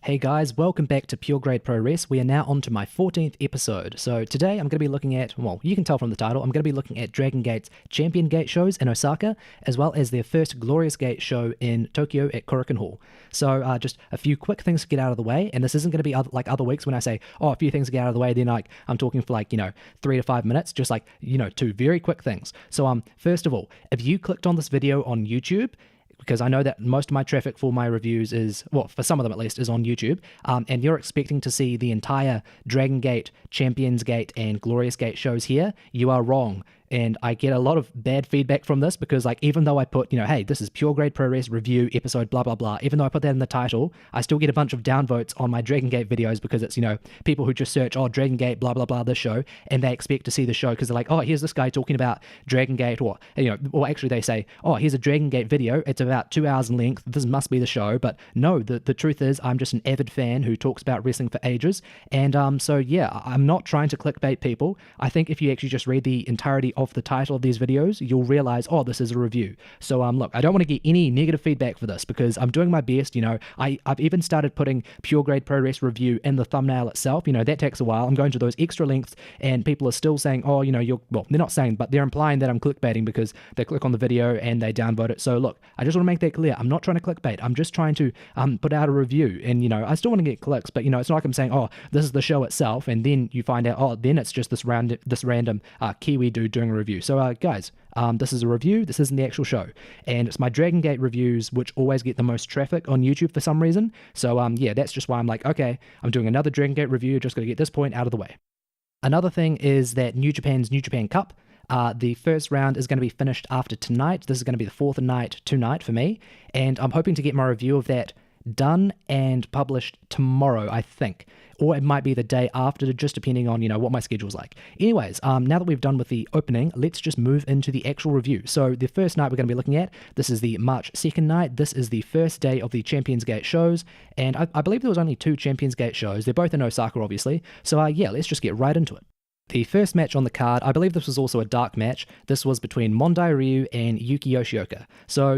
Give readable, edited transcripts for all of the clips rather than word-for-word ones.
Hey guys, welcome back to Pure Grade Puroresu. We are now on to my 14th episode. So today I'm going to be looking at, well, you can tell from the title, I'm going to be looking at Dragon Gate's Champion Gate shows in Osaka, as well as their first Glorious Gate show in Tokyo at Korakuen Hall. So just a few quick things to get out of the way, and this isn't going to be like other weeks when I say, a few things to get out of the way, then I'm talking for 3 to 5 minutes, just two very quick things. So first of all, if you clicked on this video on YouTube, because I know that most of my traffic for my reviews is, well, for some of them at least, is on YouTube, and you're expecting to see the entire Dragon Gate, Champions Gate, and Glorious Gate shows here, you are wrong. And I get a lot of bad feedback from this because, even though I put, hey, this is Pure Grade Puroresu review episode, blah, blah, blah, even though I put that in the title, I still get a bunch of downvotes on my Dragon Gate videos because it's, people who just search, Dragon Gate, blah, blah, blah, this show, and they expect to see the show because they're like, here's this guy talking about Dragon Gate, or actually they say, here's a Dragon Gate video, it's about 2 hours in length, this must be the show. But no, the truth is I'm just an avid fan who talks about wrestling for ages, and so yeah, I'm not trying to clickbait people. I think if you actually just read the entirety of the title of these videos, you'll realize, this is a review. So look, I don't want to get any negative feedback for this because I'm doing my best. I've even started putting Pure Grade Puroresu review in the thumbnail itself. That takes a while. I'm going to those extra lengths, and people are still saying, you're, well, they're not saying, but they're implying that I'm clickbaiting because they click on the video and they downvote it. So look, I just want to make that clear. I'm not trying to clickbait. I'm just trying to put out a review, and I still want to get clicks, but it's not like I'm saying, this is the show itself, and then you find out, then it's just this random Kiwi dude doing a review. So guys, this is a review, this isn't the actual show, and it's my Dragon Gate reviews which always get the most traffic on YouTube for some reason. So yeah, that's just why I'm like, okay, I'm doing another Dragon Gate review, just gotta get this point out of the way. Another thing is that New Japan's New Japan Cup, the first round is going to be finished after tonight. This is going to be the fourth night tonight for me, and I'm hoping to get my review of that done and published tomorrow, I think, or it might be the day after, just depending on what my schedule's like. Anyways, now that we've done with the opening, let's just move into the actual review. So the first night we're going to be looking at, this is the March 2nd night. This is the first day of the Champions Gate shows, and I believe there was only 2 Champions Gate shows. They're both in Osaka, obviously. So yeah, let's just get right into it. The first match on the card, I believe this was also a dark match. This was between Mondai Ryu and Yuki Yoshioka. So,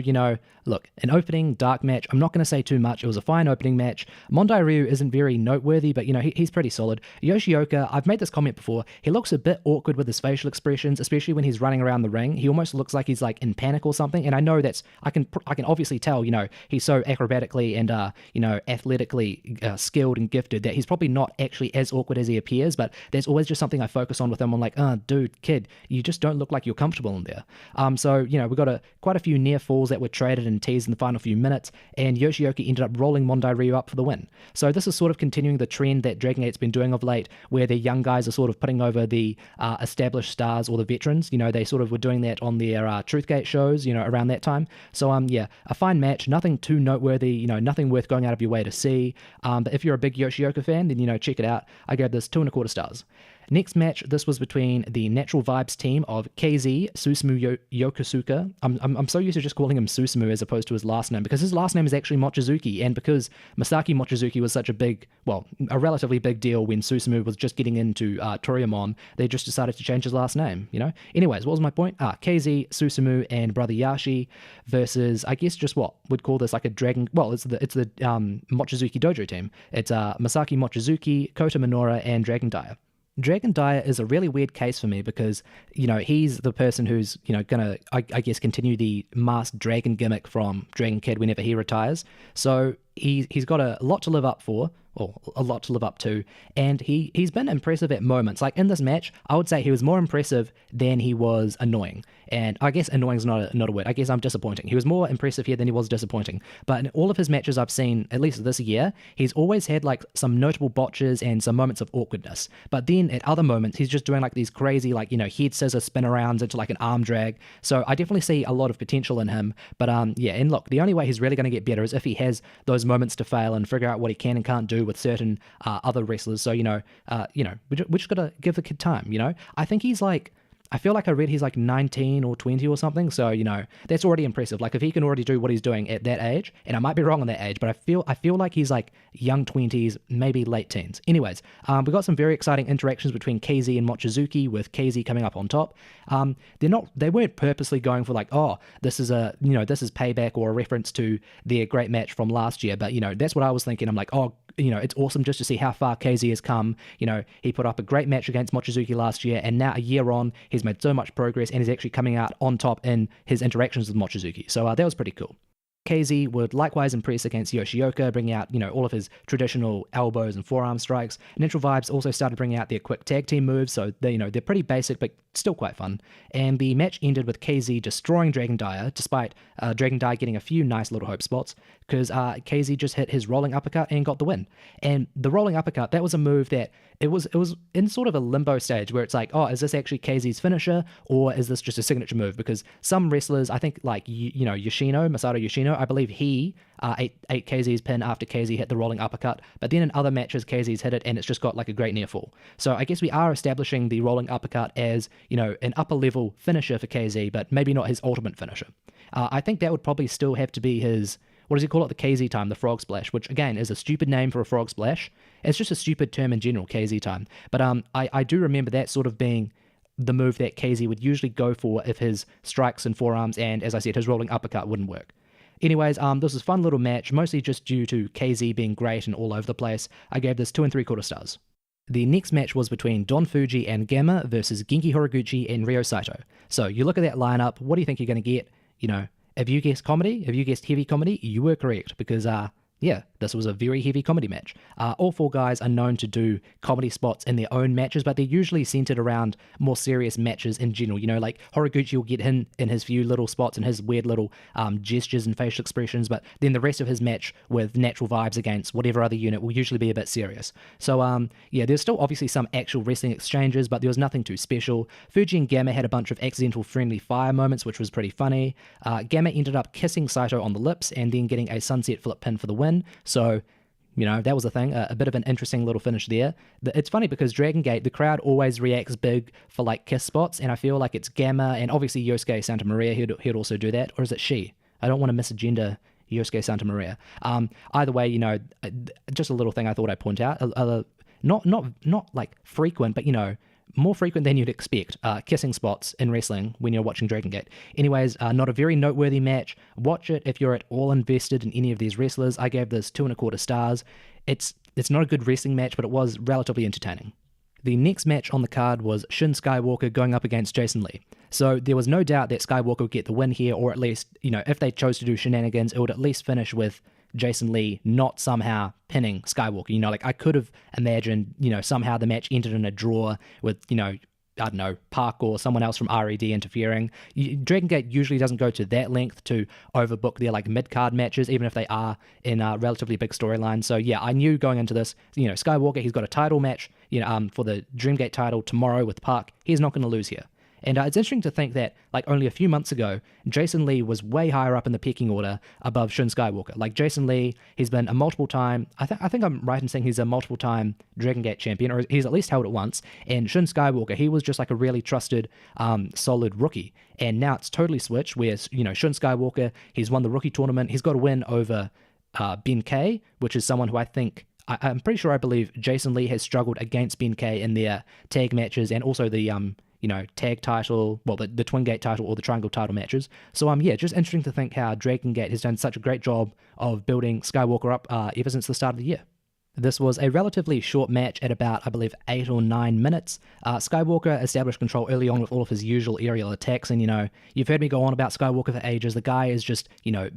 look, an opening dark match, I'm not going to say too much. It was a fine opening match. Mondai Ryu isn't very noteworthy, but, he's pretty solid. Yoshioka, I've made this comment before, he looks a bit awkward with his facial expressions, especially when he's running around the ring. He almost looks like he's, in panic or something, and I know I can obviously tell, he's so acrobatically and, athletically skilled and gifted that he's probably not actually as awkward as he appears, but there's always just something I focus on with him. I'm like, dude, kid, you just don't look like you're comfortable in there. So, we got quite a few near falls that were traded and teased in the final few minutes, and Yoshioka ended up rolling Mondai Ryu up for the win. So this is sort of continuing the trend that Dragon Gate's been doing of late, where the young guys are sort of putting over the established stars or the veterans. They sort of were doing that on their Truth Gate shows, around that time. So, yeah, a fine match, nothing too noteworthy, nothing worth going out of your way to see. But if you're a big Yoshioka fan, then, check it out. I gave this 2.25 stars. Next match, this was between the Natural Vibes team of KZ Susumu Yokosuka. I'm so used to just calling him Susumu as opposed to his last name, because his last name is actually Mochizuki, and because Masaki Mochizuki was such a relatively big deal when Susumu was just getting into Toryumon, they just decided to change his last name, Anyways, what was my point? KZ, Susumu, and Brother Yashi versus, I guess, just what would call this like a dragon, well, it's the Mochizuki Dojo team. It's Masaki Mochizuki, Kota Minoura, and Dragon Dyer. Dragon Dyer is a really weird case for me because, he's the person who's, gonna, I guess, continue the masked dragon gimmick from Dragon Kid whenever he retires. So he's got a lot to live up for, or a lot to live up to, and he's been impressive at moments. Like in this match, I would say he was more impressive than he was annoying. And I guess annoying is not a word. I guess I'm disappointing. He was more impressive here than he was disappointing. But in all of his matches I've seen, at least this year, he's always had some notable botches and some moments of awkwardness. But then at other moments, he's just doing these crazy, head scissor spin arounds into an arm drag. So I definitely see a lot of potential in him. But yeah, and look, the only way he's really going to get better is if he has those moments to fail and figure out what he can and can't do with certain other wrestlers. So, we just got to give the kid time, I think he's I feel like I read he's 19 or 20 or something, so, that's already impressive. If he can already do what he's doing at that age, and I might be wrong on that age, but I feel like he's young 20s, maybe late teens. Anyways, we got some very exciting interactions between KZ and Mochizuki, with KZ coming up on top. They weren't purposely going for this is this is payback or a reference to their great match from last year, but, that's what I was thinking. I'm like, it's awesome just to see how far KZ has come. He put up a great match against Mochizuki last year, and now a year on, he's made so much progress, and he's actually coming out on top in his interactions with Mochizuki. So that was pretty cool. KZ would likewise impress against Yoshioka, bringing out, all of his traditional elbows and forearm strikes. Neutral Vibes also started bringing out their quick tag team moves, so they're pretty basic, but still quite fun. And the match ended with KZ destroying Dragon Dyer, despite Dragon Dyer getting a few nice little hope spots, because KZ just hit his rolling uppercut and got the win. And the rolling uppercut, that was a move that it was in sort of a limbo stage where it's like, oh, is this actually KZ's finisher, or is this just a signature move? Because some wrestlers, I think like, Masato Yoshino, I believe he ate KZ's pin after KZ hit the rolling uppercut, but then in other matches, KZ's hit it and it's just got like a great near fall. So I guess we are establishing the rolling uppercut as, an upper level finisher for KZ, but maybe not his ultimate finisher. I think that would probably still have to be his, what does he call it, the KZ time, the frog splash, which again is a stupid name for a frog splash. It's just a stupid term in general, KZ time. But I do remember that sort of being the move that KZ would usually go for if his strikes and forearms and, as I said, his rolling uppercut wouldn't work. Anyways, this was a fun little match, mostly just due to KZ being great and all over the place. I gave this 2 3/4 stars. The next match was between Don Fuji and Gamma versus Genki Horiguchi and Ryo Saito. So you look at that lineup, what do you think you're going to get? If you guessed comedy, if you guessed heavy comedy, you were correct, because this was a very heavy comedy match. All four guys are known to do comedy spots in their own matches, but they're usually centered around more serious matches in general. Like Horiguchi will get in his few little spots and his weird little gestures and facial expressions, but then the rest of his match with Natural Vibes against whatever other unit will usually be a bit serious. So, there's still obviously some actual wrestling exchanges, but there was nothing too special. Fuji and Gamma had a bunch of accidental friendly fire moments, which was pretty funny. Gamma ended up kissing Saito on the lips and then getting a sunset flip pin for the win. So, that was a thing, a bit of an interesting little finish there. It's funny because Dragon Gate, the crowd always reacts big for like kiss spots, and I feel like it's Gamma and obviously Yosuke Santa Maria, he'd also do that, or is it she? I don't want to misagenda Yosuke Santa Maria. Either way, just a little thing I thought I'd point out, not like frequent, but more frequent than you'd expect, kissing spots in wrestling when you're watching Dragon Gate. Anyways, not a very noteworthy match. Watch it if you're at all invested in any of these wrestlers. I gave this 2 1/4 stars. It's not a good wrestling match, but it was relatively entertaining. The next match on the card was Shin Skywalker going up against Jason Lee. So there was no doubt that Skywalker would get the win here, or at least, if they chose to do shenanigans, it would at least finish with Jason Lee not somehow pinning Skywalker. I could have imagined, somehow the match ended in a draw with, I don't know, Park or someone else from R.E.D. interfering. Dragon Gate usually doesn't go to that length to overbook their like mid-card matches, even if they are in relatively big storylines. So yeah, I knew going into this, Skywalker, he's got a title match, for the Dreamgate title tomorrow with Park. He's not going to lose here. And it's interesting to think that, like, only a few months ago, Jason Lee was way higher up in the pecking order above Shin Skywalker. Like, Jason Lee, he's been a multiple-time, I think I'm right in saying he's a multiple-time Dragon Gate champion, or he's at least held it once. And Shin Skywalker, he was just like a really trusted, solid rookie. And now it's totally switched, where, Shin Skywalker, he's won the rookie tournament. He's got a win over Ben K, which is someone who I'm pretty sure I believe Jason Lee has struggled against Ben K in their tag matches and also the tag title, well, the Twin Gate title or the Triangle title matches. So, just interesting to think how Dragon Gate has done such a great job of building Skywalker up ever since the start of the year. This was a relatively short match at about, I believe, 8 or 9 minutes. Skywalker established control early on with all of his usual aerial attacks, and, you've heard me go on about Skywalker for ages. The guy is just,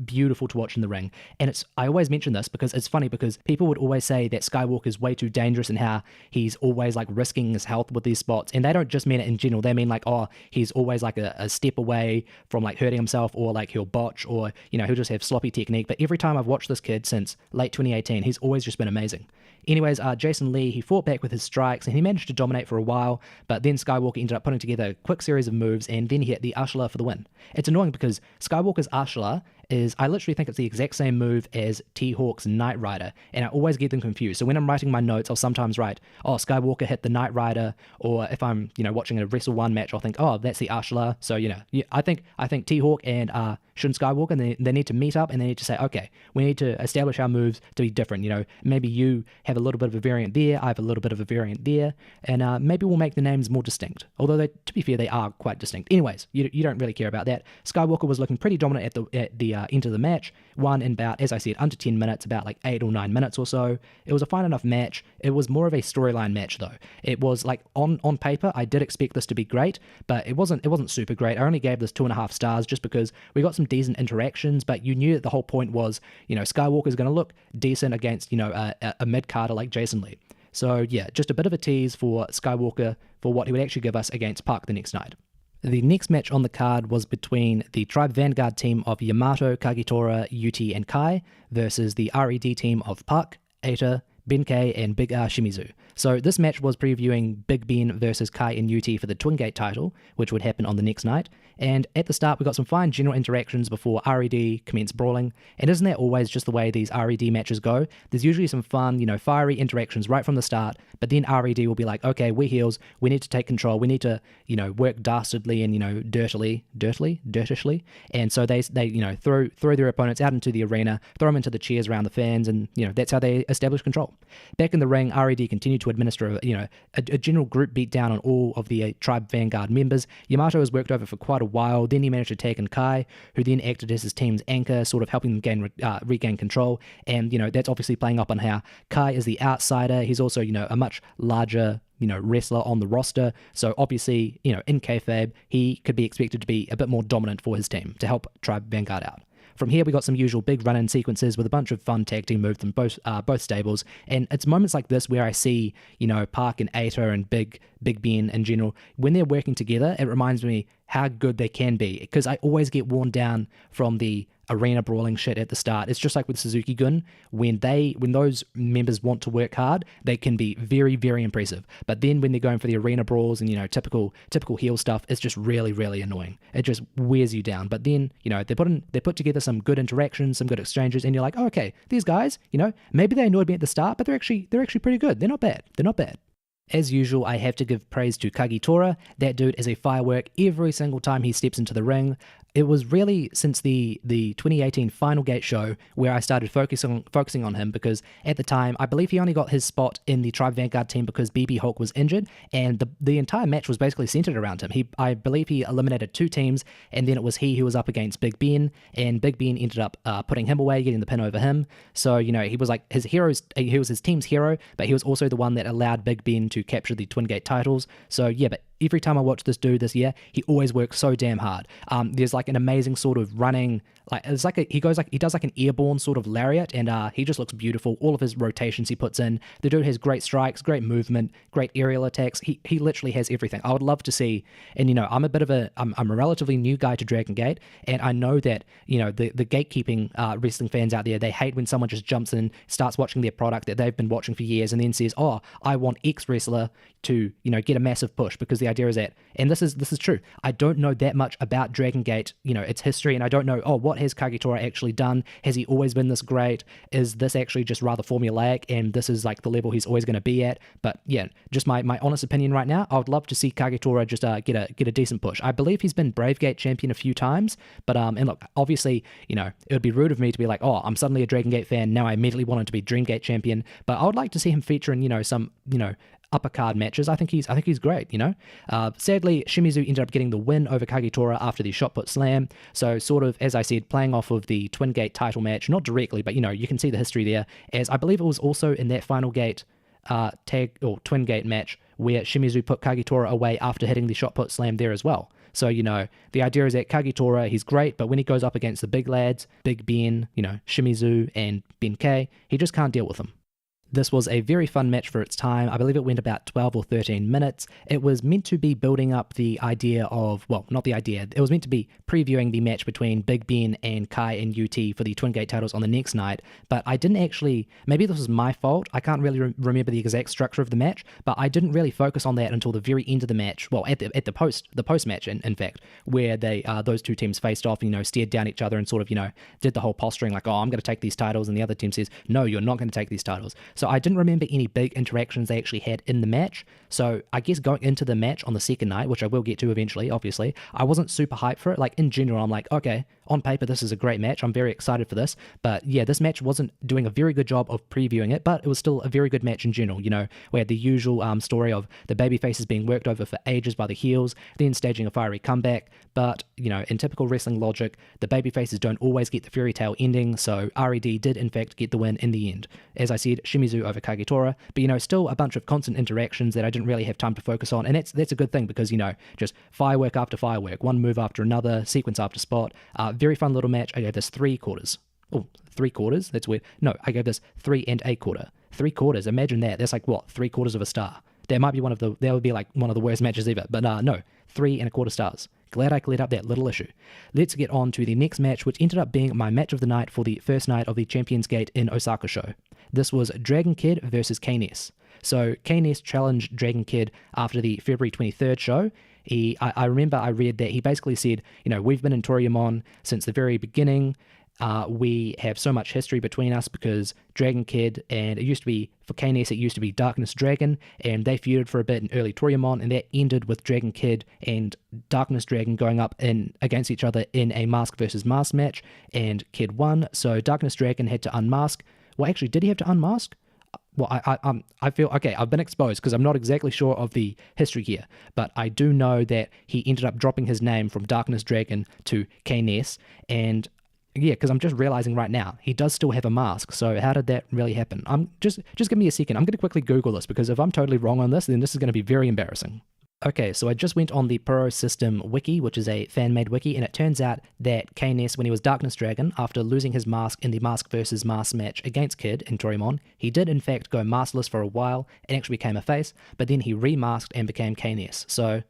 beautiful to watch in the ring. And I always mention this because it's funny because people would always say that Skywalker is way too dangerous and how he's always, like, risking his health with these spots. And they don't just mean it in general. They mean, like, he's always, like, a step away from, like, hurting himself, or, like, he'll botch, or, he'll just have sloppy technique. But every time I've watched this kid since late 2018, he's always just been amazing. Anyways, Jason Lee, he fought back with his strikes and he managed to dominate for a while, but then Skywalker ended up putting together a quick series of moves and then he hit the Ashla for the win. It's annoying because Skywalker's Ashla is, I literally think it's the exact same move as T-Hawk's Knight Rider, and I always get them confused. So when I'm writing my notes, I'll sometimes write, Skywalker hit the Knight Rider, or if I'm, watching a Wrestle 1 match, I'll think, that's the Ashla. So, I think T-Hawk and Shin Skywalker, and they need to meet up and they need to say, okay, we need to establish our moves to be different. Maybe you have a little bit of a variant there, I have a little bit of a variant there, and maybe we'll make the names more distinct. Although, to be fair, they are quite distinct. Anyways, you don't really care about that. Skywalker was looking pretty dominant at the end of the match. Won in about, as I said, under 10 minutes, about like 8 or 9 minutes or so. It was a fine enough match. It was more of a storyline match though. It was like on paper, I did expect this to be great, but it wasn't super great. I only gave this 2.5 stars just because we got some decent interactions, but you knew that the whole point was, Skywalker's going to look decent against, a mid-carder like Jason Lee. So yeah, just a bit of a tease for Skywalker for what he would actually give us against Park the next night. The next match on the card was between the Tribe Vanguard team of Yamato, Kagetora, Yuti, and Kai versus the R.E.D team of Park, Eita, Benkei, and Big R Shimizu. So this match was previewing Big Ben versus Kai and Yuti for the Twin Gate title, which would happen on the next night. And at the start, we got some fine general interactions before R.E.D commenced brawling. And isn't that always just the way these R.E.D matches go? There's usually some fun, fiery interactions right from the start, but then R.E.D will be like, okay, we're heels, we need to take control, we need to, work dastardly and, dirtishly. And so they throw their opponents out into the arena, throw them into the chairs around the fans, and, that's how they establish control. Back in the ring, R.E.D continued to administer, a general group beatdown on all of the Tribe Vanguard members. Yamato was worked over for quite a while. Then he managed to take in Kai, who then acted as his team's anchor, sort of helping them regain control. And, that's obviously playing up on how Kai is the outsider. He's also, a much larger, wrestler on the roster. So obviously, in kayfabe, he could be expected to be a bit more dominant for his team to help Tribe Vanguard out. From here, we got some usual big run-in sequences with a bunch of fun tag team moves from both stables, and it's moments like this where I see, Park and Eita and Big Ben in general, when they're working together, it reminds me how good they can be, because I always get worn down from the arena brawling shit at the start. It's just like with Suzuki-gun, when those members want to work hard, they can be very, very impressive. But then when they're going for the arena brawls and, typical heel stuff, it's just really, really annoying. It just wears you down. But then, they put together some good interactions, some good exchanges, and you're like, oh, okay, these guys, maybe they annoyed me at the start, but they're actually pretty good. They're not bad. As usual, I have to give praise to Kagetora. That dude is a firework every single time he steps into the ring. It was really since the 2018 Final Gate show where I started focusing on him, because at the time, I believe he only got his spot in the Tribe Vanguard team because BB Hulk was injured, and the entire match was basically centered around him. I believe he eliminated 2 teams, and then it was he who was up against Big Ben, and Big Ben ended up putting him away, getting the pin over him. So, he was like he was his team's hero, but he was also the one that allowed Big Ben to capture the Twin Gate titles. So yeah, but every time I watch this dude this year, he always works so damn hard. There's like an amazing sort of running, like it's like he does like an airborne sort of lariat, and he just looks beautiful. All of his rotations he puts in. The dude has great strikes, great movement, great aerial attacks. He literally has everything. I would love to see, and I'm a relatively new guy to Dragon Gate, and I know that the gatekeeping wrestling fans out there, they hate when someone just jumps in, starts watching their product that they've been watching for years, and then says, oh, I want X wrestler to get a massive push, because the idea is that, and this is true, I don't know that much about Dragon Gate, its history, and I don't know, what has Kagetora actually done? Has he always been this great? Is this actually just rather formulaic, and this is like the level he's always going to be at? But yeah, just my honest opinion right now, I would love to see Kagetora just get a decent push. I believe he's been Brave Gate champion a few times, but and look, obviously, it would be rude of me to be like, oh, I'm suddenly a Dragon Gate fan, now I immediately want him to be Dream Gate champion, but I would like to see him feature in some upper card matches. I think he's great. Sadly, Shimizu ended up getting the win over Kagetora after the shot put slam. So sort of, as I said, playing off of the Twin Gate title match, not directly, but you can see the history there, as I believe it was also in that Final Gate tag or Twin Gate match where Shimizu put Kagetora away after hitting the shot put slam there as well. So, the idea is that Kagetora, he's great, but when he goes up against the big lads, Big Ben, Shimizu and Benkei, he just can't deal with them. This was a very fun match for its time. I believe it went about 12 or 13 minutes. It was meant to be building up the idea of, well, not the idea, it was meant to be previewing the match between Big Ben and Kai and UT for the Twin Gate titles on the next night, but I didn't actually, maybe this was my fault, I can't really remember the exact structure of the match, but I didn't really focus on that until the very end of the match, well, at the post match, in fact, where those two teams faced off, stared down each other and sort of, did the whole posturing like, oh, I'm going to take these titles, and the other team says, no, you're not going to take these titles. So So I didn't remember any big interactions they actually had in the match. So I guess going into the match on the second night, which I will get to eventually, obviously, I wasn't super hyped for it. Like in general, I'm like, okay, on paper, this is a great match. I'm very excited for this. But yeah, this match wasn't doing a very good job of previewing it, but it was still a very good match in general. You know, we had the usual story of the baby faces being worked over for ages by the heels, then staging a fiery comeback. But, you know, in typical wrestling logic, the baby faces don't always get the fairy tale ending, so R.E.D. did in fact get the win in the end. As I said, Shimizu over Kagetora, but, you know, still a bunch of constant interactions that I didn't really have time to focus on, and that's a good thing because, you know, just firework after firework, one move after another, sequence after spot. Very fun little match. I gave this 3 quarters. Oh, 3 quarters? That's weird. No, I gave this 3 1/4. 3 quarters, imagine that. That's like, what, 3/4 of a star? That might be that would be like one of the worst matches ever, but no, 3 1/4 stars. Glad I cleared up that little issue. Let's get on to the next match, which ended up being my match of the night for the first night of the Champions Gate in Osaka show. This was Dragon Kid versus K-Ness. So K-Ness challenged Dragon Kid after the February 23rd show. I remember I read that he basically said, you know, we've been in Toryumon since the very beginning. We have so much history between us because Dragon Kid and it used to be, for K-Ness, it used to be Darkness Dragon, and they feuded for a bit in early Toryumon, and that ended with Dragon Kid and Darkness Dragon going up against each other in a mask versus mask match, and Kid won, so Darkness Dragon had to unmask. Well, actually, did he have to unmask? Well, I feel, okay, I've been exposed because I'm not exactly sure of the history here, but I do know that he ended up dropping his name from Darkness Dragon to K-Ness, and yeah, because I'm just realizing right now, he does still have a mask, so how did that really happen? Just give me a second, I'm going to quickly Google this, because if I'm totally wrong on this, then this is going to be very embarrassing. Okay, so I just went on the Pro System wiki, which is a fan-made wiki, and it turns out that K-Ness, when he was Darkness Dragon, after losing his mask in the mask versus mask match against Kid in Toryumon, he did in fact go maskless for a while and actually became a face, but then he remasked and became K-Ness. So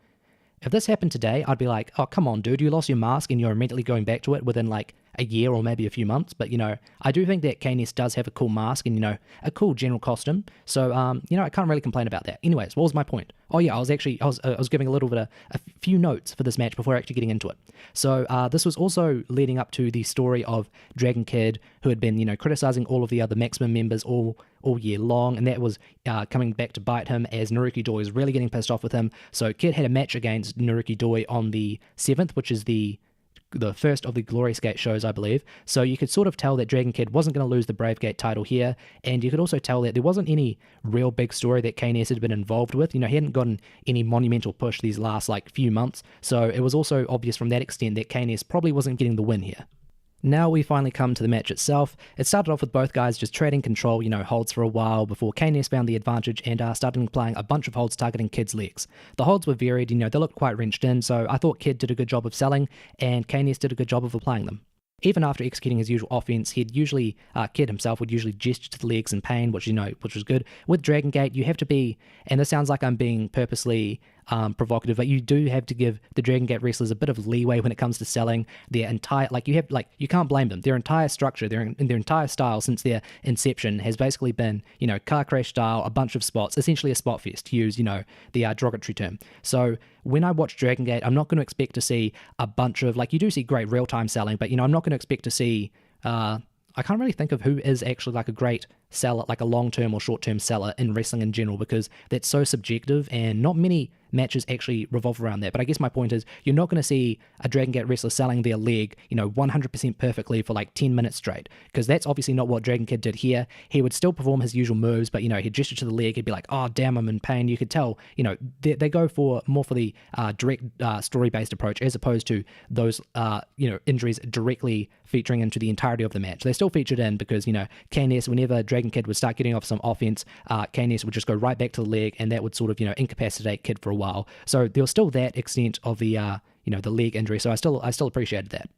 if this happened today, I'd be like, oh, come on, dude, you lost your mask and you're immediately going back to it within like a year or maybe a few months. But, you know, I do think that K-Ness does have a cool mask and, you know, a cool general costume. So, you know, I can't really complain about that. Anyways, what was my point? Oh, yeah, I was giving a little bit of a few notes for this match before actually getting into it. So this was also leading up to the story of Dragon Kid, who had been, you know, criticizing all of the other Maximum members all year long, and that was coming back to bite him as Naruki Doi was really getting pissed off with him. So Kid had a match against Naruki Doi on the 7th, which is the first of the Glorious Gate shows, I believe. So you could sort of tell that Dragon Kid wasn't going to lose the Brave Gate title here, and you could also tell that there wasn't any real big story that K-Ness had been involved with. You know, he hadn't gotten any monumental push these last like few months, so it was also obvious from that extent that K-Ness probably wasn't getting the win here. Now we finally come to the match itself. It started off with both guys just trading control, you know, holds for a while before K-Ness found the advantage and started applying a bunch of holds targeting Kid's legs. The holds were varied, you know, they looked quite wrenched in, so I thought Kid did a good job of selling and K-Ness did a good job of applying them. Even after executing his usual offense, Kid himself would usually gesture to the legs in pain, which was good. With Dragon Gate, you have to be, and this sounds like I'm being purposely provocative, but you do have to give the Dragon Gate wrestlers a bit of leeway when it comes to selling their entire, you can't blame them. Their entire structure, their entire style since their inception has basically been, you know, car crash style, a bunch of spots, essentially a spot fest, to use, you know, the derogatory term. So when I watch Dragon Gate, I'm not going to expect to see a bunch of, you do see great real-time selling, but, you know, I'm not going to expect to see, I can't really think of who is actually a great seller, like a long-term or short-term seller in wrestling in general, because that's so subjective and not many matches actually revolve around that. But I guess my point is, you're not going to see a Dragon Gate wrestler selling their leg, you know, 100% perfectly for 10 minutes straight, because that's obviously not what Dragon Kid did here. He would still perform his usual moves, but, you know, he'd gesture to the leg, he'd be like, oh, damn, I'm in pain. You could tell, you know, they go more for the direct story-based approach, as opposed to those, you know, injuries directly featuring into the entirety of the match. They still featured in because, you know, K-Ness, whenever Dragon Kid would start getting off some offense, K-Ness would just go right back to the leg, and that would sort of, you know, incapacitate Kid for a while. So there was still that extent of the, you know, the leg injury. So I still appreciated that.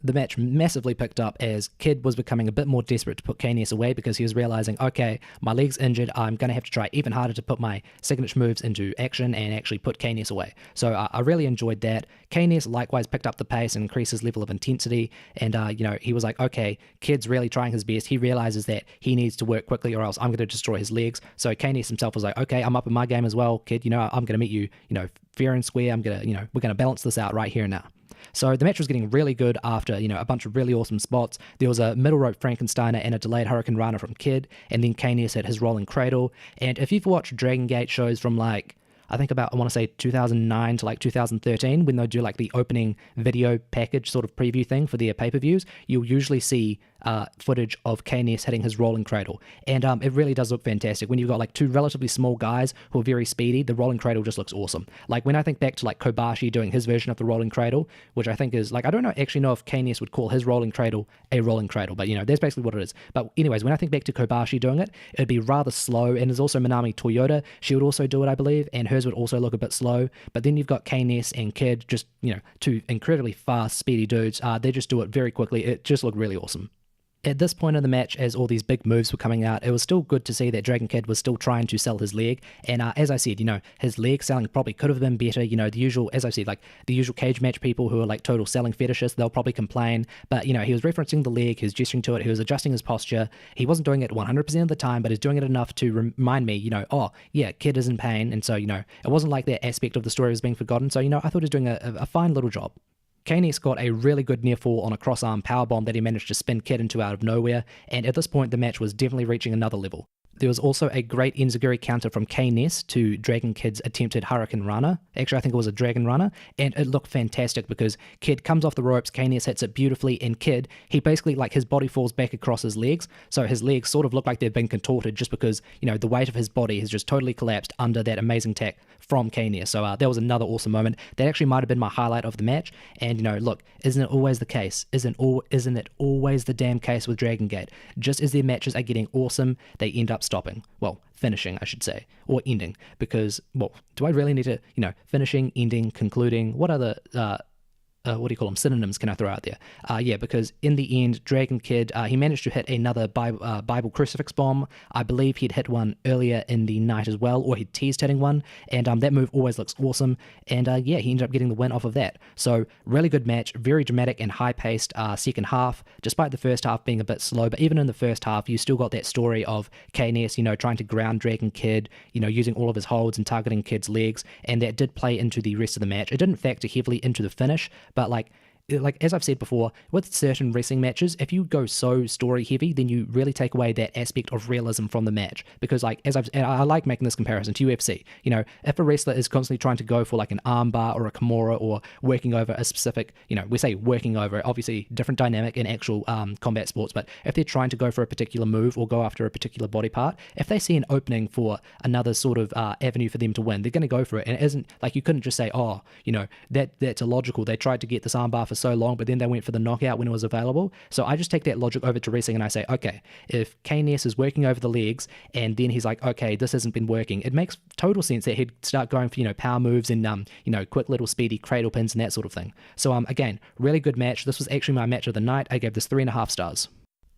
The match massively picked up as Kid was becoming a bit more desperate to put K-Ness away, because he was realizing, okay, my leg's injured, I'm going to have to try even harder to put my signature moves into action and actually put K-Ness away. So I really enjoyed that. K-Ness likewise picked up the pace and increased his level of intensity, and you know, he was like, okay, Kid's really trying his best. He realizes that he needs to work quickly or else I'm going to destroy his legs. So K-Ness himself was like, okay, I'm up in my game as well, Kid, you know, I'm going to meet you, you know, fair and square. We're going to balance this out right here and now. So the match was getting really good after, a bunch of really awesome spots. There was a middle rope Frankensteiner and a delayed Hurricane Rana from Kid, and then KNS had his rolling cradle. And if you've watched Dragon Gate shows from I want to say 2009 to 2013, when they do the opening video package sort of preview thing for their pay-per-views, you'll usually see footage of KNS hitting his rolling cradle. And it really does look fantastic. When you've got two relatively small guys who are very speedy, the rolling cradle just looks awesome. When I think back to Kobashi doing his version of the rolling cradle, which I think is I don't actually know if KNS would call his rolling cradle a rolling cradle, but that's basically what it is. But anyways, when I think back to Kobashi doing it, it'd be rather slow. And there's also Minami Toyota. She would also do it, I believe, and hers would also look a bit slow. But then you've got KNS and Kid, just two incredibly fast, speedy dudes. They just do it very quickly. It just looked really awesome. At this point in the match, as all these big moves were coming out, it was still good to see that Dragon Kid was still trying to sell his leg. And as I said, his leg selling probably could have been better. The usual, as I said, the usual cage match people who are total selling fetishists, they'll probably complain. But, he was referencing the leg, he was gesturing to it, he was adjusting his posture. He wasn't doing it 100% of the time, but he's doing it enough to remind me, oh, yeah, Kid is in pain. And so, it wasn't like that aspect of the story was being forgotten. So, I thought he was doing a fine little job. KNS got a really good near fall on a cross-arm powerbomb that he managed to spin Kid into out of nowhere, and at this point the match was definitely reaching another level. There was also a great enziguri counter from KNS to Dragon Kid's attempted Hurricane Rana. Actually, I think it was a Dragon Rana, and it looked fantastic because Kid comes off the ropes, KNS hits it beautifully, and Kid, he basically, his body falls back across his legs, so his legs sort of look like they've been contorted just because, the weight of his body has just totally collapsed under that amazing tack from KNS. So that was another awesome moment. That actually might have been my highlight of the match, and, look, isn't it always the case? Isn't it always the damn case with Dragon Gate? Just as their matches are getting awesome, they end up stopping. Well, finishing, I should say, or ending, because, well, do I really need to, finishing, ending, concluding, what other, what do you call them, synonyms can I throw out there? Yeah, because in the end, Dragon Kid, he managed to hit another Bible crucifix bomb. I believe he'd hit one earlier in the night as well, or he'd teased hitting one, and that move always looks awesome, and yeah, he ended up getting the win off of that. So, really good match, very dramatic and high-paced second half, despite the first half being a bit slow, but even in the first half, you still got that story of KNS, trying to ground Dragon Kid, using all of his holds and targeting Kid's legs, and that did play into the rest of the match. It didn't factor heavily into the finish, but as I've said before, with certain wrestling matches, if you go so story heavy, then you really take away that aspect of realism from the match. Because I like making this comparison to UFC. If a wrestler is constantly trying to go for an armbar or a kimura or working over a specific, we say working over, obviously different dynamic in actual combat sports, but if they're trying to go for a particular move or go after a particular body part, if they see an opening for another sort of avenue for them to win, they're going to go for it. And it isn't you couldn't just say, oh, that's illogical. They tried to get this armbar for so long, but then they went for the knockout when it was available. So I just take that logic over to wrestling and I say, okay, if KNS is working over the legs and then he's like, okay, this hasn't been working, it makes total sense that he'd start going for, power moves and, quick little speedy cradle pins and that sort of thing. So, again, really good match. This was actually my match of the night. I gave this 3.5 stars.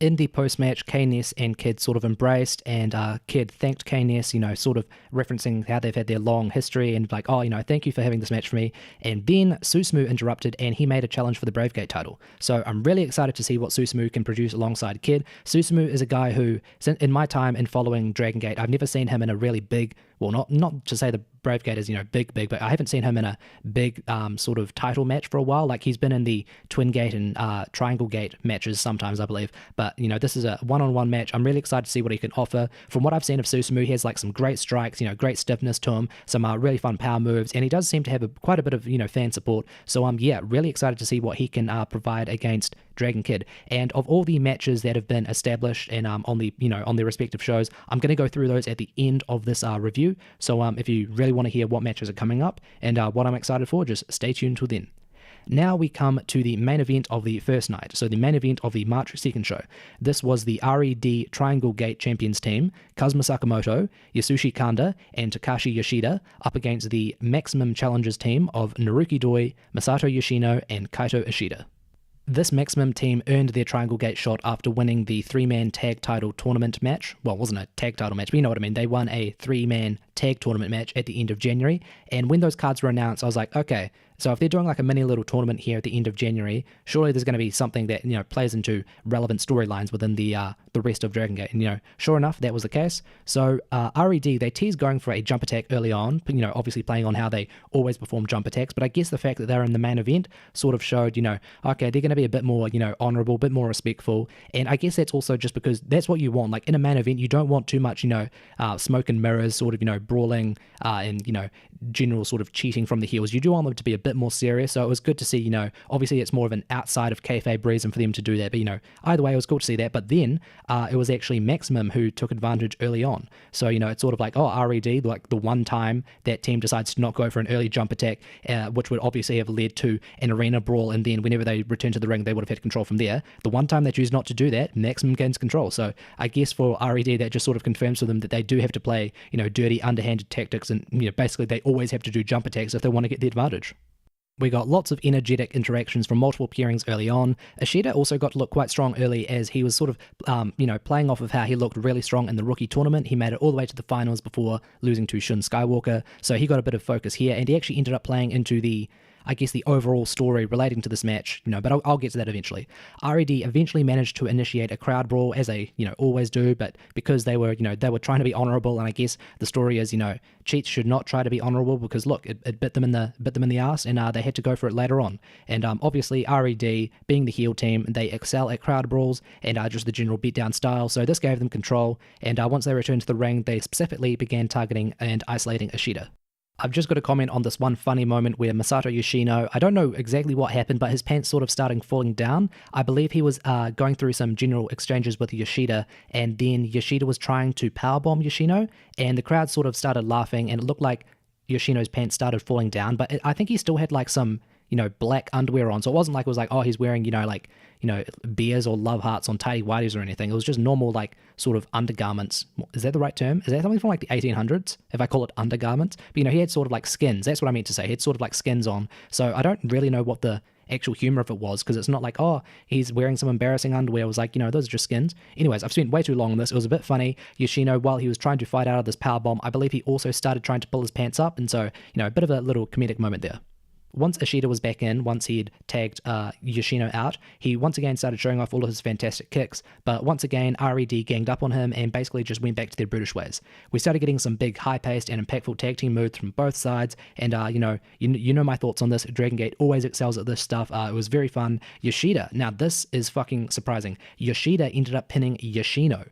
In the post-match, KNS and Kid sort of embraced, and Kid thanked KNS, sort of referencing how they've had their long history, and thank you for having this match for me. And then Susumu interrupted, and he made a challenge for the Bravegate title. So I'm really excited to see what Susumu can produce alongside Kid. Susumu is a guy who, in my time in following Dragon Gate, I've never seen him in a really big, well, not to say the Bravegate is, big, but I haven't seen him in a big sort of title match for a while. He's been in the Twin Gate and Triangle Gate matches sometimes, I believe. But, this is a one-on-one match. I'm really excited to see what he can offer. From what I've seen of Susumu, he has some great strikes, great stiffness to him, some really fun power moves, and he does seem to have quite a bit of, fan support. So, yeah, really excited to see what he can provide against Dragon Kid. And of all the matches that have been established and on the, on their respective shows, I'm going to go through those at the end of this review. So, if you really want to hear what matches are coming up and what I'm excited for, just stay tuned till then. Now we come to the main event of the first night, so the main event of the March 2nd show. This was the R.E.D. Triangle Gate Champions team, Kazuma Sakamoto, Yasushi Kanda, and Takashi Yoshida, up against the Maximum Challengers team of Naruki Doi, Masato Yoshino, and Kaito Ishida. This Maximum team earned their Triangle Gate shot after winning the 3-man tag title tournament match. Well, it wasn't a tag title match, but you know what I mean. They won a 3-man tag tournament match at the end of January. And when those cards were announced, I was like, okay, so if they're doing like a mini little tournament here at the end of January, surely there's going to be something that, plays into relevant storylines within the rest of Dragon Gate. And, sure enough, that was the case. So R.E.D, they teased going for a jump attack early on, obviously playing on how they always perform jump attacks. But I guess the fact that they're in the main event sort of showed, okay, they're going to be a bit more, honorable, a bit more respectful. And I guess that's also just because that's what you want. Like in a main event, you don't want too much, smoke and mirrors, sort of, brawling and, general sort of cheating from the heels. You do want them to be a bit more serious. So it was good to see, obviously it's more of an outside of kayfabe reason for them to do that. But, either way, it was cool to see that. But then it was actually Maximum who took advantage early on. So, it's sort of like, R.E.D, like the one time that team decides to not go for an early jump attack, which would obviously have led to an arena brawl. And then whenever they return to the ring, they would have had control from there. The one time they choose not to do that, Maximum gains control. So I guess for R.E.D, that just sort of confirms to them that they do have to play, dirty, underhanded tactics. And, basically they always have to do jump attacks if they want to get the advantage. We got lots of energetic interactions from multiple pairings early on. Ishida also got to look quite strong early as he was sort of, playing off of how he looked really strong in the rookie tournament. He made it all the way to the finals before losing to Shun Skywalker. So he got a bit of focus here, and he actually ended up playing into the overall story relating to this match, but I'll get to that eventually. R.E.D eventually managed to initiate a crowd brawl, as they, always do, but because they were trying to be honorable, and I guess the story is, cheats should not try to be honorable because, look, it bit them in the ass, and they had to go for it later on. And obviously, R.E.D, being the heel team, they excel at crowd brawls and just the general beatdown style, so this gave them control, and once they returned to the ring, they specifically began targeting and isolating Ishida. I've just got to comment on this one funny moment where Masato Yoshino, I don't know exactly what happened, but his pants sort of started falling down. I believe he was going through some general exchanges with Yoshida, and then Yoshida was trying to powerbomb Yoshino, and the crowd sort of started laughing, and it looked like Yoshino's pants started falling down, but I think he still had like some, black underwear on, so it wasn't like it was like, oh, he's wearing, beers or love hearts on tidy whities or anything. It was just normal, like, sort of undergarments. Is that the right term? Is that something from like the 1800s, if I call it undergarments? But, he had sort of like skins. That's what I meant to say. He had sort of like skins on. So I don't really know what the actual humor of it was, because it's not like, oh, he's wearing some embarrassing underwear. It was like, those are just skins. Anyways, I've spent way too long on this. It was a bit funny. Yoshino, while he was trying to fight out of this powerbomb, I believe he also started trying to pull his pants up, and so, a bit of a little comedic moment there. Once Ishida was back in, once he'd tagged Yoshino out, he once again started showing off all of his fantastic kicks, but once again, R.E.D ganged up on him and basically just went back to their brutish ways. We started getting some big, high-paced and impactful tag team moves from both sides, and, you know my thoughts on this. Dragon Gate always excels at this stuff. It was very fun. Yoshida, now this is fucking surprising. Yoshida ended up pinning Yoshino.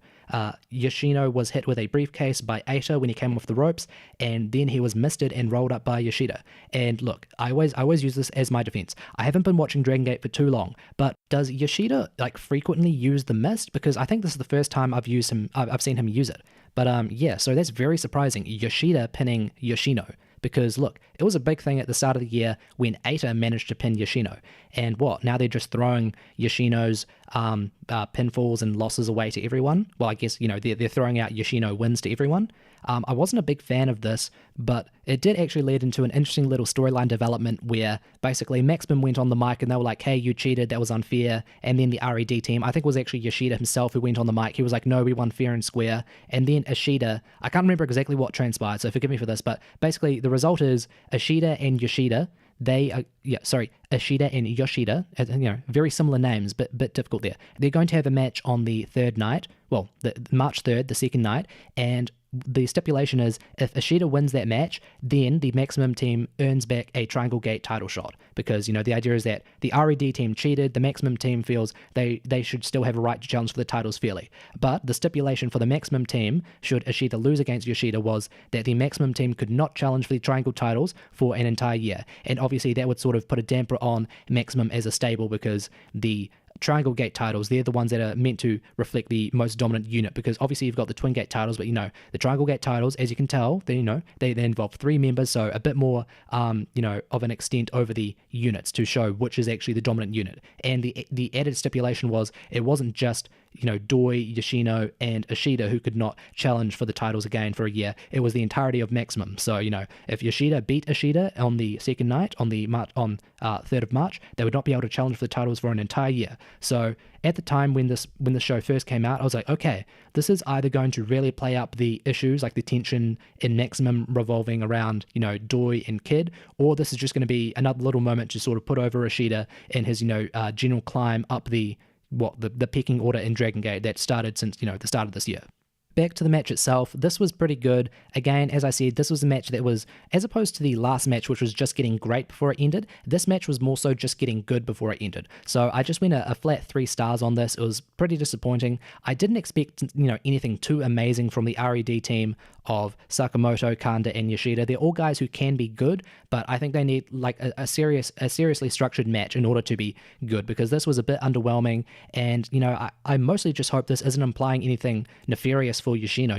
Yoshino was hit with a briefcase by Eita when he came off the ropes, and then he was misted and rolled up by Yoshida. And look, I always use this as my defense. I haven't been watching Dragon Gate for too long, but does Yoshida frequently use the mist? Because I think this is the first time I've seen him use it. But yeah, so that's very surprising. Yoshida pinning Yoshino. Because look, it was a big thing at the start of the year when Eita managed to pin Yoshino. And what? Now they're just throwing Yoshino's pinfalls and losses away to everyone? Well, I guess, they're throwing out Yoshino wins to everyone. I wasn't a big fan of this, but it did actually lead into an interesting little storyline development where basically Maximum went on the mic and they were like, hey, you cheated, that was unfair. And then the R.E.D team, I think it was actually Yoshida himself who went on the mic. He was like, no, we won fair and square. And then Ishida, I can't remember exactly what transpired, so forgive me for this, but basically the result is Ishida and Yoshida, Ishida and Yoshida, very similar names, but bit difficult there. They're going to have a match on the third night, the March 3rd, the second night, and the stipulation is if Ishida wins that match, then the Maximum team earns back a Triangle Gate title shot, because, the idea is that the R.E.D team cheated, the Maximum team feels they should still have a right to challenge for the titles fairly. But the stipulation for the Maximum team, should Ishida lose against Yoshida, was that the Maximum team could not challenge for the Triangle titles for an entire year. And obviously that would sort of put a damper on Maximum as a stable, because the Triangle Gate titles, they're the ones that are meant to reflect the most dominant unit, because obviously you've got the Twin Gate titles, but the Triangle Gate titles, as you can tell, they involve 3 members, so a bit more of an extent over the units to show which is actually the dominant unit. And the added stipulation was it wasn't just Doi, Yoshino, and Ishida, who could not challenge for the titles again for a year. It was the entirety of Maximum. So, if Yoshida beat Ishida on the second night, on 3rd of March, they would not be able to challenge for the titles for an entire year. So at the time when the show first came out, I was like, okay, this is either going to really play up the issues, like the tension in Maximum revolving around, Doi and Kid, or this is just going to be another little moment to sort of put over Ishida and his, general climb up the pecking order in Dragon Gate that started since, the start of this year. Back to the match itself, this was pretty good. Again, as I said, this was a match that was, as opposed to the last match, which was just getting great before it ended, this match was more so just getting good before it ended. So I just went a flat 3 stars on this. It was pretty disappointing. I didn't expect, anything too amazing from the R.E.D team of Sakamoto, Kanda, and Yoshida. They're all guys who can be good, but I think they need like a seriously structured match in order to be good, because this was a bit underwhelming. And, I mostly just hope this isn't implying anything nefarious for Yoshino.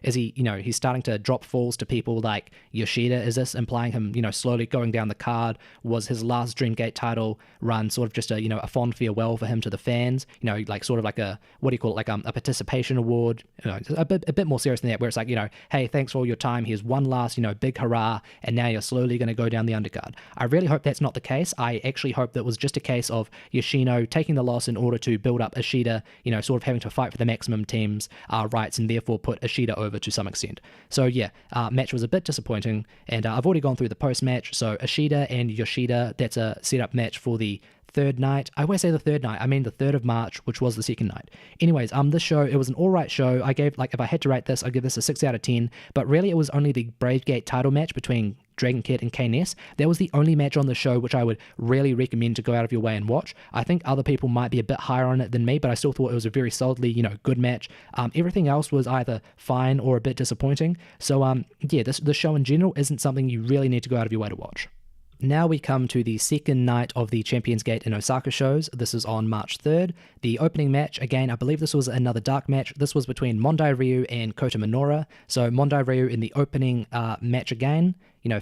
Is he, he's starting to drop falls to people like Yoshida? Is this implying him, slowly going down the card? Was his last Dreamgate title run sort of just a fond farewell for him to the fans? Like sort of like a, what do you call it, like a participation award? A bit more serious than that, where it's like, hey, thanks for all your time. Here's one last, big hurrah, and now you're slowly going to go down the undercard. I really hope that's not the case. I actually hope that was just a case of Yoshino taking the loss in order to build up Ishida, sort of having to fight for the Maximum team's rights, and therefore put Ishida over to some extent. So yeah, match was a bit disappointing, and I've already gone through the post-match. So Ishida and Yoshida, that's a set-up match for the third night. I always say the third night, I mean the 3rd of March, which was the second night. Anyways, this show, it was an alright show. I gave, if I had to rate this, I'd give this a 6 out of 10, but really it was only the Bravegate title match between Dragon Kid and K-Ness. That was the only match on the show which I would really recommend to go out of your way and watch. I think other people might be a bit higher on it than me, but I still thought it was a very solidly, good match. Everything else was either fine or a bit disappointing. So, yeah, this show in general isn't something you really need to go out of your way to watch. Now we come to the second night of the Champions Gate in Osaka shows. This is on March 3rd. The opening match, again, I believe this was another dark match. This was between Mondai Ryu and Kota Minoura. So Mondai Ryu in the opening match again.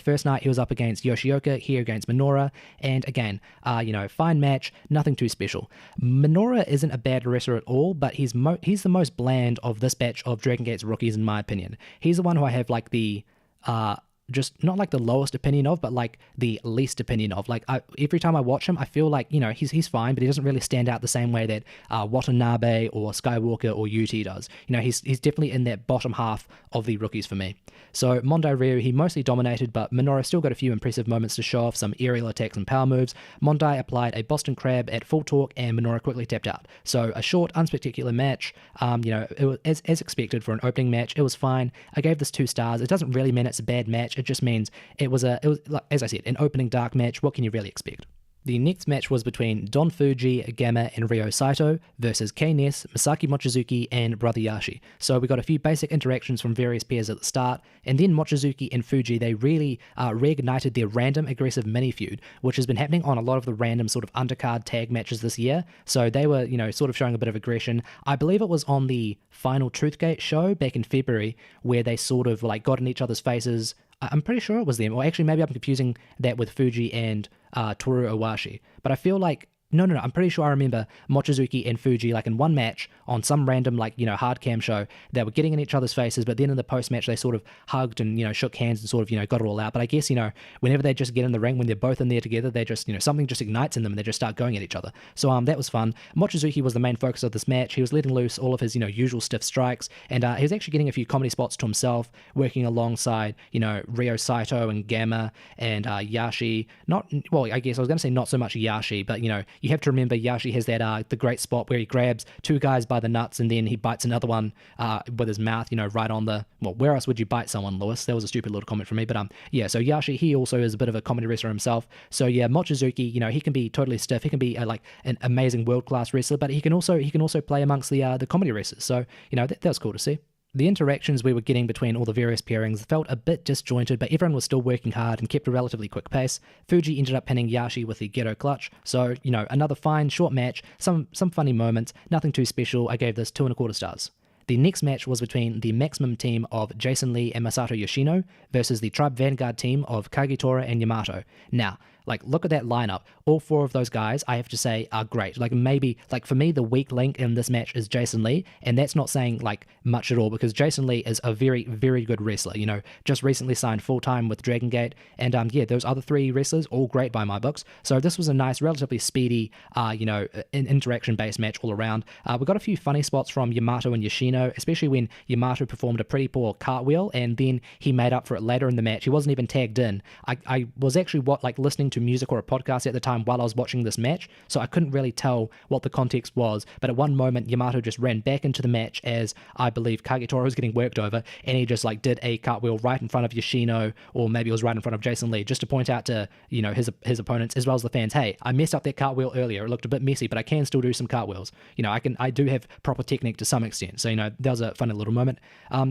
First night he was up against Yoshioka, here against Minoura, and again, fine match, nothing too special. Minoura isn't a bad wrestler at all, but he's the most bland of this batch of Dragon Gate's rookies in my opinion. He's the one who I have like the just not like the lowest opinion of, but like the least opinion of. Like every time I watch him, I feel like, he's fine, but he doesn't really stand out the same way that Watanabe or Skywalker or UT does. He's definitely in that bottom half of the rookies for me. So Mondai Ryu, he mostly dominated, but Minoura still got a few impressive moments to show off some aerial attacks and power moves. Mondai applied a Boston Crab at full torque, and Minoura quickly tapped out. So a short, unspectacular match. It was as expected for an opening match. It was fine. I gave this 2 stars. It doesn't really mean it's a bad match. It just means it was like, as I said, an opening dark match. What can you really expect? The next match was between Don Fuji, Gamma, and Ryo Saito versus K-Ness, Masaki Mochizuki, and Brother Yashi. So we got a few basic interactions from various pairs at the start, and then Mochizuki and Fuji, they really reignited their random aggressive mini feud, which has been happening on a lot of the random sort of undercard tag matches this year. So they were, sort of showing a bit of aggression. I believe it was on the final Truthgate show back in February, where they sort of like got in each other's faces. I'm pretty sure it was them, or actually maybe I'm confusing that with Fuji and Toru Owashi, but I feel like No, I'm pretty sure I remember Mochizuki and Fuji, like in one match on some random, hard cam show, they were getting in each other's faces, but then in the post-match they sort of hugged and, shook hands and sort of, got it all out. But I guess, whenever they just get in the ring, when they're both in there together, they just, something just ignites in them and they just start going at each other. So that was fun. Mochizuki was the main focus of this match. He was letting loose all of his, usual stiff strikes, and he was actually getting a few comedy spots to himself, working alongside, Ryo Saito and Gamma and Yashi. I guess I was going to say not so much Yashi, but, you have to remember Yashi has that the great spot where he grabs two guys by the nuts and then he bites another one with his mouth, right on the, where else would you bite someone, Lewis? That was a stupid little comment from me, but so Yashi, he also is a bit of a comedy wrestler himself. So yeah, Mochizuki, he can be totally stiff, he can be an amazing world-class wrestler, but he can also play amongst the comedy wrestlers. So, that was cool to see. The interactions we were getting between all the various pairings felt a bit disjointed, but everyone was still working hard and kept a relatively quick pace. Fuji ended up pinning Yashi with the Ghetto Clutch, so, another fine, short match, some funny moments, nothing too special. I gave this 2.25 stars. The next match was between the Maximum team of Jason Lee and Masato Yoshino versus the Tribe Vanguard team of Kagetora and Yamato. Now, like, look at that lineup. All four of those guys, I have to say, are great. Like, maybe, like, for me, the weak link in this match is Jason Lee, and that's not saying, like, much at all, because Jason Lee is a very, very good wrestler, you know, just recently signed full-time with Dragon Gate, and, yeah, those other three wrestlers, all great by my books. So this was a nice, relatively speedy, you know, interaction-based match all around. We got a few funny spots from Yamato and Yoshino, especially when Yamato performed a pretty poor cartwheel, and then he made up for it later in the match. He wasn't even tagged in. I was actually listening to music or a podcast at the time while I was watching this match, so I couldn't really tell what the context was, but at one moment Yamato just ran back into the match as I believe Kagetora was getting worked over, and he just like did a cartwheel right in front of Yoshino, or maybe it was right in front of Jason Lee, just to point out to, you know, his opponents as well as the fans, hey, I messed up that cartwheel earlier, it looked a bit messy, but I can still do some cartwheels. You know, I do have proper technique to some extent, so, you know, that was a funny little moment.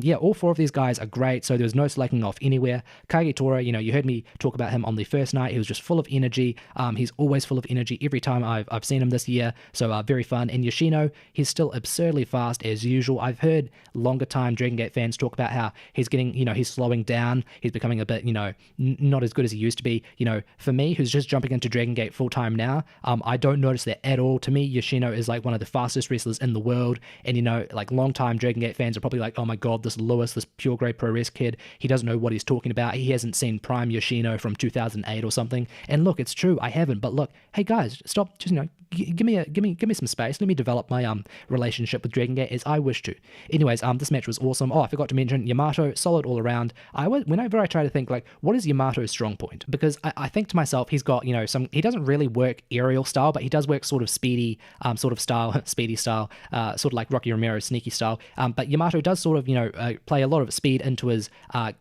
Yeah, all four of these guys are great, so there was no slacking off anywhere. Kagetora, you know, you heard me talk about him on the first night. He was just full of energy. He's always full of energy every time I've seen him this year, so very fun. And Yoshino, he's still absurdly fast as usual. I've heard longer time Dragon Gate fans talk about how he's getting, you know, he's slowing down, he's becoming a bit, you know, not as good as he used to be. You know, for me, who's just jumping into Dragon Gate full time now, I don't notice that at all. To me, Yoshino is like one of the fastest wrestlers in the world, and, you know, like long time Dragon Gate fans are probably like, oh my god, this Lewis, this pure grade pro wrestler kid, he doesn't know what he's talking about. He hasn't seen Prime Yoshino from 2008 or something. And look, it's true, I haven't. But look, hey guys, stop. Just, you know, give me some space. Let me develop my relationship with Dragon Gate as I wish to. Anyways, this match was awesome. Oh, I forgot to mention Yamato, solid all around. Whenever I try to think like, what is Yamato's strong point? Because I think to myself, he's got, you know, he doesn't really work aerial style, but he does work sort of speedy sort of style, speedy style, sort of like Rocky Romero's sneaky style. But Yamato does sort of, you know, play a lot of speed into his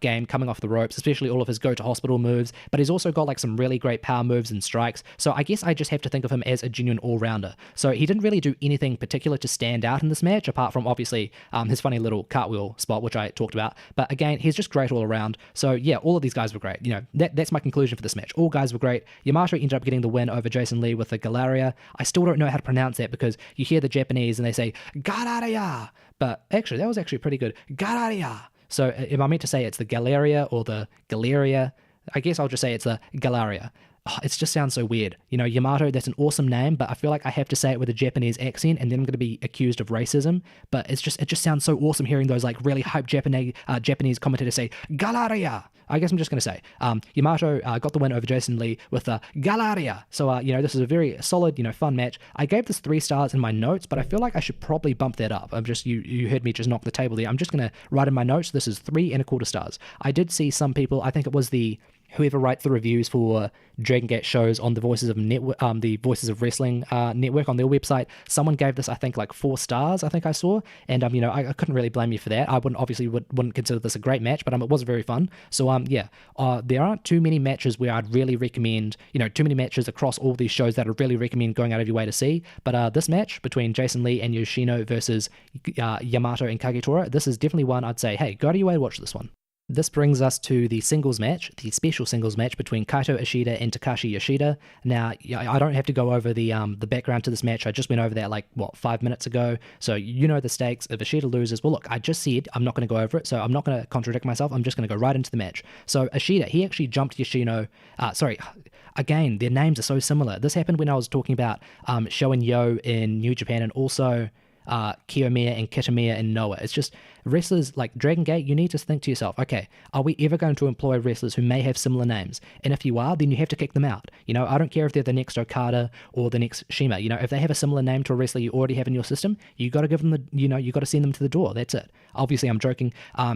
game, coming off the ropes, especially all of his go to hospital moves. But he's also got like some really great power moves and strikes. So I guess I just have to think of him as a genuine all-rounder. So he didn't really do anything particular to stand out in this match, apart from obviously his funny little cartwheel spot, which I talked about. But again, he's just great all around. So yeah, all of these guys were great. You know, that's my conclusion for this match. All guys were great. Yamato ended up getting the win over Jason Lee with the Galaria. I still don't know how to pronounce that, because you hear the Japanese and they say Galaria, but actually that was actually pretty good. Galaria. So if I meant to say it's the Galeria or the Galeria, I guess I'll just say it's the Galaria. Oh, it just sounds so weird. You know, Yamato, that's an awesome name, but I feel like I have to say it with a Japanese accent, and then I'm going to be accused of racism. But it just sounds so awesome hearing those like really hyped Japanese commentators say Galaria. I guess I'm just going to say Yamato got the win over Jason Lee with the Galaria. So you know, this is a very solid, you know, fun match. I gave this 3 stars in my notes, but I feel like I should probably bump that up. I'm just you heard me just knock the table there. I'm just going to write in my notes, this is 3.25 stars. I did see some people, I think it was whoever writes the reviews for Dragon Gate shows on the Voices of Wrestling network on their website, someone gave this, I think, like 4 stars, I think I saw, and you know, I couldn't really blame you for that. I wouldn't consider this a great match, but it was very fun. So yeah, there aren't too many matches where I'd really recommend, you know, too many matches across all these shows that I'd really recommend going out of your way to see, but this match between Jason Lee and Yoshino versus Yamato and Kagetora, this is definitely one I'd say, hey, go out of your way to watch this one. This brings us to the singles match, the special singles match between Kaito Ishida and Takashi Yoshida. Now, I don't have to go over the background to this match. I just went over that 5 minutes ago. So you know the stakes. If Ishida loses, well, look, I just said I'm not going to go over it, so I'm not going to contradict myself. I'm just going to go right into the match. So Ishida, he actually jumped Yoshino. Again, their names are so similar. This happened when I was talking about Sho and Yo in New Japan, and also Kiyomiya and Kitamiya and Noah. It's just wrestlers like Dragon Gate, you need to think to yourself, okay, are we ever going to employ wrestlers who may have similar names? And if you are, then you have to kick them out. You know, I don't care if they're the next Okada or the next Shima. You know, if they have a similar name to a wrestler you already have in your system, you got to give them you got to send them to the door. That's it. Obviously, I'm joking.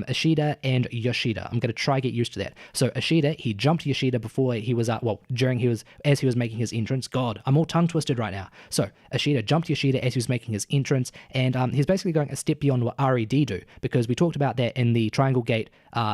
Ishida and Yoshida. I'm going to try get used to that. So Ishida, he jumped Yoshida before he was as he was making his entrance. God, I'm all tongue twisted right now. So Ishida jumped Yoshida as he was making his entrance, and he's basically going a step beyond what R.E.D do, because we talked about that in the Triangle Gate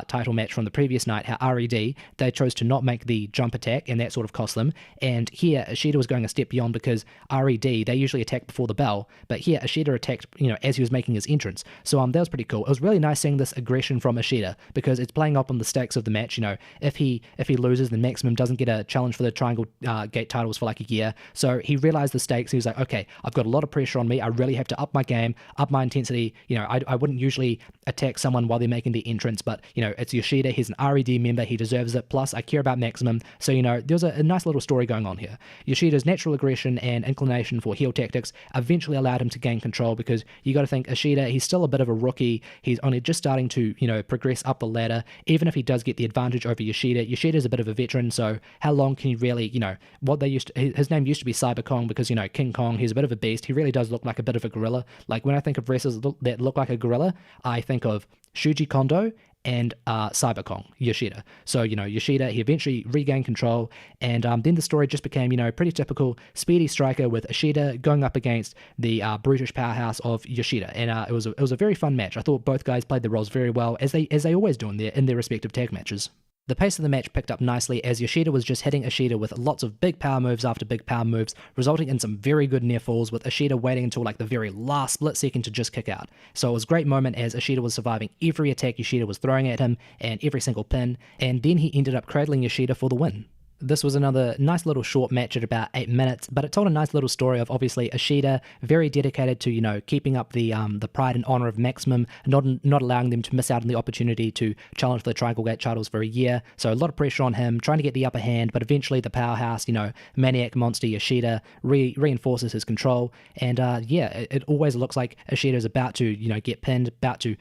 title match from the previous night, how R.E.D, they chose to not make the jump attack, and that sort of cost them. And here, Ishida was going a step beyond, because R.E.D, they usually attack before the bell, but here, Ishida attacked, as he was making his entrance. So that was pretty cool. It was really nice seeing this aggression from Ishida, because it's playing up on the stakes of the match. If he loses, then Maximum doesn't get a challenge for the Triangle Gate titles for like a year. So he realized the stakes. He was like, okay, I've got a lot of pressure on me. I really have to up my game, up my intensity. I wouldn't usually attack someone while they're making the entrance, but it's Yoshida, he's an R.E.D member, he deserves it, plus I care about Maximum. So, there's a nice little story going on here. Yoshida's natural aggression and inclination for heel tactics eventually allowed him to gain control, because you got to think Ishida, he's still a bit of a rookie. He's only just starting to, progress up the ladder. Even if he does get the advantage over Yoshida's a bit of a veteran, so how long can you really, what they his name used to be Cyber Kong, because, King Kong, he's a bit of a beast. He really does look like a bit of a gorilla. Like, when I think of wrestlers that look like a gorilla, I think of Shuji Kondo and Cyber Kong, Yoshida. So, Yoshida, he eventually regained control, and then the story just became, pretty typical speedy striker with Ishida going up against the brutish powerhouse of Yoshida. And it was a very fun match. I thought both guys played their roles very well, as they always do in their respective tag matches. The pace of the match picked up nicely as Yoshida was just hitting Ishida with lots of big power moves after big power moves, resulting in some very good near falls, with Ishida waiting until like the very last split second to just kick out. So it was a great moment as Ishida was surviving every attack Yoshida was throwing at him and every single pin, and then he ended up cradling Yoshida for the win. This was another nice little short match at about 8 minutes, but it told a nice little story of obviously Ishida very dedicated to keeping up the pride and honor of Maximum, not allowing them to miss out on the opportunity to challenge the Triangle Gate titles for a year. So a lot of pressure on him, trying to get the upper hand, but eventually the powerhouse, maniac monster Yoshida reinforces his control, and it always looks like Ishida is about to get pinned, about to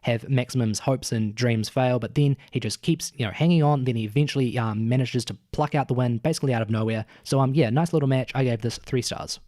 have Maximum's hopes and dreams fail, but then he just keeps hanging on. Then he eventually manages to pluck out the win basically out of nowhere. So nice little match. I gave this 3 stars.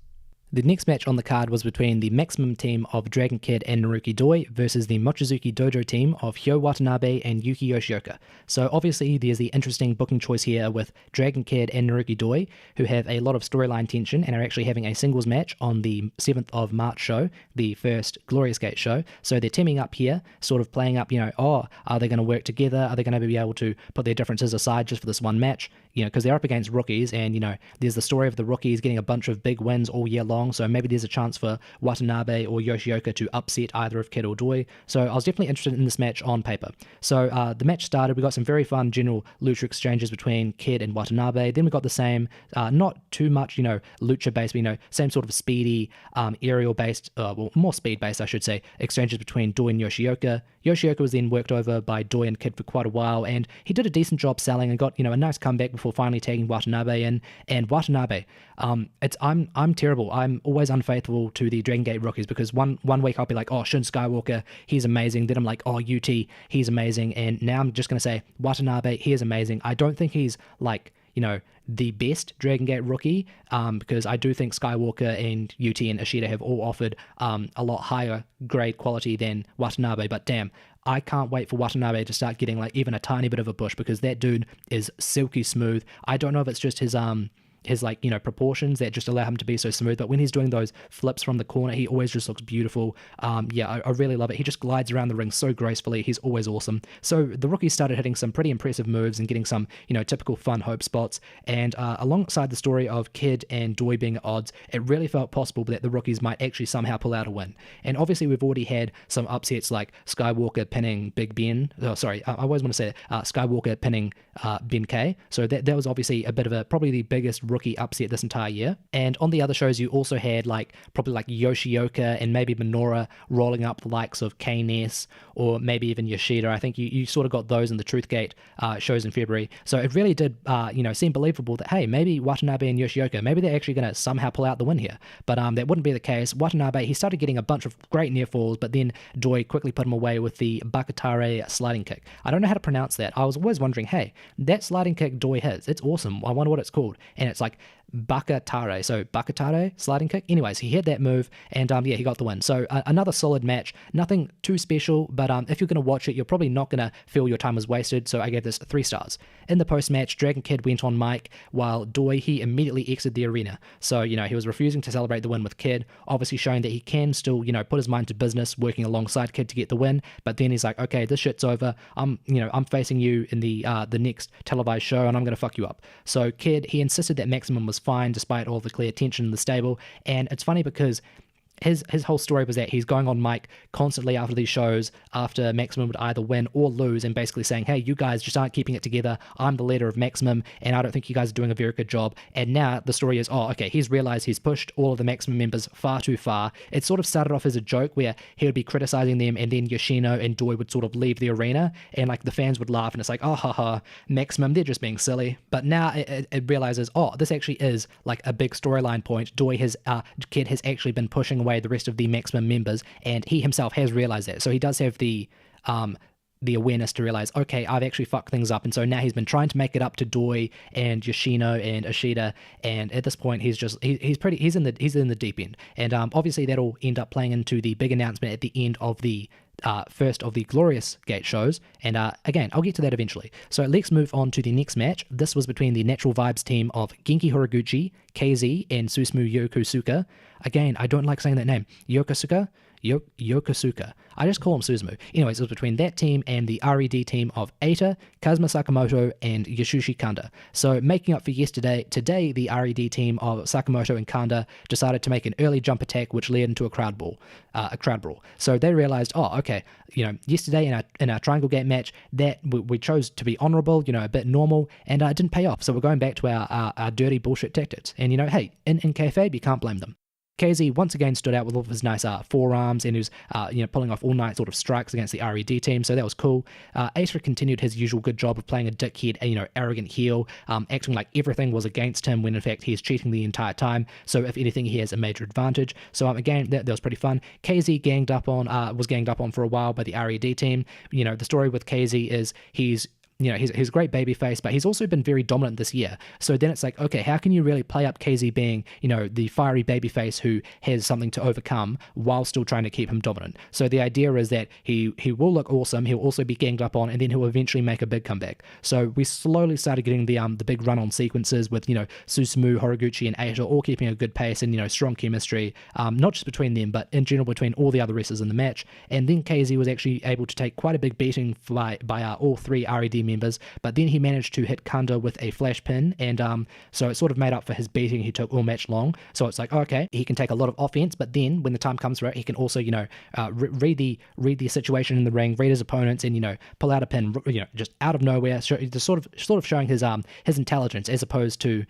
The next match on the card was between the Maximum team of Dragon Kid and Naruki Doi versus the Mochizuki Dojo team of Hyo Watanabe and Yuki Yoshioka. So obviously there's the interesting booking choice here with Dragon Kid and Naruki Doi, who have a lot of storyline tension and are actually having a singles match on the 7th of March show, the first Glorious Gate show. So they're teaming up here, sort of playing up, are they going to work together? Are they going to be able to put their differences aside just for this one match? Because they're up against rookies, and there's the story of the rookies getting a bunch of big wins all year long. So maybe there's a chance for Watanabe or Yoshioka to upset either of Kid or Doi. So I was definitely interested in this match on paper. So the match started. We got some very fun general lucha exchanges between Kid and Watanabe. Then we got the same, not too much, lucha based, but, same sort of speedy, aerial based, more speed based, I should say, exchanges between Doi and Yoshioka. Yoshioka was then worked over by Doi and Kid for quite a while, and he did a decent job selling and got, a nice comeback before finally tagging Watanabe in. And Watanabe, I'm terrible. I'm always unfaithful to the Dragon Gate rookies, because one week I'll be like, oh, Shun Skywalker, he's amazing. Then I'm like, oh, UT, he's amazing. And now I'm just going to say Watanabe, he is amazing. I don't think he's like, the best Dragon Gate rookie, because I do think Skywalker and UT and Ishida have all offered a lot higher grade quality than Watanabe, but damn, I can't wait for Watanabe to start getting like even a tiny bit of a push, because that dude is silky smooth. I don't know if it's just his proportions that just allow him to be so smooth, but when he's doing those flips from the corner, he always just looks beautiful. I really love it. He just glides around the ring so gracefully. He's always awesome. So the rookies started hitting some pretty impressive moves and getting some, typical fun hope spots, and alongside the story of Kid and Doi being at odds, it really felt possible that the rookies might actually somehow pull out a win. And obviously we've already had some upsets like Skywalker pinning Big Ben. I always want to say that, Skywalker pinning Ben K. So that was obviously a bit of probably the biggest rookie upset this entire year. And on the other shows, you also had probably Yoshioka and maybe Minoru rolling up the likes of K-Ness or maybe even Yoshida. I think you sort of got those in the Truth Gate shows in February. So it really did seem believable that, hey, maybe Watanabe and Yoshioka, maybe they're actually going to somehow pull out the win here. But that wouldn't be the case. Watanabe, he started getting a bunch of great near falls, but then Doi quickly put him away with the Bakatare sliding kick. I don't know how to pronounce that. I was always wondering, hey, that sliding kick Doi has, it's awesome. I wonder what it's called. And it's like Bakatare, so Bakatare sliding kick. Anyways, he had that move, and he got the win. So another solid match, nothing too special, but if you're going to watch it, you're probably not going to feel your time was wasted, so I gave this 3 stars. In the post-match, Dragon Kid went on mic, while Doi, he immediately exited the arena. So, he was refusing to celebrate the win with Kid, obviously showing that he can still, put his mind to business, working alongside Kid to get the win, but then he's like, okay, this shit's over, I'm facing you in the next televised show, and I'm going to fuck you up. So Kid, he insisted that Maximum was fine despite all the clear tension in the stable, and it's funny because his whole story was that he's going on mic constantly after these shows, after Maximum would either win or lose, and basically saying, hey, you guys just aren't keeping it together. I'm the leader of Maximum, and I don't think you guys are doing a very good job. And now the story is, oh, okay, he's realized he's pushed all of the Maximum members far too far. It sort of started off as a joke where he would be criticizing them, and then Yoshino and Doi would sort of leave the arena, and like the fans would laugh, and it's like, oh, haha, Maximum, they're just being silly. But now it realizes, oh, this actually is like a big storyline point. Doi Kid has actually been pushing away the rest of the Maximum members, and he himself has realized that. So he does have the awareness to realize, okay, I've actually fucked things up. And so now he's been trying to make it up to Doi and Yoshino and Ishida, and at this point he's in the deep end. And obviously that'll end up playing into the big announcement at the end of the first of the Glorious Gate shows, and again, I'll get to that eventually. So let's move on to the next match. This was between the Natural Vibes team of Genki Horiguchi, KZ, and Susumu Yokosuka. Again, I don't like saying that name. Yokosuka. I just call him Susumu. Anyways, it was between that team and the R.E.D. team of Eita, Kazuma Sakamoto, and Yasushi Kanda. So making up for yesterday, today the R.E.D. team of Sakamoto and Kanda decided to make an early jump attack, which led into a crowd brawl. So they realized, oh, okay, yesterday in our Triangle Gate match, that we chose to be honorable, a bit normal, and it didn't pay off. So we're going back to our dirty bullshit tactics. And hey, in kayfabe, you can't blame them. KZ once again stood out with all of his nice forearms, and he was pulling off all night sort of strikes against the R.E.D. team, so that was cool. Eita continued his usual good job of playing a dickhead, arrogant heel, acting like everything was against him when in fact he's cheating the entire time. So if anything, he has a major advantage. So again, that was pretty fun. KZ was ganged up on for a while by the R.E.D. team. The story with KZ is he's a great babyface, but he's also been very dominant this year. So then it's like, okay, how can you really play up KZ being, the fiery babyface who has something to overcome while still trying to keep him dominant? So the idea is that he will look awesome, he'll also be ganged up on, and then he'll eventually make a big comeback. So we slowly started getting the big run-on sequences with, Susumu, Horiguchi, and Eita all keeping a good pace and, strong chemistry, not just between them, but in general between all the other wrestlers in the match. And then KZ was actually able to take quite a big beating by all three R.E.D. members, but then he managed to hit Kanda with a flash pin, and so it sort of made up for his beating he took all match long. So it's like, okay, he can take a lot of offense, but then when the time comes for it, he can also read the situation in the ring, read his opponents, and pull out a pin just out of nowhere, just sort of showing his intelligence as opposed to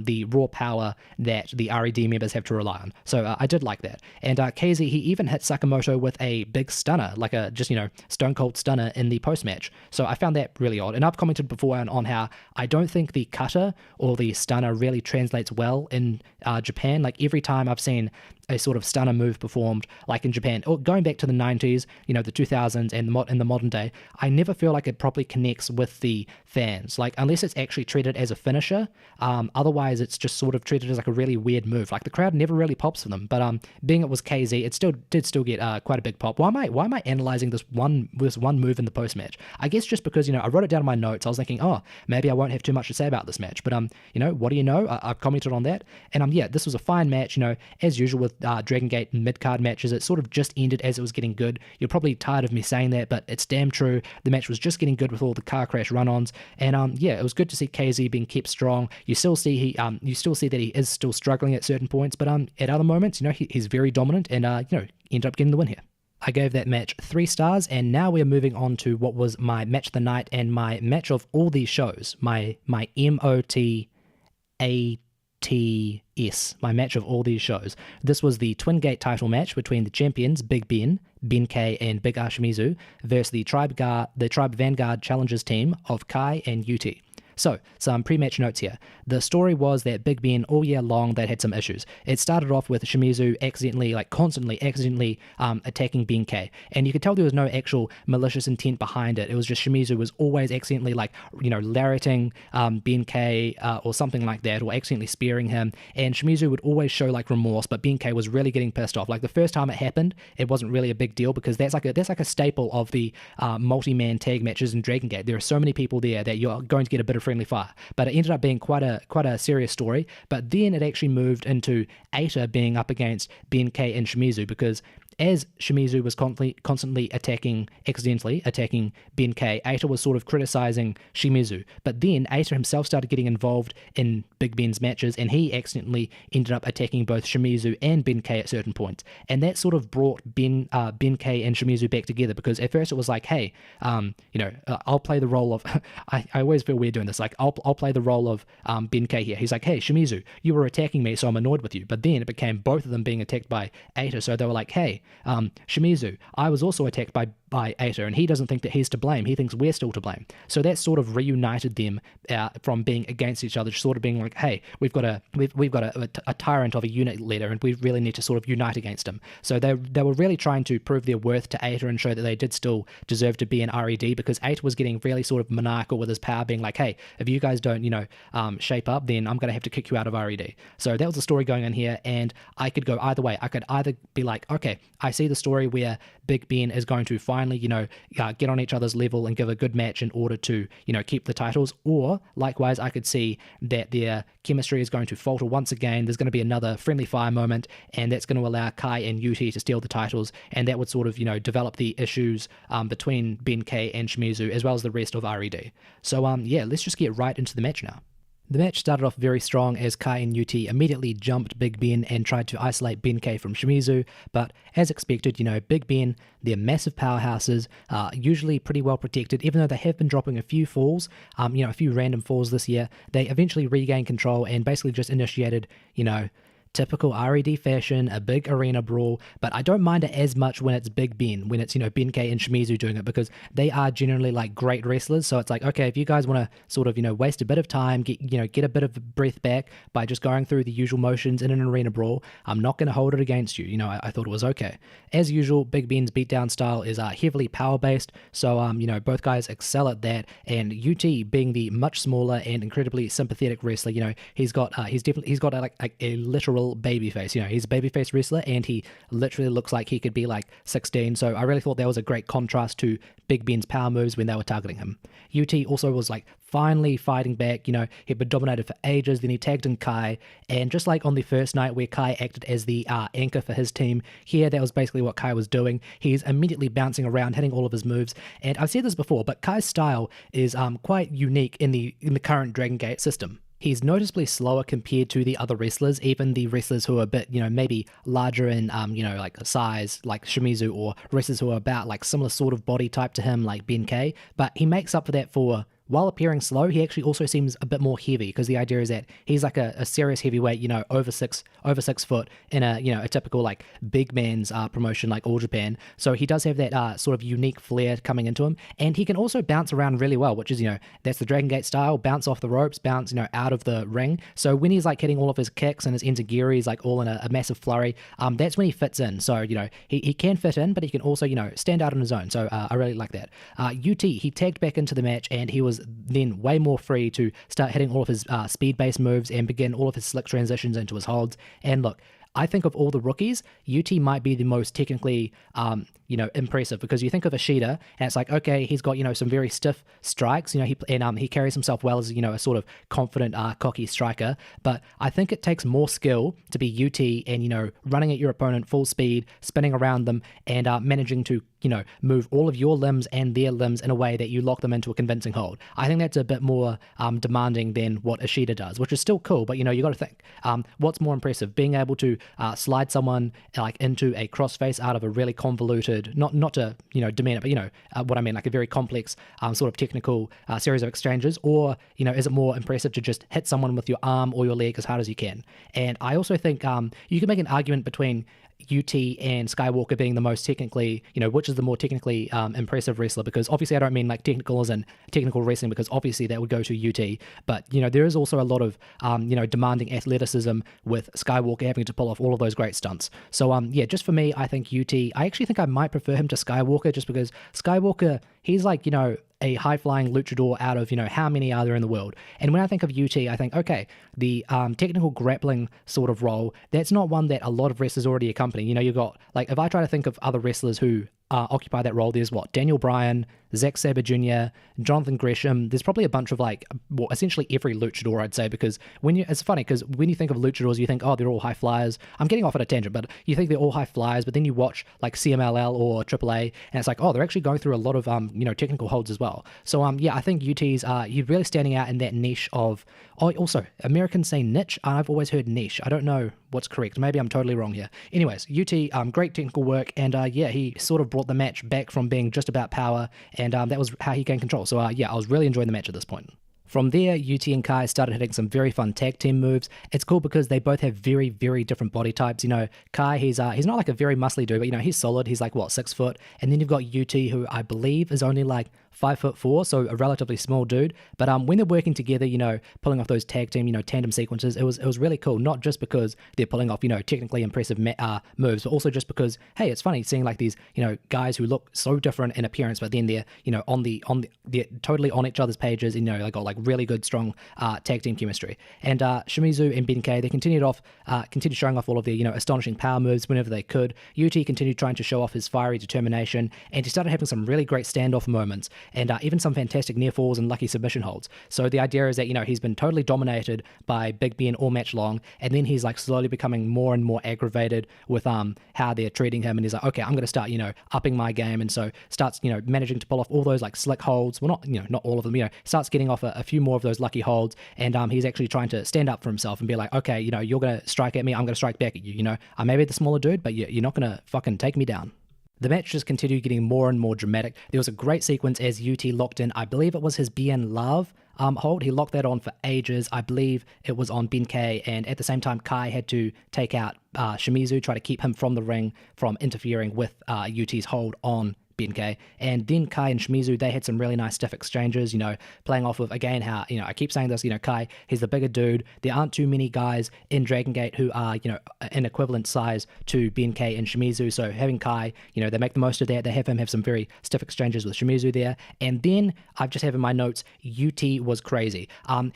the raw power that the R.E.D. members have to rely on. So I did like that. And KZ, he even hit Sakamoto with a big stunner, like a just stone cold stunner in the post match. So I found that really odd. And I've commented before on how I don't think the cutter or the stunner really translates well in Japan. Like every time I've seen a sort of stunner move performed, like in Japan, or going back to the 90s, the 2000s, and in the modern day, I never feel like it properly connects with the fans. Like unless it's actually treated as a finisher, otherwise it's just sort of treated as like a really weird move. Like the crowd never really pops for them. But being it was KZ, it did get quite a big pop. Why am I analyzing this one move in the post match? I guess just because I wrote it down in my notes. I was thinking, oh, maybe I won't have too much to say about this match. But what do you know? I've commented on that, and this was a fine match. As usual with Dragon Gate mid-card matches, it sort of just ended as it was getting good. You're probably tired of me saying that, but it's damn true. The match was just getting good with all the car crash run-ons, and it was good to see KZ being kept strong. You still see that he is still struggling at certain points, but at other moments, he's very dominant, and ended up getting the win here. I gave that match 3 stars, and now we are moving on to what was my match of the night and my match of all these shows. My MOTY TS, my match of all these shows. This was the Twin Gate title match between the champions Big Ben, Ben-K, and Big Ashimizu versus the Tribe Vanguard Challengers team of Kai and UT. So, some pre-match notes here. The story was that Big Ben, all year long, they'd had some issues. It started off with Shimizu constantly accidentally attacking Ben-K. And you could tell there was no actual malicious intent behind it. It was just Shimizu was always accidentally, lariating Ben-K or something like that, or accidentally spearing him. And Shimizu would always show, remorse, but Ben-K was really getting pissed off. The first time it happened, it wasn't really a big deal, because that's like a staple of the multi-man tag matches in Dragon Gate. There are so many people there that you're going to get a bit of friendly fire. But it ended up being quite a serious story. But then it actually moved into Eita being up against Ben-K and Shimizu, because as Shimizu was constantly accidentally attacking Ben-K, Eita was sort of criticizing Shimizu. But then Eita himself started getting involved in Big Ben's matches, and he accidentally ended up attacking both Shimizu and Ben-K at certain points. And that sort of brought Ben-K and Shimizu back together, because at first it was like, hey, I'll play the role of, I always feel weird doing this, like I'll play the role of Ben-K here. He's like, hey, Shimizu, you were attacking me, so I'm annoyed with you. But then it became both of them being attacked by Eita, so they were like, hey, Shimizu, I was also attacked by Eita, and he doesn't think that he's to blame. He thinks we're still to blame. So that sort of reunited them from being against each other, sort of being like, hey, we've got a tyrant of a unit leader, and we really need to sort of unite against him. So they were really trying to prove their worth to Eita and show that they did still deserve to be in R.E.D, because Eita was getting really sort of maniacal with his power, being like, hey, if you guys don't, shape up, then I'm going to have to kick you out of R.E.D. So that was the story going on here, and I could go either way. I could either be like, okay, I see the story where Big Ben is going to finally, get on each other's level and give a good match in order to, keep the titles. Or likewise, I could see that their chemistry is going to falter once again. There's going to be another friendly fire moment, and that's going to allow Kai and Yuti to steal the titles, and that would sort of, develop the issues between Ben-K and Shimizu as well as the rest of R.E.D. So, let's just get right into the match now. The match started off very strong as Kai and Yuti immediately jumped Big Ben and tried to isolate Ben-K from Shimizu, but as expected, Big Ben, they're massive powerhouses, usually pretty well protected, even though they have been dropping a few falls, a few random falls this year. They eventually regained control and basically just initiated, typical R.E.D fashion, a big arena brawl, but I don't mind it as much when it's Big Ben, when it's, Ben-K and Shimizu doing it, because they are generally like great wrestlers. So it's like, okay, if you guys want to sort of, waste a bit of time, get a bit of breath back by just going through the usual motions in an arena brawl, I'm not going to hold it against you. I thought it was okay. As usual, Big Ben's beatdown style is heavily power-based, so, both guys excel at that, and UT being the much smaller and incredibly sympathetic wrestler, he's got a literal babyface. He's a babyface wrestler, and he literally looks like he could be like 16. So I really thought that was a great contrast to Big Ben's power moves when they were targeting him. UT also was like finally fighting back. He'd been dominated for ages. Then he tagged in Kai, and just like on the first night where Kai acted as the anchor for his team, here that was basically what Kai was doing. He's immediately bouncing around, hitting all of his moves. And I've said this before, but Kai's style is quite unique in the current Dragon Gate system. He's noticeably slower compared to the other wrestlers, even the wrestlers who are a bit, maybe larger in, like size, like Shimizu, or wrestlers who are about like similar sort of body type to him, like Ben-K. But he makes up for that for, while appearing slow, he actually also seems a bit more heavy, because the idea is that he's like a serious heavyweight, over 6 foot in a typical like big man's promotion like All Japan. So he does have that sort of unique flair coming into him, and he can also bounce around really well, which is that's the Dragon Gate style: bounce off the ropes, bounce out of the ring. So when he's like hitting all of his kicks and his enziguri, like all in a massive flurry, that's when he fits in. So he can fit in, but he can also stand out on his own. So I really like that. UT, he tagged back into the match, and he was then way more free to start hitting all of his speed-based moves and begin all of his slick transitions into his holds. And look, I think of all the rookies, UT might be the most technically, impressive, because you think of Ishida, and it's like, okay, he's got, some very stiff strikes, he carries himself well as, a sort of confident, cocky striker. But I think it takes more skill to be UT and, running at your opponent full speed, spinning around them, and managing to, move all of your limbs and their limbs in a way that you lock them into a convincing hold. I think that's a bit more demanding than what Ishida does, which is still cool, but, you got to think, what's more impressive? Being able to slide someone like into a crossface out of a really convoluted, not to demean it, but what I mean, like a very complex sort of technical series of exchanges, or is it more impressive to just hit someone with your arm or your leg as hard as you can? And I also think you can make an argument between UT and Skywalker being the most technically, which is the more technically impressive wrestler, because obviously I don't mean like technical as in technical wrestling, because obviously that would go to UT, but there is also a lot of demanding athleticism with Skywalker having to pull off all of those great stunts. So just for me, I think UT, I actually think I might prefer him to Skywalker, just because Skywalker, he's like a high-flying luchador out of, how many are there in the world? And when I think of UT, I think, okay, the technical grappling sort of role, that's not one that a lot of wrestlers already accompany. You've got, like, if I try to think of other wrestlers who occupy that role, there's Daniel Bryan, Zack Sabre Jr., Jonathan Gresham. There's probably a bunch of like, well, essentially every luchador, I'd say, because it's funny because when you think of luchadors, you think, oh, they're all high flyers. I'm getting off at a tangent, but you think they're all high flyers, but then you watch like CMLL or AAA, and it's like, oh, they're actually going through a lot of technical holds as well. So yeah, I think UT's you're really standing out in that niche of. Oh, also Americans say niche. I've always heard niche. I don't know what's correct. Maybe I'm totally wrong here. Anyways, UT, great technical work, and yeah, he sort of brought the match back from being just about power, and that was how he gained control. So yeah, I was really enjoying the match at this point. From there, UT and Kai started hitting some very fun tag team moves. It's cool because they both have very, very different body types. Kai, he's not like a very muscly dude, but he's solid. He's like, what, 6 foot? And then you've got UT, who I believe is only like 5'4", so a relatively small dude. But when they're working together, pulling off those tag team, tandem sequences, it was really cool. Not just because they're pulling off, technically impressive moves, but also just because, hey, it's funny seeing like these, guys who look so different in appearance, but then they're, they're totally on each other's pages. They got like really good, strong tag team chemistry. And Shimizu and Ben-K, they continued showing off all of their, astonishing power moves whenever they could. UT continued trying to show off his fiery determination, and he started having some really great standoff moments, and even some fantastic near falls and lucky submission holds. So the idea is that, he's been totally dominated by Big Ben all match long, and then he's like slowly becoming more and more aggravated with how they're treating him, and he's like, okay, I'm going to start, upping my game, and so starts, managing to pull off all those like slick holds. Well, not all of them, starts getting off a few more of those lucky holds, and he's actually trying to stand up for himself and be like, okay, you're going to strike at me, I'm going to strike back at you, I may be the smaller dude, but you're not going to fucking take me down. The match just continued getting more and more dramatic. There was a great sequence as UT locked in, I believe it was his BN Love hold. He locked that on for ages. I believe it was on Ben-K, and at the same time, Kai had to take out Shimizu, try to keep him from the ring from interfering with UT's hold on Ben-K. And then Kai and Shimizu, they had some really nice stiff exchanges, playing off of, again, how, I keep saying this, Kai, he's the bigger dude. There aren't too many guys in Dragon Gate who are, an equivalent size to Ben-K and Shimizu. So having Kai, they make the most of that. They have him have some very stiff exchanges with Shimizu there. And then I've just have in my notes, UT was crazy.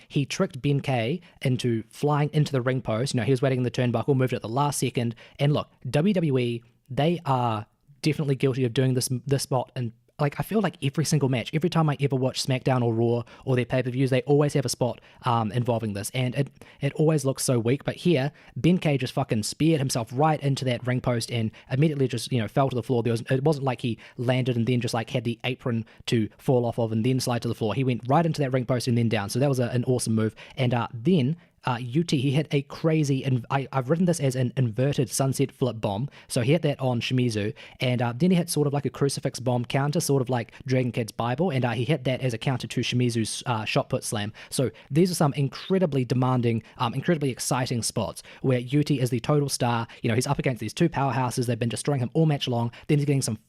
He tricked Ben-K into flying into the ring post. He was waiting in the turnbuckle, moved at the last second. And look, WWE, they are definitely guilty of doing this spot, and like I feel like every single match, every time I ever watch SmackDown or Raw or their pay-per-views, they always have a spot involving this, and it always looks so weak. But here, Ben-K just fucking speared himself right into that ring post and immediately just fell to the floor. It wasn't like he landed and then just like had the apron to fall off of and then slide to the floor. He went right into that ring post and then down. So that was an awesome move. And then UT, he hit a crazy, and I've written this as an inverted sunset flip bomb. So he hit that on Shimizu, and then he hit sort of like a crucifix bomb counter, sort of like Dragon Kid's Bible, and he hit that as a counter to Shimizu's shot put slam. So these are some incredibly demanding, incredibly exciting spots where UT is the total star. He's up against these two powerhouses. They've been destroying him all match long. Then he's getting some,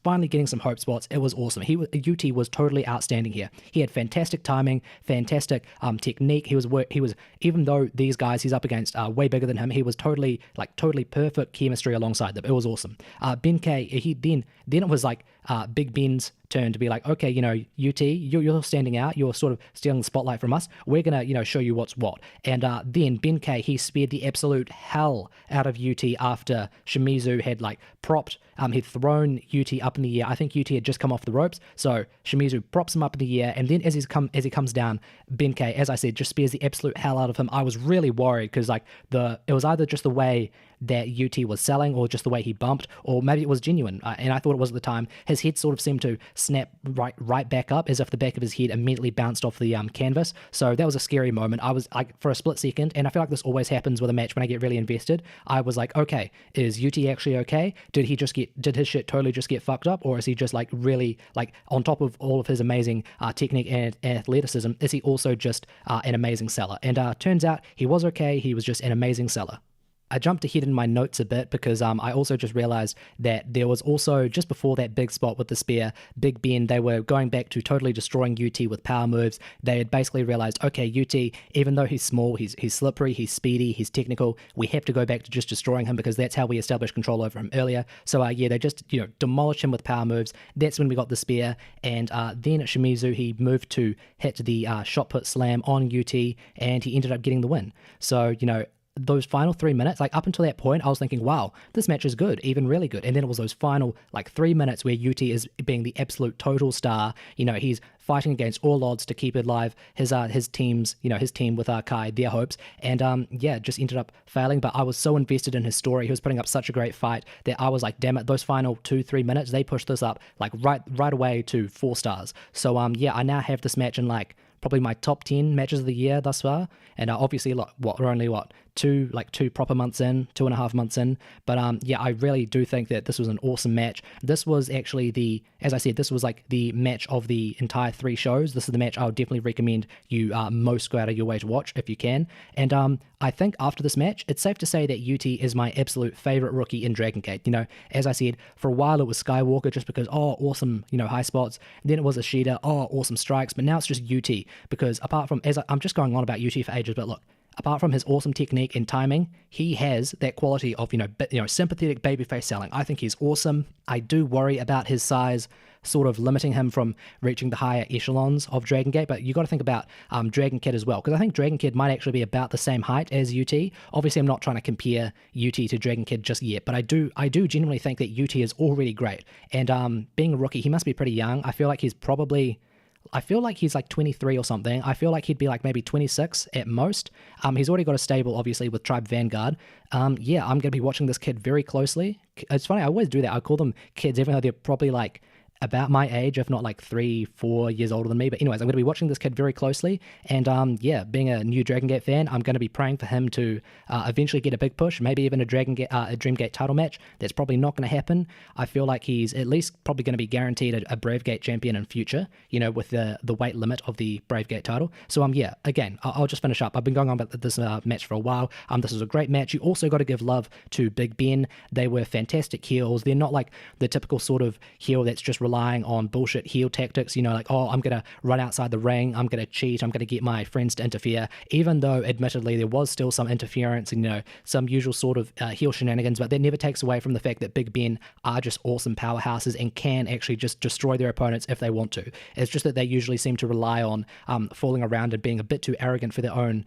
finally getting some hope spots. It was awesome. UT was totally outstanding here. He had fantastic timing, fantastic technique. He was even though these guys he's up against are way bigger than him, he was totally perfect chemistry alongside them. It was awesome. Ben-K, then it was like Big Ben's turn to be like, okay, UT, you're standing out, you're sort of stealing the spotlight from us, we're gonna show you what's what. And then Ben-K, he speared the absolute hell out of UT after Shimizu had propped, he'd thrown UT up in the air. I think UT had just come off the ropes, so Shimizu props him up in the air, and then as he comes down, Ben-K, as I said, just spears the absolute hell out of him. I was really worried because it was either just the way that UT was selling or just the way he bumped, or maybe it was genuine, and I thought it was at the time. His head sort of seemed to snap right back up as if the back of his head immediately bounced off the canvas. So that was a scary moment. I was for a split second, and I feel like this always happens with a match when I get really invested, I was like, okay, is UT actually okay? Did his shit totally just get fucked up, or is he just really on top of all of his amazing technique and athleticism, is he also just an amazing seller? And turns out he was okay. He was just an amazing seller. I jumped ahead in my notes a bit because I also just realized that there was also, just before that big spot with the spear, Big Ben, they were going back to totally destroying UT with power moves. They had basically realized, okay, UT, even though he's small, he's slippery, he's speedy, he's technical, we have to go back to just destroying him because that's how we established control over him earlier. So they just demolished him with power moves. That's when we got the spear, and then Shimizu, he moved to hit the shot put slam on UT, and he ended up getting the win. So those final 3 minutes, like up until that point, I was thinking, wow, this match is good, even really good. And then it was those final like 3 minutes where UT is being the absolute total star. He's fighting against all odds to keep it alive. His team's, his team with Kai, their hopes, and just ended up failing. But I was so invested in his story. He was putting up such a great fight that I was like, damn it, those final 2-3 minutes, they pushed this up like right away to 4 stars. So I now have this match in like probably my top 10 matches of the year thus far. And obviously, we're only two proper months in, 2.5 months in. But I really do think that this was an awesome match. This was actually as I said, this was like the match of the entire 3 shows. This is the match I would definitely recommend you most go out of your way to watch if you can. And I think after this match, it's safe to say that UT is my absolute favorite rookie in Dragon Gate. As I said, for a while it was Skywalker just because, awesome, high spots. Then it was Ishida, awesome strikes. But now it's just UT because apart from, I'm just going on about UT for ages, but look, apart from his awesome technique and timing, he has that quality of, sympathetic babyface selling. I think he's awesome. I do worry about his size sort of limiting him from reaching the higher echelons of Dragon Gate, but you got to think about Dragon Kid as well, because I think Dragon Kid might actually be about the same height as UT. Obviously, I'm not trying to compare UT to Dragon Kid just yet, but I do genuinely think that UT is already great. And being a rookie, he must be pretty young. I feel like he's like 23 or something. I feel like he'd be like maybe 26 at most. He's already got a stable, obviously, with Tribe Vanguard. I'm going to be watching this kid very closely. It's funny, I always do that. I call them kids, even though they're probably like about my age, if not like 3-4 years older than me. But anyways, I'm going to be watching this kid very closely. And being a new Dragon Gate fan, I'm going to be praying for him to eventually get a big push, maybe even a Dreamgate title match. That's probably not going to happen. I feel like he's at least probably going to be guaranteed a Brave Gate champion in future, with the weight limit of the Brave Gate title. So again, I'll just finish up. I've been going on about this match for a while. This was a great match. You also got to give love to Big Ben. They were fantastic heels. They're not like the typical sort of heel that's just relying on bullshit heel tactics, I'm going to run outside the ring, I'm going to cheat, I'm going to get my friends to interfere, even though admittedly there was still some interference and, some usual sort of heel shenanigans, but that never takes away from the fact that Big Ben are just awesome powerhouses and can actually just destroy their opponents if they want to. It's just that they usually seem to rely on fooling around and being a bit too arrogant for their own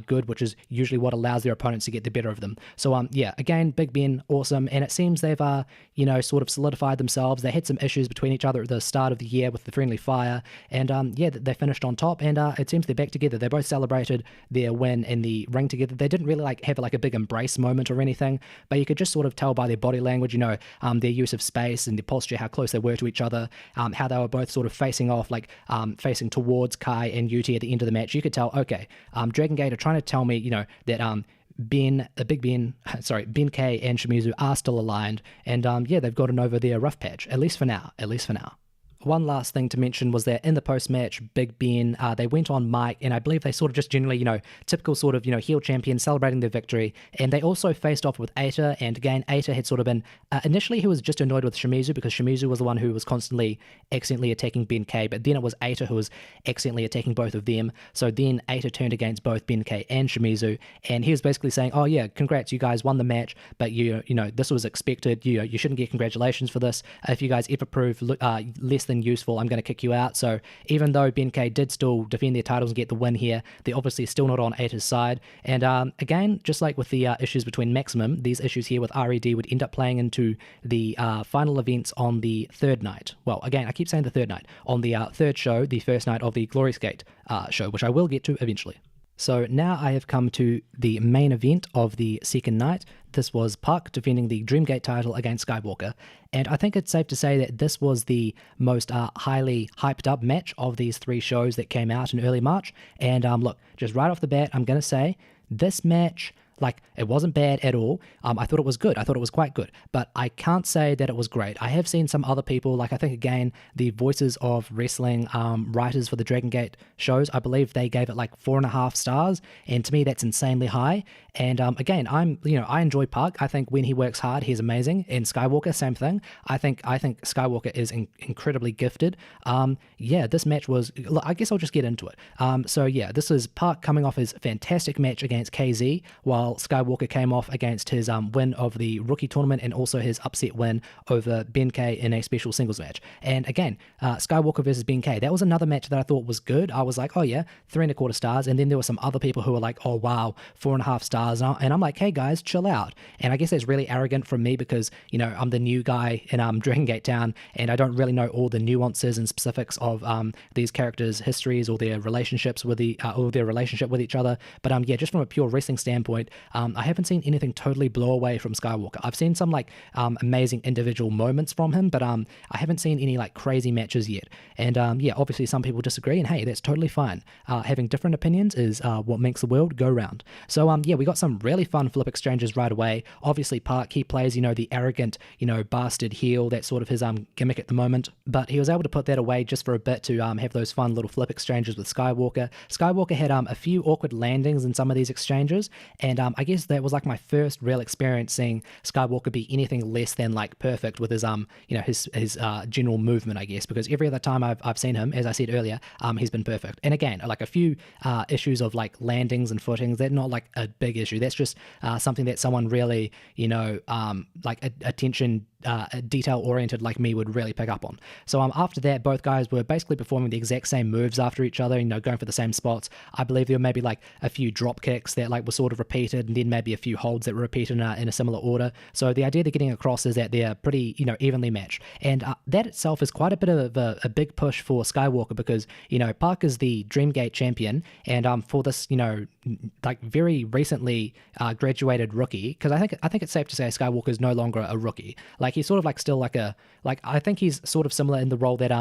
good, which is usually what allows their opponents to get the better of them. So again, Big Ben, awesome, and it seems they've sort of solidified themselves. They had some issues between each other at the start of the year with the friendly fire, and they finished on top, and it seems they're back together. They both celebrated their win in the ring together. They didn't really have a big embrace moment or anything, but you could just sort of tell by their body language, their use of space and their posture, how close they were to each other, how they were both sort of facing off, facing towards Kai and UT at the end of the match. You could tell, okay, Dragon Gate are trying to tell me, that Ben K and Shimizu are still aligned, and they've gotten over their rough patch, at least for now. One last thing to mention was that in the post-match, Big Ben, they went on mic, and I believe they sort of just generally, typical sort of, heel champion celebrating their victory. And they also faced off with Eita, and again, Eita had sort of been, initially he was just annoyed with Shimizu because Shimizu was the one who was constantly accidentally attacking Ben K, but then it was Eita who was accidentally attacking both of them. So then Eita turned against both Ben K and Shimizu, and he was basically saying, oh yeah, congrats, you guys won the match, but this was expected, you shouldn't get congratulations for this. If you guys ever prove less than useful, I'm going to kick you out. So even though Ben K did still defend their titles and get the win here, they're obviously still not on Eita's side. And again, just like with the issues between Maximum, these issues here with R.E.D would end up playing into the final events on the third night. Well, again, I keep saying the third night. On the third show, the first night of the Glorious Gate show, which I will get to eventually. So now I have come to the main event of the second night. This was Puck defending the Dreamgate title against Skywalker. And I think it's safe to say that this was the most highly hyped up match of these 3 shows that came out in early March. And look, just right off the bat, I'm going to say this match, it wasn't bad at all. I thought it was good. I thought it was quite good. But I can't say that it was great. I have seen some other people, I think, again, the voices of wrestling writers for the Dragon Gate shows, I believe they gave it 4.5 stars. And to me, that's insanely high. And again, I enjoy Park. I think when he works hard, he's amazing. And Skywalker, same thing. I think Skywalker is incredibly gifted. This match was, I guess I'll just get into it. This is Park coming off his fantastic match against KZ, while while Skywalker came off against his win of the rookie tournament and also his upset win over Ben-K in a special singles match. And again, Skywalker versus Ben-K, that was another match that I thought was good. I was like, oh yeah, 3.25 stars. And then there were some other people who were like, oh wow, 4.5 stars. And I'm like, hey guys, chill out. And I guess that's really arrogant from me because, you know, I'm the new guy in Dragon Gate Town and I don't really know all the nuances and specifics of these characters' histories or their relationships with their relationship with each other. But yeah, just from a pure wrestling standpoint, I haven't seen anything totally blow away from Skywalker. I've seen some like amazing individual moments from him, but I haven't seen any like crazy matches yet. And yeah, obviously some people disagree, and hey, that's totally fine. Having different opinions is what makes the world go round. So yeah, we got some really fun flip exchanges right away. Obviously Park, he plays, you know, the arrogant, you know, bastard heel. That's sort of his gimmick at the moment. But he was able to put that away just for a bit to have those fun little flip exchanges with Skywalker. Skywalker had a few awkward landings in some of these exchanges, and I guess that was like my first real experience seeing Skywalker be anything less than like perfect with his you know, his general movement, I guess, because every other time I've seen him, as I said earlier, he's been perfect. And again, like a few issues of like landings and footings, they're not like a big issue. That's just something that someone really, you know, like attention detail oriented like me would really pick up on. So after that, both guys were basically performing the exact same moves after each other, you know, going for the same spots. I believe there were maybe like a few drop kicks that like were sort of repeated, and then maybe a few holds that were repeated in a similar order. So the idea they're getting across is that they're pretty, you know, evenly matched, and that itself is quite a bit of a big push for Skywalker because, you know, Park is the Dreamgate champion, and for this, you know, like very recently graduated rookie, because I think it's safe to say Skywalker is no longer a rookie. Like he's sort of like still like I think he's sort of similar in the role that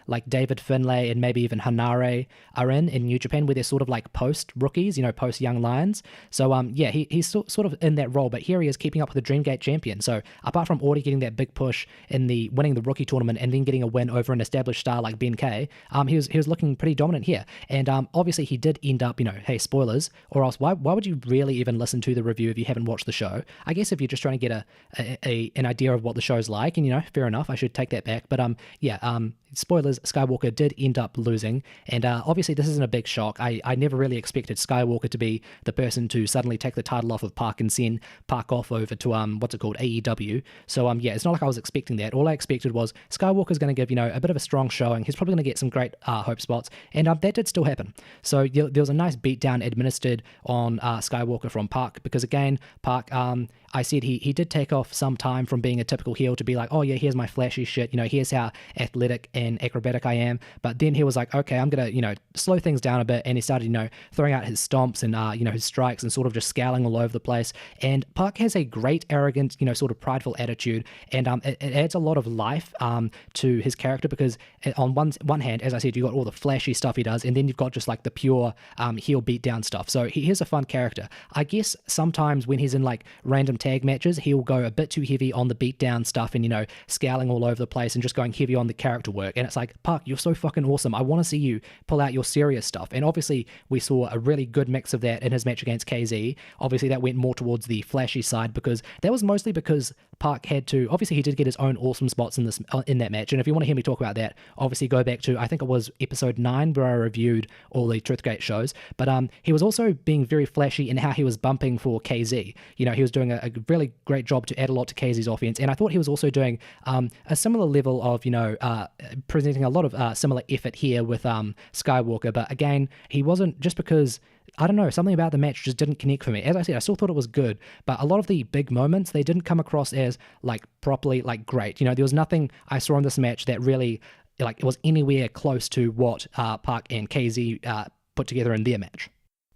like David Finlay and maybe even Hanare are in New Japan, where they're sort of like post rookies, you know, post Young Lions. So yeah, he's sort of in that role, but here he is keeping up with the Dreamgate champion. So apart from already getting that big push in the winning the rookie tournament and then getting a win over an established star like Ben-K, he was looking pretty dominant here. And obviously he did end up, you know, hey, spoilers, or else why would you really even listen to the review if you haven't watched the show? I guess if you're just trying to get an idea of what the show's like, and, you know, fair enough, I should take that back. But yeah, spoilers, Skywalker did end up losing, and obviously this isn't a big shock. I never really expected Skywalker to be the person to suddenly take the title off of Park and send Park off over to what's it called, AEW. So yeah, it's not like I was expecting that. All I expected was Skywalker's going to give, you know, a bit of a strong showing. He's probably going to get some great hope spots, and that did still happen. So there was a nice beatdown administered on Skywalker from Park, because again, Park, I said he did take off some time from being a typical heel to be like, oh yeah, here's my flashy shit, you know, here's how athletic and acrobatic I am. But then he was like, okay, I'm gonna, you know, slow things down a bit, and he started, you know, throwing out his stomps and you know, his strikes, and sort of just scowling all over the place. And Park has a great arrogant, you know, sort of prideful attitude, and it adds a lot of life to his character, because on one hand, as I said, you got all the flashy stuff he does, and then you've got just like the pure heel beatdown stuff. So he's a fun character. I guess sometimes when he's in like random tag matches, he'll go a bit too heavy on the beatdown stuff and, you know, scowling all over the place and just going heavy on the character work. And it's like, Park, you're so fucking awesome. I want to see you pull out your serious stuff. And obviously we saw a really good mix of that in his match against KZ. Obviously that went more towards the flashy side, because that was mostly because Park had to, obviously he did get his own awesome spots in that match. And if you want to hear me talk about that, obviously go back to, I think it was episode 9 where I reviewed all the Truthgate shows. But he was also being very flashy in how he was bumping for KZ. You know, he was doing a really great job to add a lot to KZ's offense, and I thought he was also doing a similar level of, you know, presenting a lot of similar effort here with Skywalker. But again, he wasn't, just because, I don't know, something about the match just didn't connect for me. As I said, I still thought it was good, but a lot of the big moments, they didn't come across as like properly like great. You know, there was nothing I saw in this match that really like it was anywhere close to what Park and KZ put together in their match.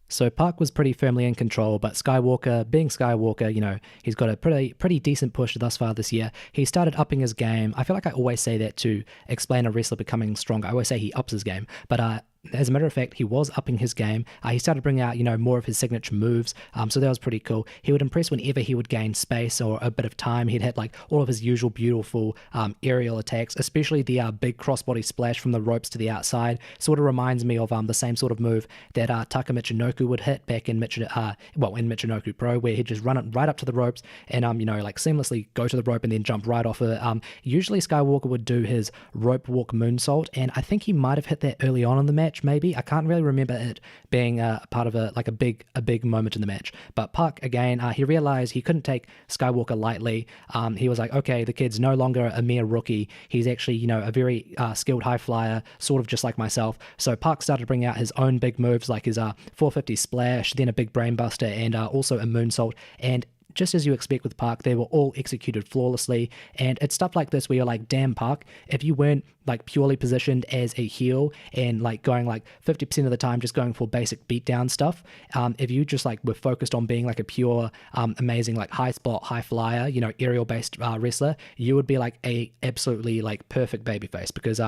So Park was pretty firmly in control, but Skywalker, being Skywalker, you know, he's got a pretty decent push thus far this year. He started upping his game. I feel like I always say that to explain a wrestler becoming stronger. I always say he ups his game, but as a matter of fact, he was upping his game. He started bringing out, you know, more of his signature moves. So that was pretty cool. He would impress whenever he would gain space or a bit of time. He'd had like all of his usual beautiful aerial attacks, especially the big crossbody splash from the ropes to the outside. Sort of reminds me of the same sort of move that Taka Michinoku would hit back in Michinoku Pro, where he'd just run it right up to the ropes and you know, like seamlessly go to the rope and then jump right off it. Usually Skywalker would do his rope walk moonsault, and I think he might have hit that early on in the match. match, maybe. I can't really remember it being a part of a big moment in the match. But Park, again, he realized he couldn't take Skywalker lightly. He was like, okay, the kid's no longer a mere rookie. He's actually, a very skilled high flyer, sort of just like myself. So Park started to bring out his own big moves, like his 450 splash, then a big brainbuster, and also a moonsault. And just as you expect with Park, they were all executed flawlessly. And it's stuff like this where you're like, damn, Park, if you weren't like purely positioned as a heel and like going like 50% of the time just going for basic beatdown stuff, if you just like were focused on being like a pure amazing like high spot, high flyer, aerial based wrestler, you would be like a absolutely like perfect babyface because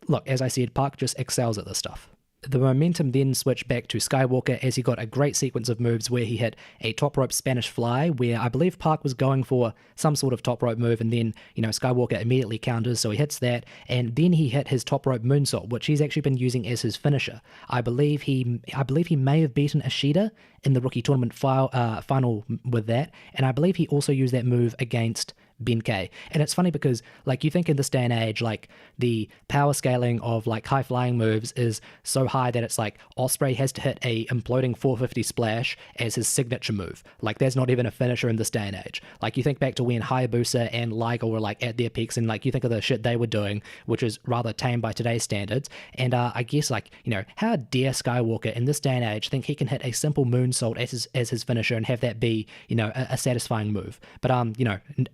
look, as I said, Park just excels at this stuff. The momentum then switched back to Skywalker as he got a great sequence of moves where he hit a top rope Spanish fly, where I believe Park was going for some sort of top rope move, and then, Skywalker immediately counters, so he hits that, and then he hit his top rope moonsault, which he's actually been using as his finisher. I believe he may have beaten Ishida in the rookie tournament final with that, and I believe he also used that move against Benkei. And it's funny because like you think in this day and age, like the power scaling of like high flying moves is so high that it's like Osprey has to hit a imploding 450 splash as his signature move. Like there's not even a finisher in this day and age. Like you think back to when Hayabusa and Liger were like at their peaks, and like you think of the shit they were doing, which is rather tame by today's standards. And I guess like, how dare Skywalker in this day and age think he can hit a simple moonsault as his finisher and have that be, a satisfying move. But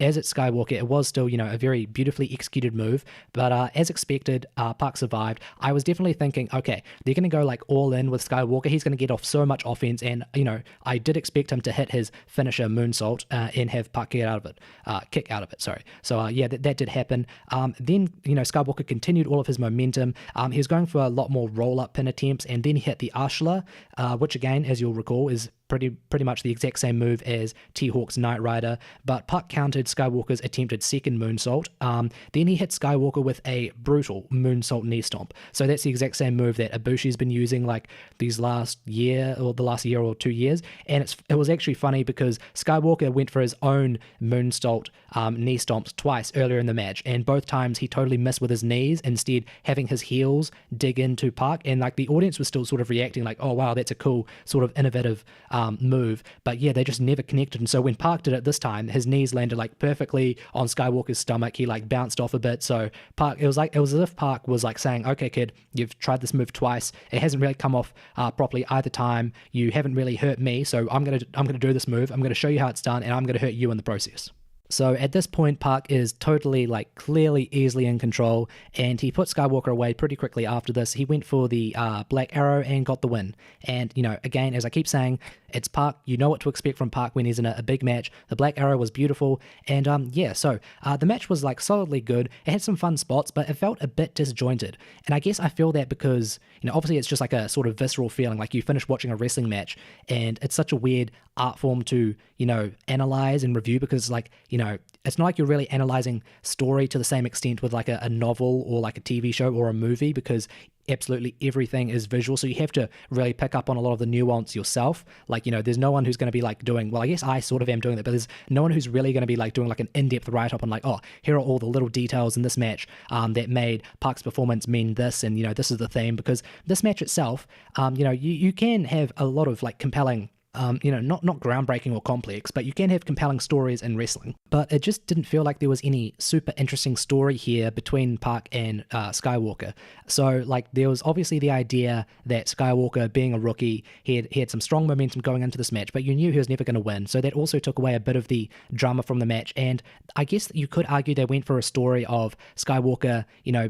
as it's Skywalker, it was still, a very beautifully executed move. But as expected, Park survived. I was definitely thinking, okay, they're going to go like all in with Skywalker. He's going to get off so much offense. And, I did expect him to hit his finisher moonsault and have Park kick out of it. Sorry. So, that did happen. Then, Skywalker continued all of his momentum. He was going for a lot more roll-up pin attempts, and then he hit the Ashla, which again, as you'll recall, is pretty much the exact same move as T-Hawk's Knight Rider, but Park countered Skywalker's attempted second moonsault. Then he hit Skywalker with a brutal moonsault knee stomp. So that's the exact same move that Ibushi's been using like the last year or 2 years. And it was actually funny because Skywalker went for his own moonsault knee stomps twice earlier in the match, and both times he totally missed with his knees, instead having his heels dig into Park, and like the audience was still sort of reacting like, oh wow, that's a cool sort of innovative move, but yeah, they just never connected. And so when Park did it this time, his knees landed like perfectly on Skywalker's stomach. He like bounced off a bit. So Park, it was as if Park was like saying, okay kid, you've tried this move twice, it hasn't really come off properly either time, you haven't really hurt me, so I'm gonna do this move, I'm gonna show you how it's done, and I'm gonna hurt you in the process. So at this point, Park is totally, like, clearly, easily in control, and he put Skywalker away pretty quickly after this. He went for the Black Arrow and got the win. And, again, as I keep saying, it's Park. You know what to expect from Park when he's in a big match. The Black Arrow was beautiful, and so the match was, like, solidly good. It had some fun spots, but it felt a bit disjointed. And I guess I feel that because, obviously it's just like a sort of visceral feeling, like you finish watching a wrestling match, and it's such a weird art form to, analyze and review because, like, it's not like you're really analyzing story to the same extent with like a novel or like a TV show or a movie, because absolutely everything is visual, so you have to really pick up on a lot of the nuance yourself. Like, there's no one who's going to be like doing, well, I guess I sort of am doing that, but there's no one who's really going to be like doing like an in-depth write-up on like, oh, here are all the little details in this match that made Park's performance mean this, and this is the theme, because this match itself, you can have a lot of like compelling not groundbreaking or complex, but you can have compelling stories in wrestling. But it just didn't feel like there was any super interesting story here between Park and Skywalker. So, like, there was obviously the idea that Skywalker, being a rookie, he had some strong momentum going into this match, but you knew he was never going to win. So that also took away a bit of the drama from the match. And I guess you could argue they went for a story of Skywalker,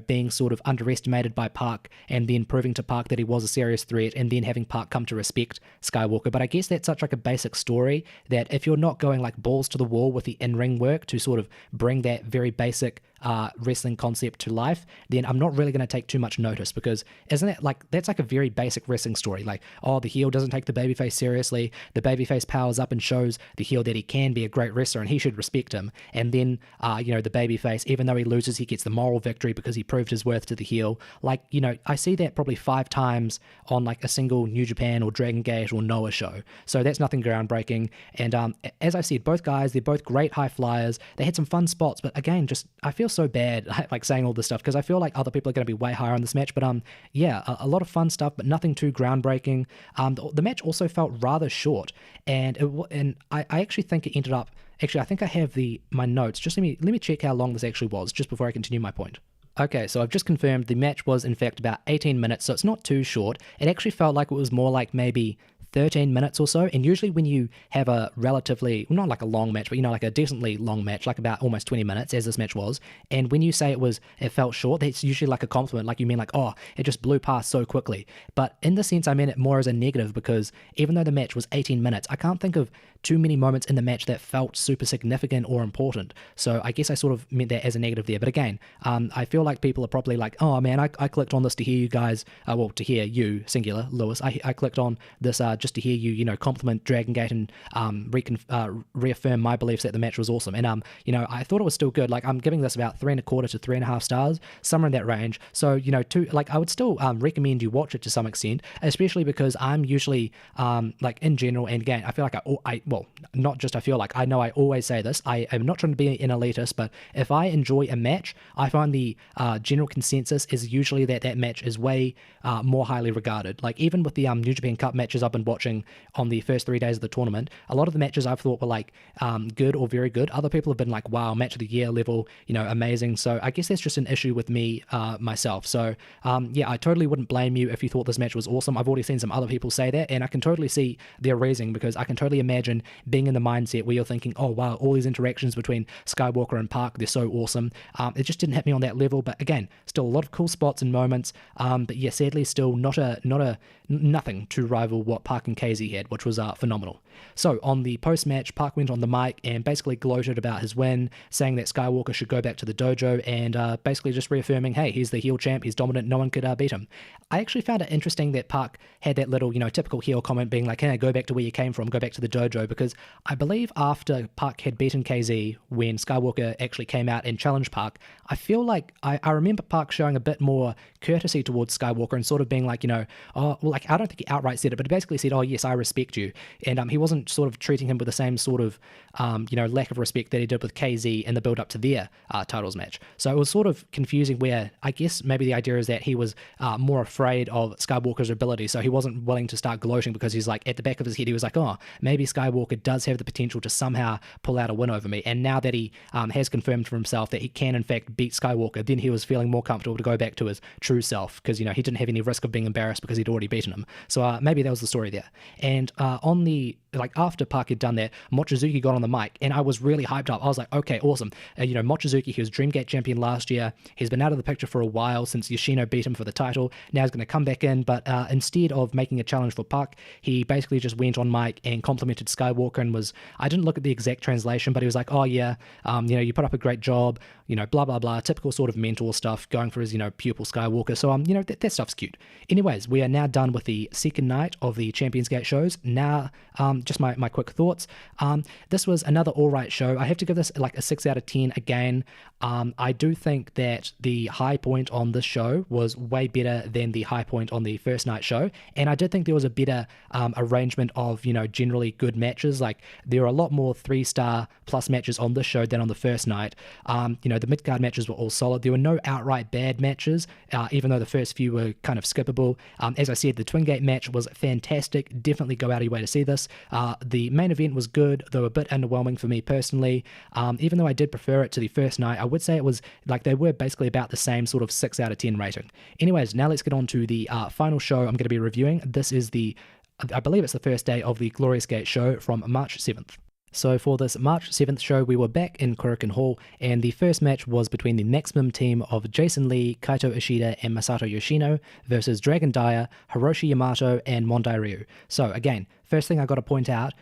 being sort of underestimated by Park, and then proving to Park that he was a serious threat, and then having Park come to respect Skywalker. But I guess that's such like a basic story that if you're not going like balls to the wall with the in-ring work to sort of bring that very basic wrestling concept to life, then I'm not really going to take too much notice, because isn't it like, that's like a very basic wrestling story, like, oh, the heel doesn't take the babyface seriously, the babyface powers up and shows the heel that he can be a great wrestler and he should respect him, and then the babyface, even though he loses, he gets the moral victory because he proved his worth to the heel. Like, I see that probably 5 times on like a single New Japan or Dragon Gate or Noah show, so that's nothing groundbreaking. And as I said, both guys, they're both great high flyers, they had some fun spots, but again, just I feel so bad like saying all this stuff because I feel like other people are going to be way higher on this match. But yeah, a lot of fun stuff, but nothing too groundbreaking. The match also felt rather short, and I actually think it ended up. Actually, I think I have my notes. Just let me check how long this actually was, just before I continue my point. Okay, so I've just confirmed the match was in fact about 18 minutes, so it's not too short. It actually felt like it was more like maybe 13 minutes or so, and usually when you have a relatively, well, not like a long match, but like a decently long match, like about almost 20 minutes, as this match was, and when you say it felt short, that's usually like a compliment, like you mean like, oh, it just blew past so quickly. But in this sense, I mean it more as a negative, because even though the match was 18 minutes, I can't think of too many moments in the match that felt super significant or important. So I guess I sort of meant that as a negative there. But again, I feel like people are probably like, oh man, I clicked on this to hear you guys, to hear you, singular, Lewis. I clicked on this just to hear you, compliment Dragon Gate and reaffirm my beliefs that the match was awesome. And I thought it was still good. Like, I'm giving this about 3.25 to 3.5 stars, somewhere in that range. So I would still recommend you watch it to some extent, especially because I'm usually in general, and again, I feel like I know I always say this. I am not trying to be an elitist, but if I enjoy a match, I find the general consensus is usually that match is way more highly regarded. Like, even with the New Japan Cup matches I've been watching on the first 3 days of the tournament, a lot of the matches I've thought were like good or very good. Other people have been like, wow, match of the year level, amazing. So I guess that's just an issue with me myself. So yeah, I totally wouldn't blame you if you thought this match was awesome. I've already seen some other people say that, and I can totally see their reasoning, because I can totally imagine being in the mindset where you're thinking, oh wow, all these interactions between Skywalker and Park, they're so awesome. It just didn't hit me on that level, but again, still a lot of cool spots and moments. But yeah, sadly, still nothing to rival what Park and KZ had, which was phenomenal. So on the post-match, Park went on the mic and basically gloated about his win, saying that Skywalker should go back to the dojo, and basically just reaffirming, hey, he's the heel champ, he's dominant, no one could beat him. I actually found it interesting that Park had that little, typical heel comment being like, hey, go back to where you came from, go back to the dojo, because I believe after Park had beaten KZ, when Skywalker actually came out and challenged Park, I feel like I remember Park showing a bit more courtesy towards Skywalker and sort of being like, I don't think he outright said it, but he basically said, oh yes, I respect you. And he wasn't sort of treating him with the same sort of, lack of respect that he did with KZ in the build up to their titles match. So it was sort of confusing, where I guess maybe the idea is that he was more afraid of Skywalker's ability, so he wasn't willing to start gloating, because he's like, at the back of his head, he was like, oh, maybe Skywalker does have the potential to somehow pull out a win over me. And now that he has confirmed for himself that he can in fact beat Skywalker, then he was feeling more comfortable to go back to his true self, because he didn't have any risk of being embarrassed because he'd already beaten him. So maybe that was the story there. And after Park had done that, Mochizuki got on the mic, and I was really hyped up. I was like, okay, awesome. Mochizuki, he was Dreamgate champion last year. He's been out of the picture for a while since Yoshino beat him for the title. Now he's going to come back in, but instead of making a challenge for Park, he basically just went on mic and complimented Skywalker, and I didn't look at the exact translation, but he was like, oh yeah, you put up a great job, blah, blah, blah, typical sort of mentor stuff, going for his, pupil Skywalker. So, that stuff's cute. Anyways, we are now done with the second night of the Champions Gate shows. Now, just my quick thoughts. This was another alright show. I have to give this like a 6 out of 10 again. I do think that the high point on this show was way better than the high point on the first night show, and I did think there was a better arrangement of, generally good matches. Like, there are a lot more 3-star plus matches on this show than on the first night. The mid-card matches were all solid. There were no outright bad matches, even though the first few were kind of skippable. As I said, the Twin Gate match was fantastic. Definitely go out of your way to see this. The main event was good, though a bit underwhelming for me personally. Even though I did prefer it to the first night, I would say it was like they were basically about the same sort of 6 out of 10 rating. Anyways, now let's get on to the final show I'm going to be reviewing. This is I believe it's the first day of the Glorious Gate show from March 7th. So for this March 7th show, we were back in Korakuen Hall, and the first match was between the maximum team of Jason Lee, Kaito Ishida, and Masato Yoshino versus Dragon Dyer, Hiroshi Yamato, and Mondai Ryu. So again, first thing I got to point out,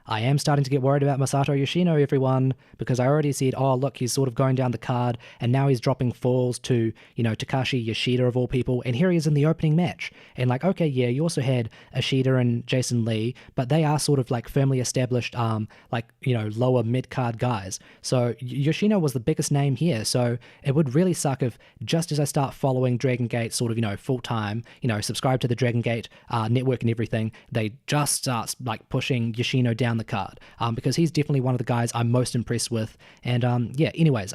I am starting to get worried about Masato Yoshino, everyone, because I already said, oh, look, he's sort of going down the card, and now he's dropping falls to, Takashi Yoshida of all people, and here he is in the opening match. And okay, yeah, you also had Ishida and Jason Lee, but they are sort of firmly established, lower mid-card guys. So Yoshino was the biggest name here, so it would really suck if just as I start following Dragon Gate sort of, full-time, subscribe to the Dragon Gate network and everything, they just just starts like pushing Yoshino down the card, because he's definitely one of the guys I'm most impressed with. And yeah, anyways,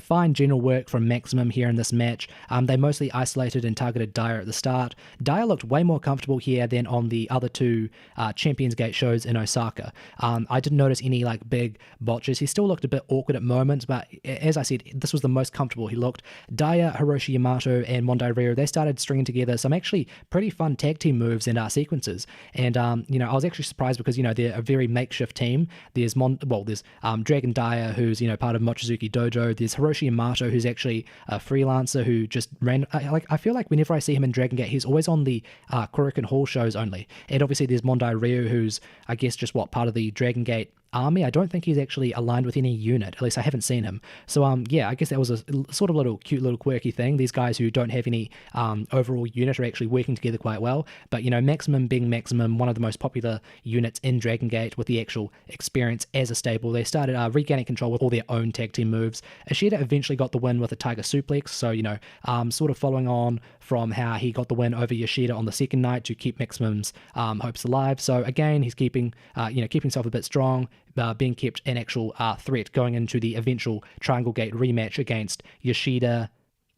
fine general work from Maximum here in this match. They mostly isolated and targeted Dyer at the start. Dyer looked way more comfortable here than on the other two Champions Gate shows in Osaka. I didn't notice any like big botches. He still looked a bit awkward at moments, but as I said, this was the most comfortable he looked. Dyer, Hiroshi Yamato, and Mondai Ryu, they started stringing together some actually pretty fun tag team moves and sequences. And I was actually surprised because they're a very makeshift team. There's Dragon Dyer, who's part of Mochizuki Dojo. There's Hiroshi Yamato, who's actually a freelancer who just ran. I feel like whenever I see him in Dragon Gate, he's always on the Korakuen Hall shows only. And obviously there's Mondai Ryu, who's I guess just part of the Dragon Gate army. I don't think he's actually aligned with any unit, at least I haven't seen him. So yeah, I guess that was a sort of cute little quirky thing. These guys who don't have any overall unit are actually working together quite well. But Maximum being Maximum, one of the most popular units in Dragon Gate with the actual experience as a stable, they started regaining control with all their own tag team moves. Ishida eventually got the win with a Tiger Suplex, so sort of following on from how he got the win over Yoshida on the second night to keep Maximum's hopes alive. So again, he's keeping himself a bit strong, being kept an actual threat going into the eventual Triangle Gate rematch against Yoshida,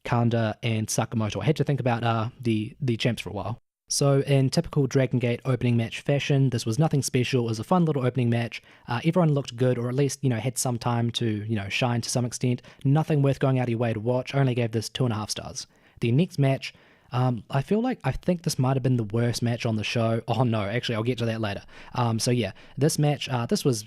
Kanda, and Sakamoto. I had to think about the champs for a while. So in typical Dragon Gate opening match fashion, this was nothing special. It was a fun little opening match. Everyone looked good, or at least, had some time to, shine to some extent. Nothing worth going out of your way to watch. I only gave this 2.5 stars. The next match, I think this might have been the worst match on the show. Oh no, actually, I'll get to that later. So yeah, this match, this was,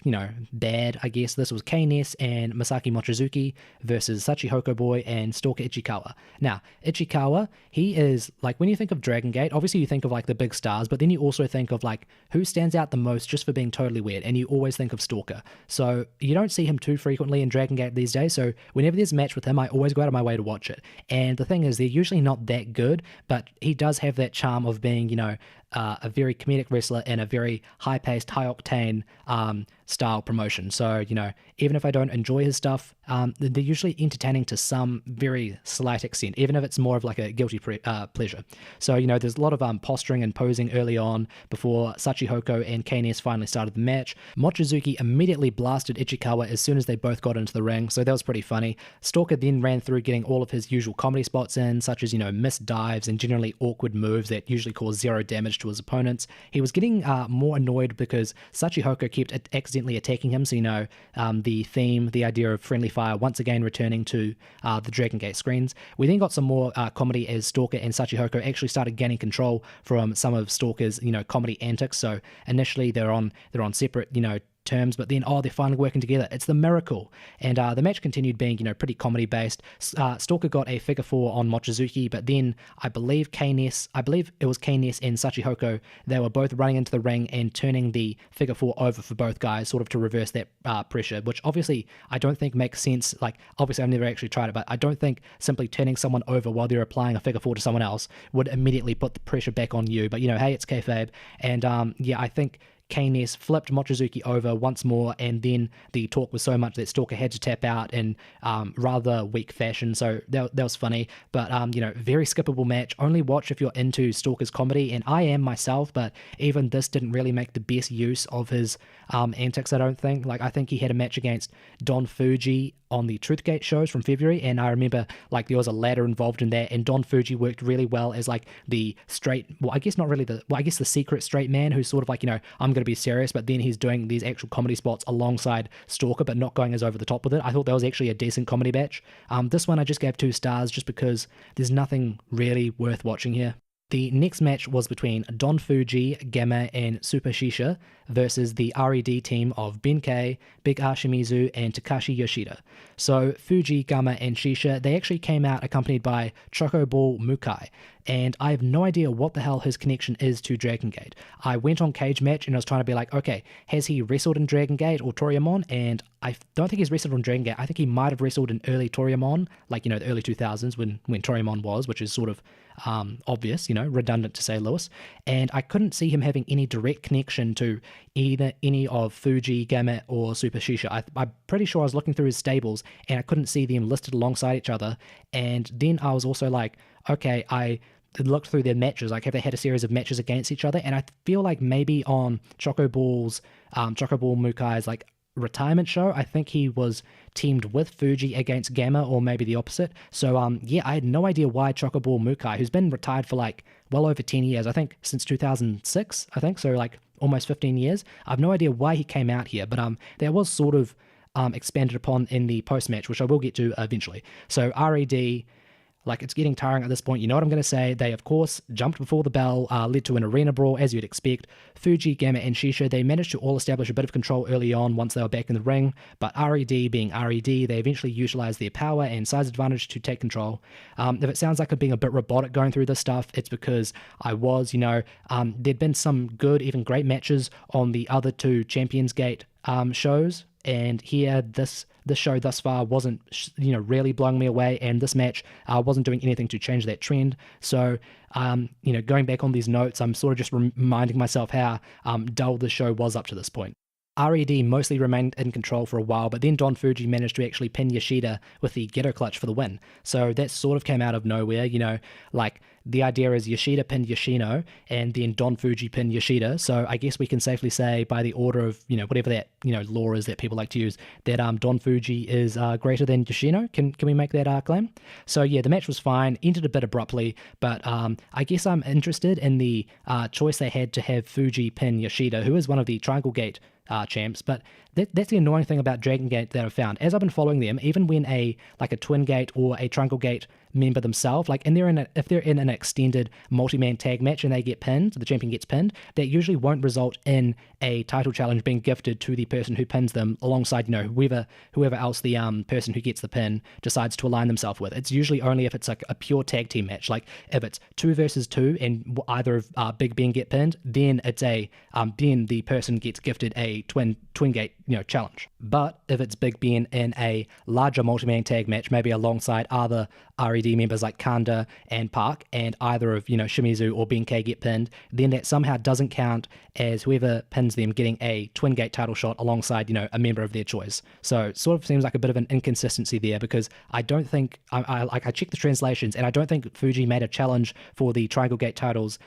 bad, I guess. This was K-Ness and Masaki Mochizuki versus Sachihoko Boy and Stalker Ichikawa. Now, Ichikawa, he is, when you think of Dragon Gate, obviously you think of, the big stars, but then you also think of, who stands out the most just for being totally weird, and you always think of Stalker. So you don't see him too frequently in Dragon Gate these days, so whenever there's a match with him, I always go out of my way to watch it. And the thing is, they're usually not that good, but he does have that charm of being, a very comedic wrestler in a very high-paced, high-octane style promotion. So, even if I don't enjoy his stuff, they're usually entertaining to some very slight extent, even if it's more of a guilty pleasure. So, there's a lot of posturing and posing early on before Sachihoko and K-Ness finally started the match. Mochizuki immediately blasted Ichikawa as soon as they both got into the ring, so that was pretty funny. Stalker then ran through getting all of his usual comedy spots in, such as, missed dives and generally awkward moves that usually cause zero damage to his opponents. He was getting more annoyed because Sachihoko kept accidentally attacking him, so the theme, the idea of friendly fire once again returning to the Dragon Gate screens. We then got some more comedy as Stalker and Sachihoko actually started gaining control from some of Stalker's comedy antics. So initially they're on separate terms, but then they're finally working together. It's the miracle. And the match continued being pretty comedy based. Stalker got a figure 4 on Mochizuki, but then I believe it was K-Ness and Sachihoko, they were both running into the ring and turning the figure 4 over for both guys, sort of to reverse that pressure, which obviously I don't think makes sense. Obviously I've never actually tried it, but I don't think simply turning someone over while they're applying a figure 4 to someone else would immediately put the pressure back on you. But hey, it's kayfabe. And yeah, I think K-Ness flipped Mochizuki over once more, and then the talk was so much that Stalker had to tap out in rather weak fashion, so that was funny. But very skippable match. Only watch if you're into Stalker's comedy, and I am myself, but even this didn't really make the best use of his antics, I don't think. I think he had a match against Don Fuji on the Truthgate shows from February, and I remember there was a ladder involved in that, and Don Fuji worked really well as the straight, I guess the secret straight man who's sort of I'm going to be serious, but then he's doing these actual comedy spots alongside Stalker, but not going as over the top with it. I thought that was actually a decent comedy match. This one I just gave 2 stars just because there's nothing really worth watching here. The next match was between Don Fuji, Gamma, and Super Shisha versus the R.E.D. team of Benkei, Big R Shimizu, and Takashi Yoshida. So Fuji, Gamma, and Shisha, they actually came out accompanied by Chocoball Mukai, and I have no idea what the hell his connection is to Dragon Gate. I went on Cage Match and I was trying to be okay, has he wrestled in Dragon Gate or Toryumon? And I don't think he's wrestled on Dragon Gate. I think he might have wrestled in early Toryumon, the early 2000s when Toryumon was, which is sort of obvious, redundant to say Lewis. And I couldn't see him having any direct connection to either any of Fuji, Gamma, or Super Shisha. I'm pretty sure I was looking through his stables and I couldn't see them listed alongside each other. And then I was also okay, looked through their matches, like have they had a series of matches against each other, and I feel like maybe on Choco Ball Mukai's like retirement show, I think he was teamed with Fuji against Gamma, or maybe the opposite. So yeah, I had no idea why Chocoball Mukai, who's been retired for like well over 10 years, I think since 2006, I think, so like almost 15 years. I have no idea why he came out here, but that was sort of expanded upon in the post-match, which I will get to eventually. So R.E.D., like, it's getting tiring at this point. You know what I'm going to say. They, of course, jumped before the bell, led to an arena brawl, as you'd expect. Fuji, Gamma, and Shisha, they managed to all establish a bit of control early on once they were back in the ring, but R.E.D. being R.E.D., they eventually utilized their power and size advantage to take control. If it sounds like I'm being a bit robotic going through this stuff, it's because I was, there'd been some good, even great matches on the other two Champions Gate shows, and here, this show thus far wasn't, really blowing me away, and this match wasn't doing anything to change that trend. So, going back on these notes, I'm sort of just reminding myself how dull the show was up to this point. R.E.D. mostly remained in control for a while, but then Don Fuji managed to actually pin Yoshida with the Ghetto Clutch for the win. So that sort of came out of nowhere, like the idea is Yoshida pinned Yoshino, and then Don Fuji pinned Yoshida. So I guess we can safely say by the order of, whatever that, law is that people like to use, that Don Fuji is greater than Yoshino. Can we make that claim? So yeah, the match was fine, ended a bit abruptly, but I guess I'm interested in the choice they had to have Fuji pin Yoshida, who is one of the Triangle Gate champs, but that's the annoying thing about Dragon Gate that I've found. As I've been following them, even when a Twin Gate or a Triangle Gate member themselves, like, if they're in an extended multi-man tag match and they get pinned, the champion gets pinned, that usually won't result in a title challenge being gifted to the person who pins them alongside, whoever else the person who gets the pin decides to align themselves with. It's usually only if it's like a pure tag team match, like if it's 2 versus 2 and either of Big Ben get pinned, then it's then the person gets gifted a twin gate challenge. But if it's Big Ben in a larger multi-man tag match, maybe alongside other R.E.D. members like Kanda and Park, and either of Shimizu or Benkei get pinned, then that somehow doesn't count as whoever pins them getting a Twin Gate title shot alongside a member of their choice. So it sort of seems like a bit of an inconsistency there, because I don't think I checked the translations, and I don't think Fuji made a challenge for the Triangle Gate titles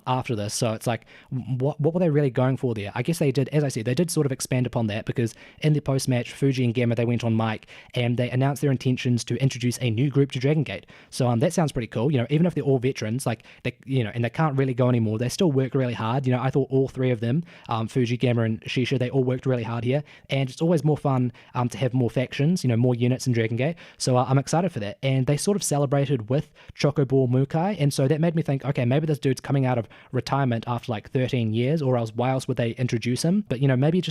after this. So it's like, what were they really going for there? I guess they did, as I said, they did sort of expand upon that, because in the post-match, Fuji and Gamma, they went on mic and they announced their intentions to introduce a new group to Dragon Gate. So that sounds pretty cool. Even if they're all veterans, like and they can't really go anymore, they still work really hard. I thought all three of them, Fuji, Gamma, and Shisha, they all worked really hard here, and it's always more fun to have more factions, more units in Dragon Gate. So I'm excited for that. And they sort of celebrated with Chocoball Mukai, and so that made me think, okay, maybe this dude's coming out of retirement after like 13 years, or else why else would they introduce him? But maybe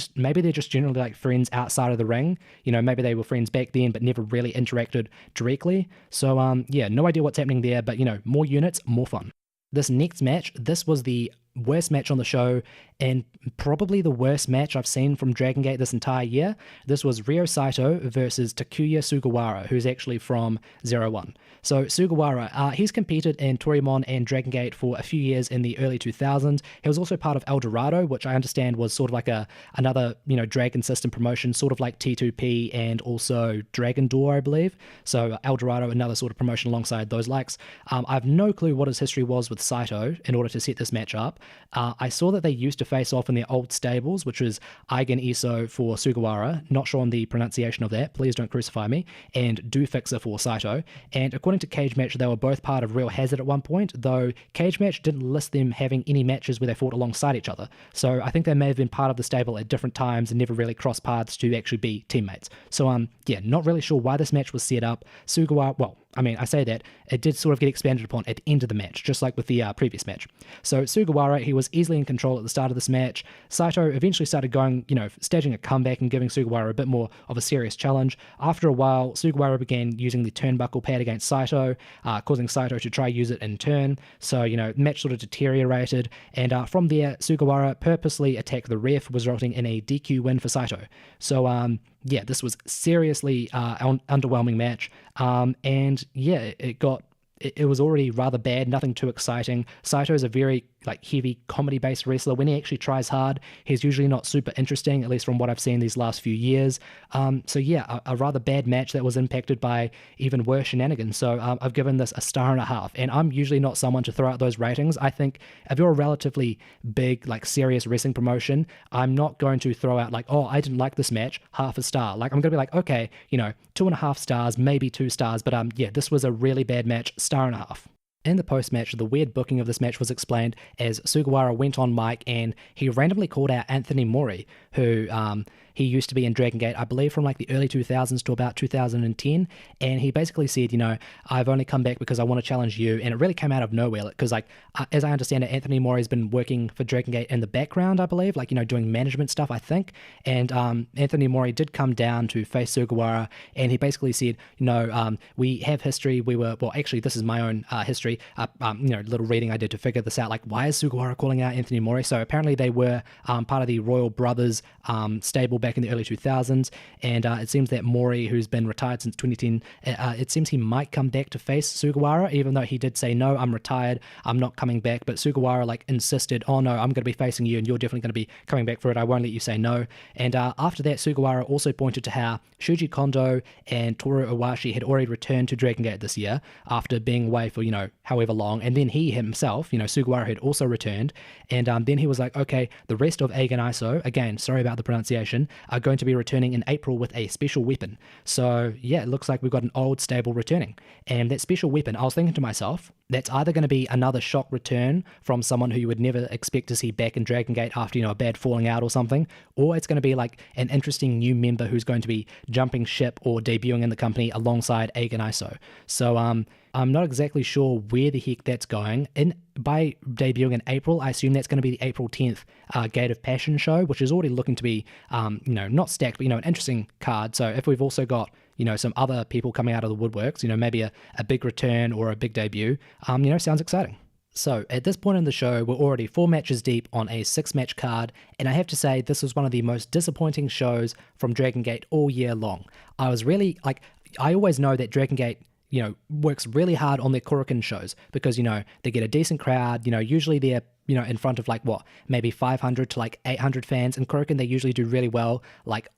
they're just generally like friends outside of the ring. Maybe they were friends back then but never really interacted directly. So yeah, no idea what's happening there, but more units, more fun. This next match, this was the worst match on the show, and probably the worst match I've seen from Dragon Gate this entire year. This was Ryo Saito versus Takuya Sugawara, who's actually from 01. So Sugawara, he's competed in Torimon and Dragon Gate for a few years in the early 2000s. He was also part of El Dorado, which I understand was sort of like another Dragon System promotion, sort of like T2P and also Dragon Door, I believe. So El Dorado, another sort of promotion alongside those likes. I have no clue what his history was with Saito in order to set this match up. I saw that they used to face off in their old stables, which was Eigen Iso for Sugawara, not sure on the pronunciation of that, please don't crucify me, and Do Fixer for Saito. And according to Cage Match, they were both part of Real Hazard at one point, though Cage Match didn't list them having any matches where they fought alongside each other. So I think they may have been part of the stable at different times and never really crossed paths to actually be teammates. So yeah, not really sure why this match was set up. Sugawara, well, I mean, I say that, it did sort of get expanded upon at the end of the match, just like with the previous match. So Sugawara, he was easily in control at the start of this match. Saito eventually started going, staging a comeback and giving Sugawara a bit more of a serious challenge. After a while, Sugawara began using the turnbuckle pad against Saito, causing Saito to try use it in turn. So, the match sort of deteriorated, and from there, Sugawara purposely attacked the ref, resulting in a DQ win for Saito. So, yeah, this was seriously underwhelming match, and yeah, it was already rather bad, nothing too exciting. Saito is a very like heavy comedy based wrestler. When he actually tries hard, he's usually not super interesting, at least from what I've seen these last few years. So yeah, a rather bad match that was impacted by even worse shenanigans. So I've given this a 1.5 stars, and I'm usually not someone to throw out those ratings. I think if you're a relatively big, like serious wrestling promotion, I'm not going to throw out like, oh, I didn't like this match, 0.5 stars. Like I'm going to be like, okay, 2.5 stars, maybe 2 stars, but yeah, this was a really bad match, 1.5 stars. In the post-match, the weird booking of this match was explained as Sugawara went on mic and he randomly called out Anthony Mori, who he used to be in Dragon Gate, I believe from like the early 2000s to about 2010, and he basically said, I've only come back because I want to challenge you, and it really came out of nowhere, because like, as I understand it, Anthony Mori's been working for Dragon Gate in the background, I believe, like, doing management stuff, I think, and Anthony Mori did come down to face Sugawara, and he basically said, we have history, actually, this is my own history, little reading I did to figure this out, like, why is Sugawara calling out Anthony Mori? So apparently they were part of the Royal Brothers stable back in the early 2000s, and it seems that Mori, who's been retired since 2010, it seems he might come back to face Sugawara, even though he did say, no, I'm retired, I'm not coming back, but Sugawara like insisted, oh no, I'm going to be facing you and you're definitely going to be coming back for it, I won't let you say no. And after that, Sugawara also pointed to how Shuji Kondo and Toru Owashi had already returned to Dragon Gate this year after being away for, however long, and then he himself, Sugawara had also returned, and then he was like, okay, the rest of Eigen Iso, again, sorry about the pronunciation, are going to be returning in April with a special weapon. So yeah, it looks like we've got an old stable returning. And that special weapon, I was thinking to myself, that's either going to be another shock return from someone who you would never expect to see back in Dragon Gate after, a bad falling out or something, or it's going to be like an interesting new member who's going to be jumping ship or debuting in the company alongside Eigen Iso. So I'm not exactly sure where the heck that's going. By debuting in April, I assume that's going to be the April 10th Gate of Passion show, which is already looking to be, not stacked, but, an interesting card. So if we've also got, some other people coming out of the woodworks, maybe a big return or a big debut, sounds exciting. So at this point in the show, we're already 4 matches deep on a 6-match card, and I have to say this was one of the most disappointing shows from Dragon Gate all year long. I was really, I always know that Dragon Gate works really hard on their Korakuen shows because, they get a decent crowd, usually they're, in front of maybe 500 to 800 fans. In Korakuen, they usually do really well,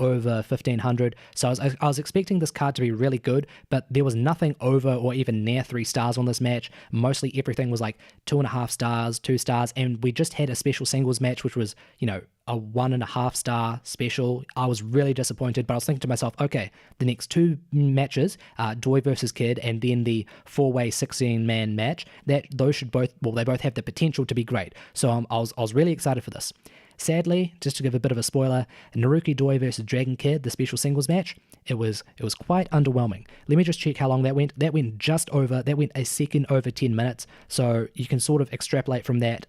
over 1,500. So I was expecting this card to be really good, but there was nothing over or even near 3 stars on this match. Mostly everything was 2.5 stars, 2 stars, and we just had a special singles match, which was, a 1.5 star special. I was really disappointed, but I was thinking to myself, okay, the next 2 matches, Doi versus Kid, and then the 4-way 16-man match, those should both have the potential to be great. So I was really excited for this. Sadly, just to give a bit of a spoiler, Naruki Doi versus Dragon Kid, the special singles match, it was quite underwhelming. Let me just check how long that went. That went a second over 10 minutes. So you can sort of extrapolate from that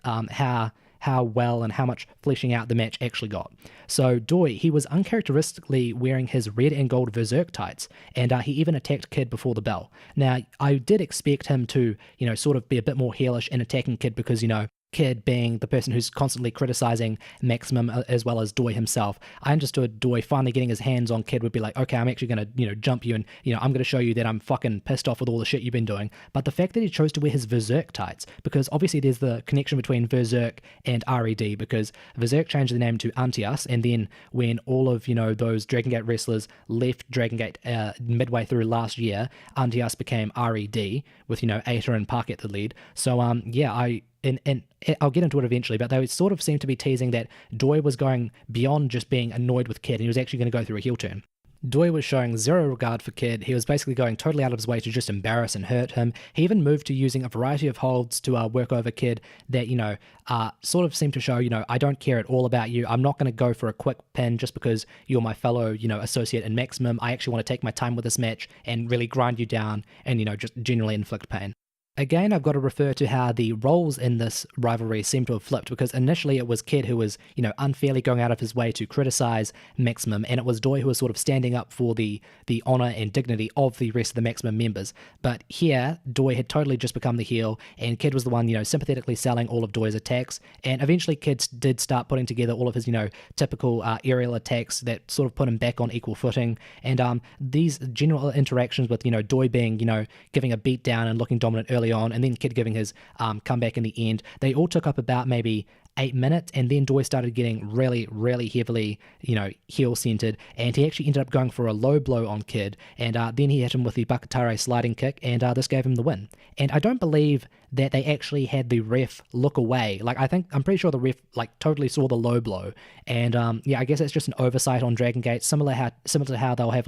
how well and how much fleshing out the match actually got. So Doi, he was uncharacteristically wearing his red and gold Berserk tights, and he even attacked Kid before the bell. Now, I did expect him to, sort of be a bit more heelish in attacking Kid because, Kid being the person who's constantly criticizing Maximum as well as Doi himself. I understood Doi finally getting his hands on Kid would be like, okay, I'm actually going to, jump you and, I'm going to show you that I'm fucking pissed off with all the shit you've been doing. But the fact that he chose to wear his Berserk tights, because obviously there's the connection between Berserk and R.E.D, because Berserk changed the name to Antias, and then when all of, those Dragon Gate wrestlers left Dragon Gate midway through last year, Antias became R.E.D with, Aita and Park at the lead. So, and I'll get into it eventually, but they sort of seem to be teasing that Doi was going beyond just being annoyed with Kid, and he was actually going to go through a heel turn. Doi was showing zero regard for Kid. He was basically going totally out of his way to just embarrass and hurt him. He even moved to using a variety of holds to work over Kid that, sort of seemed to show, I don't care at all about you. I'm not going to go for a quick pin just because you're my fellow, associate in Maximum. I actually want to take my time with this match and really grind you down and, just generally inflict pain. Again, I've got to refer to how the roles in this rivalry seem to have flipped, because initially it was Kid who was, unfairly going out of his way to criticize Maximum, and it was Doi who was sort of standing up for the honor and dignity of the rest of the Maximum members. But here, Doi had totally just become the heel, and Kid was the one, sympathetically selling all of Doi's attacks, and eventually Kid did start putting together all of his, typical aerial attacks that sort of put him back on equal footing, and these general interactions with, Doi being, giving a beat down and looking dominant early early on, and then Kid giving his comeback in the end. They all took up about maybe 8 minutes, and then Doi started getting really, really heavily, heel centered, and he actually ended up going for a low blow on Kid, and then he hit him with the Bakatare sliding kick, and this gave him the win. And I don't believe that they actually had the ref look away. Like, I'm pretty sure the ref totally saw the low blow, and I guess it's just an oversight on Dragon Gate, similar to how they'll have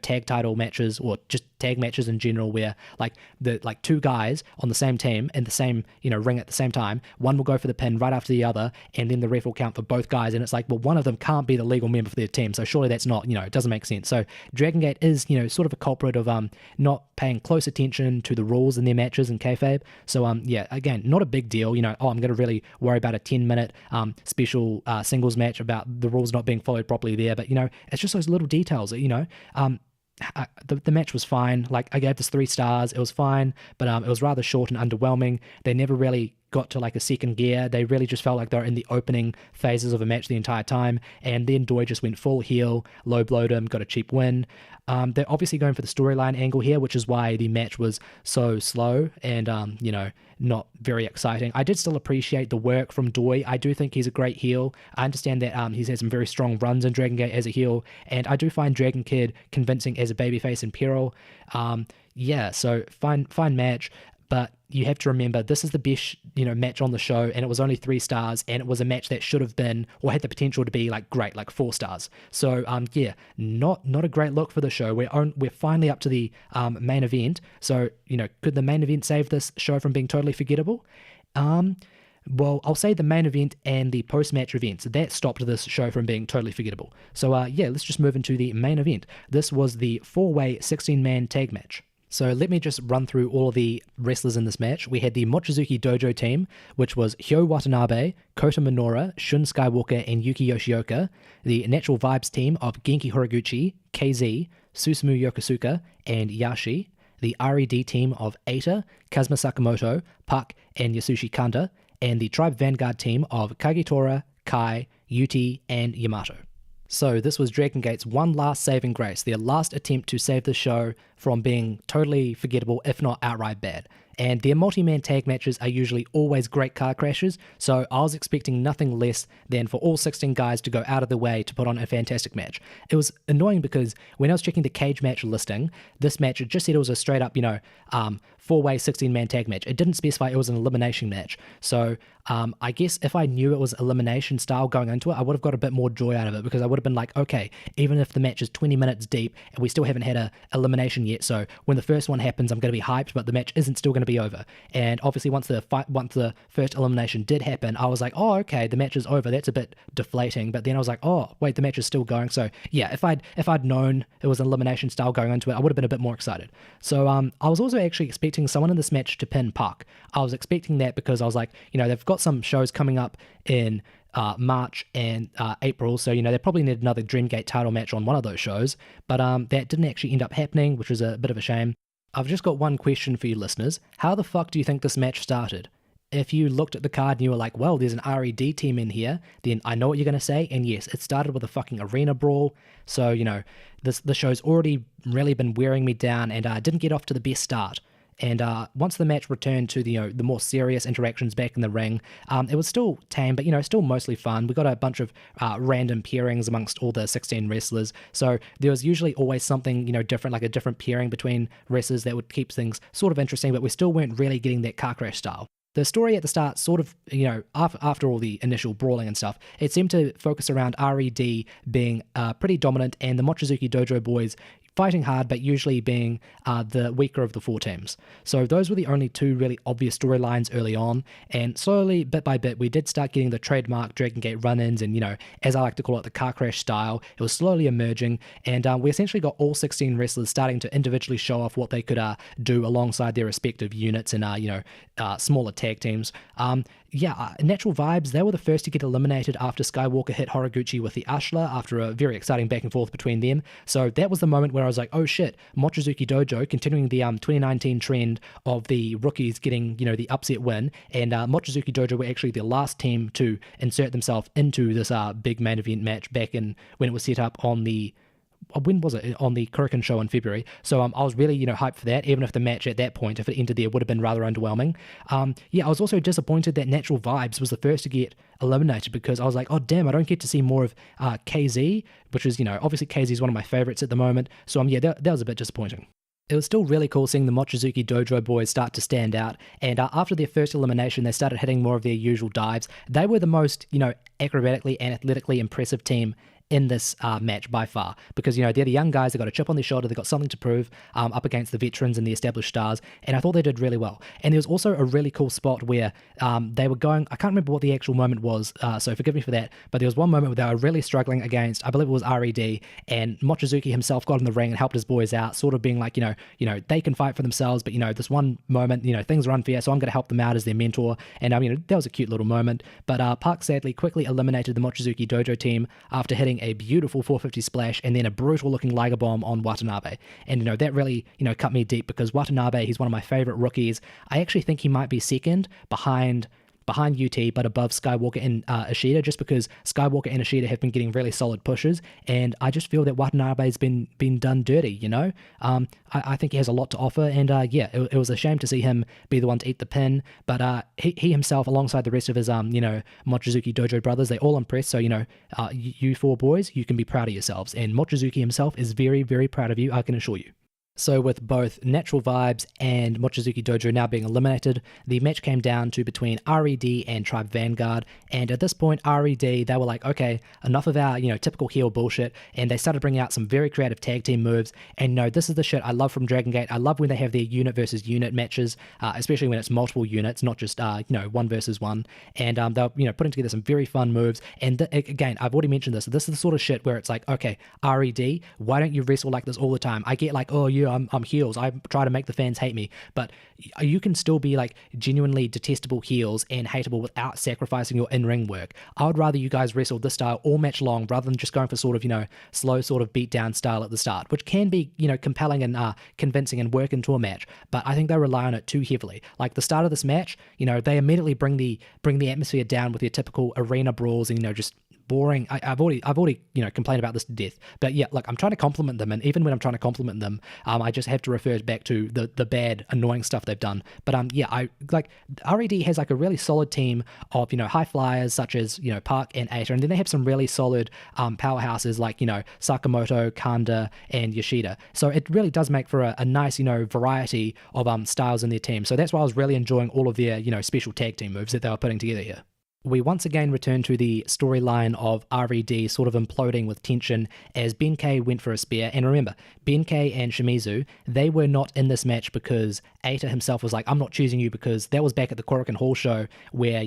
tag title matches or just tag matches in general, where the two guys on the same team in the same ring at the same time, one will go for the pin right after the other, and then the ref will count for both guys, and it's like, well, one of them can't be the legal member for their team, so surely that's not, it doesn't make sense. So Dragon Gate is sort of a culprit of not paying close attention to the rules in their matches in kayfabe. So again, not a big deal. I'm going to really worry about a 10-minute special singles match about the rules not being followed properly there, but it's just those little details that the match was fine. I gave this 3 stars. It was fine, but it was rather short and underwhelming. They never really got to a second gear. They really just felt like they were in the opening phases of a match the entire time, and then Doi just went full heel, low blowed him, got a cheap win. They're obviously going for the storyline angle here, which is why the match was so slow and not very exciting. I did still appreciate the work from Doi. I do think he's a great heel. I understand that he's had some very strong runs in Dragon Gate as a heel, and I do find Dragon Kid convincing as a babyface in Peril. So fine match. But you have to remember, this is the best, match on the show, and it was only 3 stars, and it was a match that should have been, or had the potential to be, great, 4 stars. So, not a great look for the show. We're finally up to the main event. So, could the main event save this show from being totally forgettable? Well, I'll say the main event and the post-match events, that stopped this show from being totally forgettable. So, let's just move into the main event. This was the 4-way 16-man tag match. So let me just run through all of the wrestlers in this match. We had the Mochizuki Dojo team, which was Hyo Watanabe, Kota Minoura, Shun Skywalker, and Yuki Yoshioka. The Natural Vibes team of Genki Horiguchi, KZ, Susumu Yokosuka, and Yashi. The R.E.D. team of Eita, Kazuma Sakamoto, Puck, and Yasushi Kanda. And the Tribe Vanguard team of Kagetora, Kai, Yuti, and Yamato. So this was Dragon Gate's one last saving grace, their last attempt to save the show from being totally forgettable, if not outright bad. And their multi-man tag matches are usually always great car crashes, so I was expecting nothing less than for all 16 guys to go out of their way to put on a fantastic match. It was annoying because when I was checking the cage match listing, this match, it just said it was a straight up, 4-way 16-man tag match. It didn't specify it was an elimination match. So I guess if I knew it was elimination style going into it, I would have got a bit more joy out of it, because I would have been like, okay, even if the match is 20 minutes deep and we still haven't had a elimination yet, so when the first one happens, I'm going to be hyped, but the match isn't still going to be over. And obviously once the first elimination did happen, I was like, oh, okay, the match is over. That's a bit deflating. But then I was like, oh, wait, the match is still going. So yeah, if I'd known it was an elimination style going into it, I would have been a bit more excited. So I was also actually expecting someone in this match to pin Puck. I was expecting that because I was like, they've got some shows coming up in March and April, so they probably need another Dreamgate title match on one of those shows, but that didn't actually end up happening, which was a bit of a shame. I've just got one question for you listeners. How the fuck do you think this match started? If you looked at the card and you were like, well, there's an R.E.D. team in here, then I know what you're going to say, and yes, it started with a fucking arena brawl, so, the show's already really been wearing me down, and didn't get off to the best start. And once the match returned to the more serious interactions back in the ring, it was still tame, but still mostly fun. We got a bunch of random pairings amongst all the 16 wrestlers, so there was usually always something different, like a different pairing between wrestlers that would keep things sort of interesting, but we still weren't really getting that car crash style. The story at the start sort of, after all the initial brawling and stuff, it seemed to focus around R.E.D. being pretty dominant and the Mochizuki Dojo boys fighting hard, but usually being the weaker of the 4 teams. So those were the only 2 really obvious storylines early on, and slowly, bit by bit, we did start getting the trademark Dragon Gate run-ins, and as I like to call it, the car crash style. It was slowly emerging, and we essentially got all 16 wrestlers starting to individually show off what they could do alongside their respective units and smaller tag teams. Natural Vibes, they were the first to get eliminated after Skywalker hit Horiguchi with the Ashla after a very exciting back and forth between them. So that was the moment where I was like, oh shit, Mochizuki Dojo continuing the 2019 trend of the rookies getting, the upset win, and Mochizuki Dojo were actually the last team to insert themselves into this big main event match back in when it was set up on the when was it? On the Korakuen show in February. So I was really, hyped for that, even if the match at that point, if it ended there, would have been rather underwhelming. I was also disappointed that Natural Vibes was the first to get eliminated, because I was like, oh damn, I don't get to see more of KZ, which is, obviously KZ is one of my favorites at the moment. So that was a bit disappointing. It was still really cool seeing the Mochizuki Dojo boys start to stand out, and after their first elimination, they started hitting more of their usual dives. They were the most, acrobatically and athletically impressive team in this match by far, because they're the young guys, they've got a chip on their shoulder, they've got something to prove up against the veterans and the established stars, and I thought they did really well. And there was also a really cool spot where they were going, I can't remember what the actual moment was, so forgive me for that, but there was one moment where they were really struggling against, I believe it was R.E.D, and Mochizuki himself got in the ring and helped his boys out, sort of being like, they can fight for themselves, but this one moment, things are unfair, so I'm going to help them out as their mentor. And that was a cute little moment. But Park sadly quickly eliminated the Mochizuki Dojo team after hitting a beautiful 450 splash and then a brutal looking Liger bomb on Watanabe. And that really cut me deep, because Watanabe, he's one of my favorite rookies. I actually think he might be second behind UT, but above Skywalker and Ishida, just because Skywalker and Ishida have been getting really solid pushes, and I just feel that Watanabe's been done dirty, I think he has a lot to offer, and it was a shame to see him be the one to eat the pin, but he himself, alongside the rest of his, Mochizuki Dojo brothers, they all impressed, so, you four boys, you can be proud of yourselves, and Mochizuki himself is very, very proud of you, I can assure you. So with both Natural Vibes and Mochizuki Dojo now being eliminated, the match came down to between R.E.D and Tribe Vanguard, and at this point R.E.D, they were like, okay, enough of our typical heel bullshit, and they started bringing out some very creative tag team moves. And this is the shit I love from Dragon Gate. I love when they have their unit versus unit matches, especially when it's multiple units, not just one versus one, and they're putting together some very fun moves. And again, I've already mentioned this is the sort of shit where it's like, okay, R.E.D, why don't you wrestle like this all the time? I get like, oh yeah, I'm heels, I try to make the fans hate me, but you can still be like genuinely detestable heels and hateable without sacrificing your in-ring work. I would rather you guys wrestle this style all match long, rather than just going for sort of slow sort of beat down style at the start, which can be compelling and convincing and work into a match, but I think they rely on it too heavily. Like the start of this match, they immediately bring the atmosphere down with your typical arena brawls and just boring. I've already complained about this to death, but yeah, look, I'm trying to compliment them, and even when I'm trying to compliment them, I just have to refer back to the bad, annoying stuff they've done. But I like R.E.D has like a really solid team of high flyers such as Park and Eita, and then they have some really solid powerhouses like Sakamoto, Kanda, and Yoshida. So it really does make for a nice variety of styles in their team. So that's why I was really enjoying all of their special tag team moves that they were putting together here. We once again return to the storyline of R.E.D sort of imploding with tension as Ben-K went for a spear. And remember, Ben-K and Shimizu, they were not in this match because Eita himself was like, I'm not choosing you, because that was back at the Korakuen Hall show where,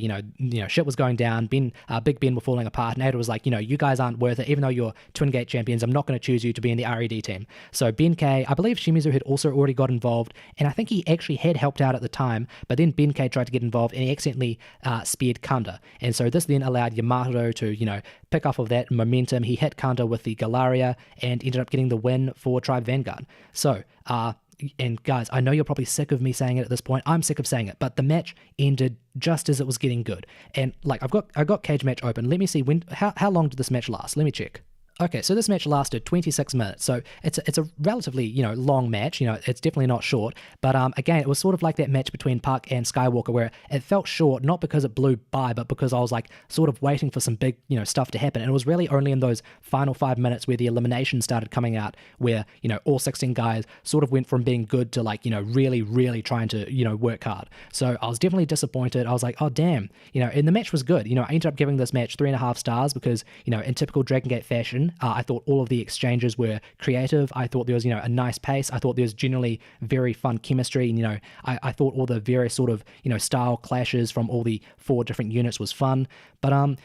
shit was going down. Big Ben were falling apart, and Eita was like, you guys aren't worth it. Even though you're Twin Gate champions, I'm not going to choose you to be in the R.E.D team. So Ben-K, I believe Shimizu had also already got involved, and I think he actually had helped out at the time, but then Ben-K tried to get involved and he accidentally speared Kanda. And so this then allowed Yamato to, pick off of that momentum. He hit Kanda with the Galaria and ended up getting the win for Tribe Vanguard. So, and guys, I know you're probably sick of me saying it at this point. I'm sick of saying it, but the match ended just as it was getting good. And like, I've got Cage Match open. Let me see how long did this match last? Let me check. Okay, so this match lasted 26 minutes, so it's a relatively, long match, it's definitely not short, but again, it was sort of like that match between Park and Skywalker where it felt short, not because it blew by, but because I was like sort of waiting for some big, stuff to happen, and it was really only in those final 5 minutes where the elimination started coming out, where, all 16 guys sort of went from being good to like, really, really trying to, work hard. So I was definitely disappointed. I was like, oh damn, and the match was good. I ended up giving this match 3.5 stars because, in typical Dragon Gate fashion, I thought all of the exchanges were creative. I thought there was, a nice pace. I thought there was generally very fun chemistry. And, I thought all the various sort of, style clashes from all the 4 different units was fun. But,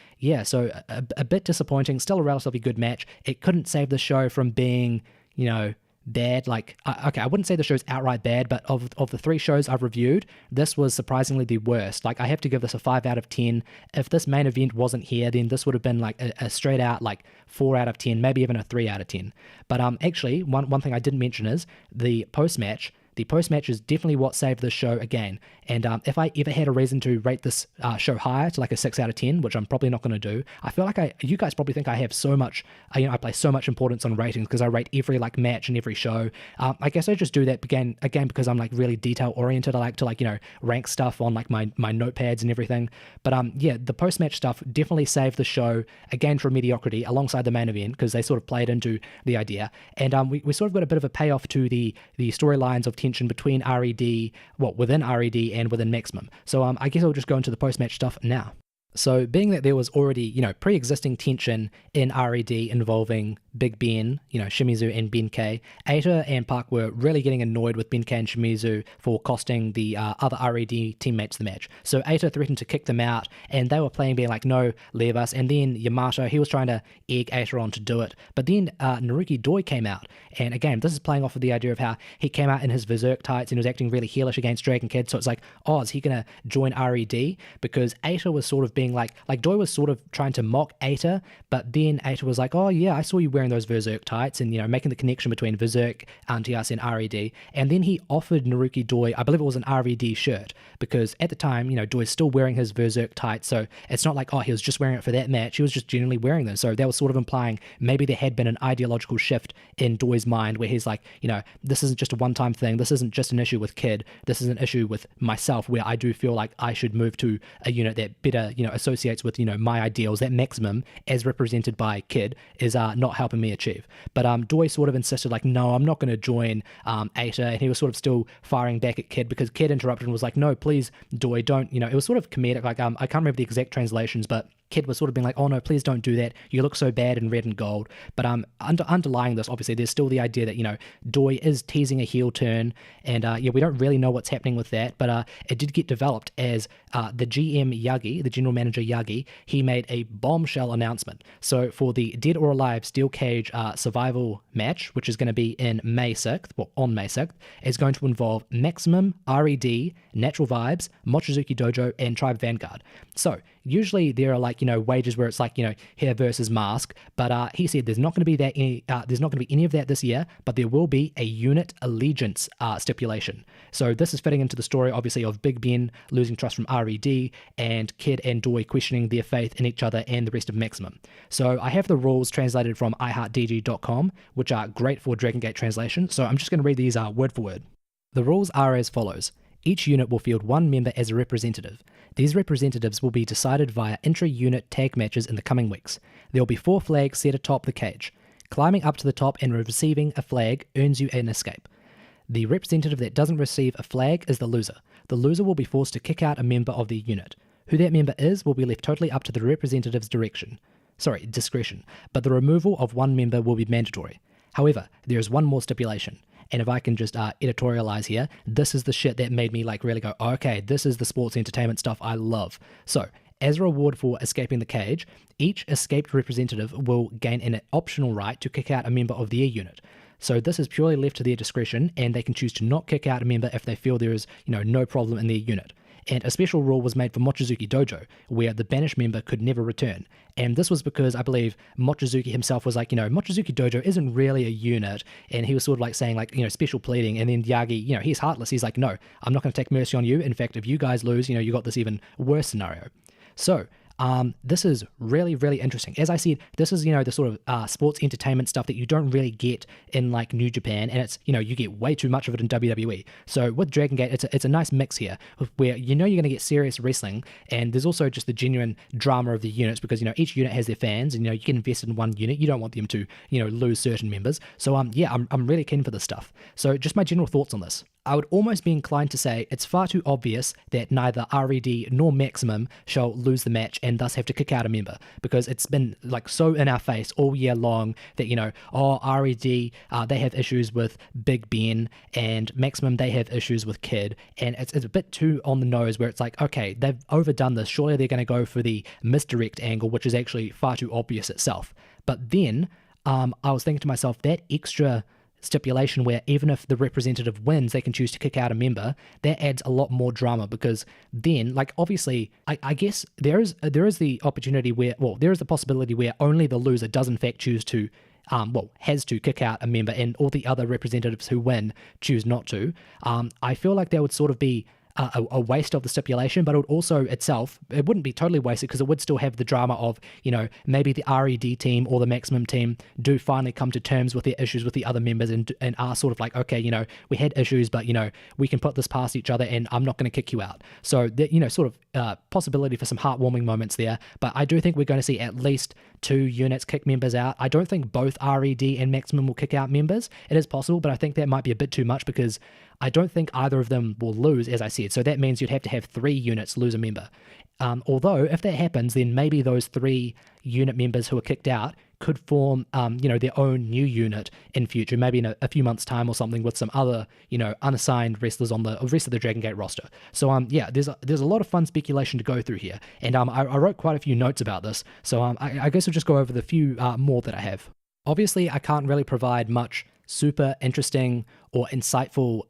so a bit disappointing. Still a relatively good match. It couldn't save the show from being, bad. Like, okay, I wouldn't say the show's outright bad, but of the 3 shows I've reviewed, this was surprisingly the worst. Like, I have to give this a 5 out of 10. If this main event wasn't here, then this would have been like a straight out like 4 out of 10, maybe even a 3 out of 10. But actually, one thing I didn't mention is the post-match. The post-match is definitely what saved this show again. And if I ever had a reason to rate this show higher to like a 6 out of 10, which I'm probably not going to do, I feel like you guys probably think I have so much, I place so much importance on ratings because I rate every like match and every show. I guess I just do that again because I'm like really detail oriented. I like to like, rank stuff on like my notepads and everything. But yeah, the post-match stuff definitely saved the show again from mediocrity alongside the main event because they sort of played into the idea. And we sort of got a bit of a payoff to the storylines of tension between R.E.D, within R.E.D and within Maximum. So I guess I'll just go into the post-match stuff now. So being that there was already, pre-existing tension in R.E.D involving Big Ben, Shimizu and Ben-K, Eita and Park were really getting annoyed with Ben-K and Shimizu for costing the other R.E.D teammates the match. So Eita threatened to kick them out, and they were playing being like, no, leave us. And then Yamato, he was trying to egg Eita on to do it. But then Naruki Doi came out. And again, this is playing off of the idea of how he came out in his Berserk tights and was acting really heelish against Dragon Kid. So it's like, oh, is he going to join R.E.D? Because Eita was sort of being like Doi was sort of trying to mock Eita, but then Eita was like, oh yeah, I saw you wearing those Berserk tights, and making the connection between Berserk, Antias, and R.E.D. And then he offered Naruki Doi, I believe it was an R.E.D shirt, because at the time, Doi's still wearing his Berserk tights, so it's not like, oh, he was just wearing it for that match, he was just generally wearing them. So that was sort of implying maybe there had been an ideological shift in Doi's mind where he's like, this isn't just a one-time thing, this isn't just an issue with Kid, this is an issue with myself where I do feel like I should move to a unit that better, associates with, my ideals. That Maximum, as represented by Kid, is not helping me achieve. But Doi sort of insisted like, no, I'm not going to join Eita, and he was sort of still firing back at Kid because Kid interrupted and was like, no, please, Doi, don't, it was sort of comedic, like I can't remember the exact translations, but Kid was sort of being like, oh no, please don't do that, you look so bad in red and gold. But underlying this, obviously, there's still the idea that, Doi is teasing a heel turn, and we don't really know what's happening with that, but it did get developed as the GM Yagi, the general manager Yagi, he made a bombshell announcement. So for the Dead or Alive Steel Cage survival match, which is going to be in May 6th, on May 6th, is going to involve Maximum, R.E.D, Natural Vibes, Mochizuki Dojo, and Tribe Vanguard. So usually there are like, wages where it's like, hair versus mask, but he said there's not going to be there's not going to be any of that this year, but there will be a unit allegiance stipulation. So this is fitting into the story, obviously, of Big Ben losing trust from R.E.D and Kid and Doi questioning their faith in each other and the rest of Maximum. So I have the rules translated from iHeartDG.com, which are great for Dragon Gate translation. So I'm just going to read these word for word. The rules are as follows. Each unit will field one member as a representative. These representatives will be decided via intra-unit tag matches in the coming weeks. There will be 4 flags set atop the cage. Climbing up to the top and receiving a flag earns you an escape. The representative that doesn't receive a flag is the loser. The loser will be forced to kick out a member of the unit. Who that member is will be left totally up to the representative's discretion, but the removal of one member will be mandatory. However, there is one more stipulation. And if I can just editorialize here, this is the shit that made me like really go, okay, this is the sports entertainment stuff I love. So, as a reward for escaping the cage, each escaped representative will gain an optional right to kick out a member of their unit. So this is purely left to their discretion, and they can choose to not kick out a member if they feel there is, no problem in their unit. And a special rule was made for Mochizuki Dojo, where the banished member could never return. And this was because I believe Mochizuki himself was like, Mochizuki Dojo isn't really a unit, and he was sort of like saying like, special pleading, and then Yagi, he's heartless, he's like, no, I'm not going to take mercy on you. In fact, if you guys lose, you got this even worse scenario. So, this is really, really interesting. As I said, this is, the sort of sports entertainment stuff that you don't really get in like New Japan, and it's, you get way too much of it in WWE. So with Dragon Gate, it's a nice mix here where you're going to get serious wrestling, and there's also just the genuine drama of the units because, each unit has their fans, and, you get invested in one unit. You don't want them to, lose certain members. So, I'm really keen for this stuff. So just my general thoughts on this. I would almost be inclined to say it's far too obvious that neither R.E.D nor Maximum shall lose the match and thus have to kick out a member, because it's been like so in our face all year long that, R.E.D, they have issues with Big Ben, and Maximum, they have issues with Kid, and it's a bit too on the nose where it's like, okay, they've overdone this, surely they're going to go for the misdirect angle, which is actually far too obvious itself. But then I was thinking to myself, that extra stipulation where even if the representative wins, they can choose to kick out a member, that adds a lot more drama, because then, like, obviously, I guess there is the opportunity where, there is the possibility where only the loser does in fact choose to, has to kick out a member, and all the other representatives who win choose not to. I feel like that would sort of be a waste of the stipulation, but it would also itself, it wouldn't be totally wasted because it would still have the drama of, maybe the R.E.D team or the Maximum team do finally come to terms with their issues with the other members and are sort of like, okay, we had issues, but, we can put this past each other and I'm not going to kick you out. So, sort of possibility for some heartwarming moments there. But I do think we're going to see at least 2 units kick members out. I don't think both R.E.D and Maximum will kick out members. It is possible, but I think that might be a bit too much because I don't think either of them will lose, as I said. So that means you'd have to have 3 units lose a member. Although, if that happens, then maybe those 3 unit members who are kicked out could form, their own new unit in future, maybe in a few months' time or something with some other, unassigned wrestlers on the rest of the Dragon Gate roster. So, there's a lot of fun speculation to go through here. And I wrote quite a few notes about this. So I guess I'll just go over the few more that I have. Obviously, I can't really provide much super interesting or insightful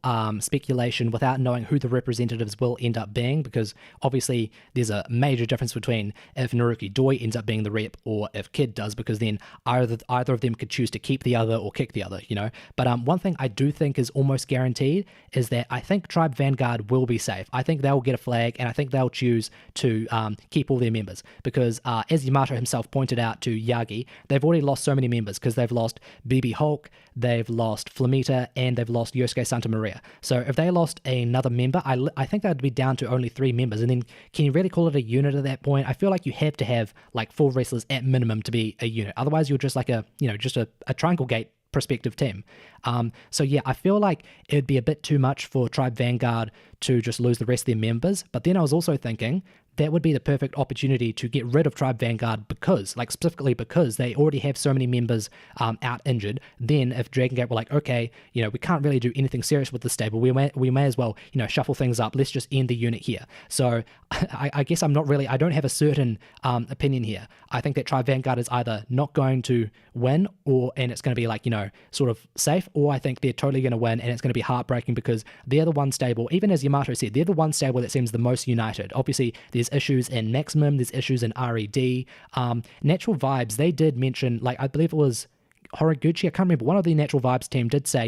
speculation without knowing who the representatives will end up being, because obviously there's a major difference between if Naruki Doi ends up being the rep or if Kid does, because then either of them could choose to keep the other or kick the other, But one thing I do think is almost guaranteed is that I think Tribe Vanguard will be safe. I think they'll get a flag, and I think they'll choose to keep all their members, because as Yamato himself pointed out to Yagi, they've already lost so many members because they've lost BB Hulk, they've lost Flamita, and they've lost Yosuke Santa Maria. So if they lost another member, I think that'd be down to only 3 members. And then can you really call it a unit at that point? I feel like you have to have like 4 wrestlers at minimum to be a unit. Otherwise, you're just like a triangle gate prospective team. So yeah, I feel like it'd be a bit too much for Tribe Vanguard to just lose the rest of their members. But then I was also thinking that would be the perfect opportunity to get rid of Tribe Vanguard specifically because they already have so many members out injured. Then if Dragon Gate were like, okay, we can't really do anything serious with this stable, we may as well, shuffle things up. Let's just end the unit here. So I guess I don't have a certain opinion here. I think that Tribe Vanguard is either not going to win and it's going to be like, sort of safe, or I think they're totally going to win and it's going to be heartbreaking because they're the one stable, even as Yamato said, they're the one stable that seems the most united. Obviously, there's issues in Maximum, there's issues in R.E.D. Natural Vibes, they did mention, like, I believe it was Horiguchi, I can't remember, one of the Natural Vibes team did say,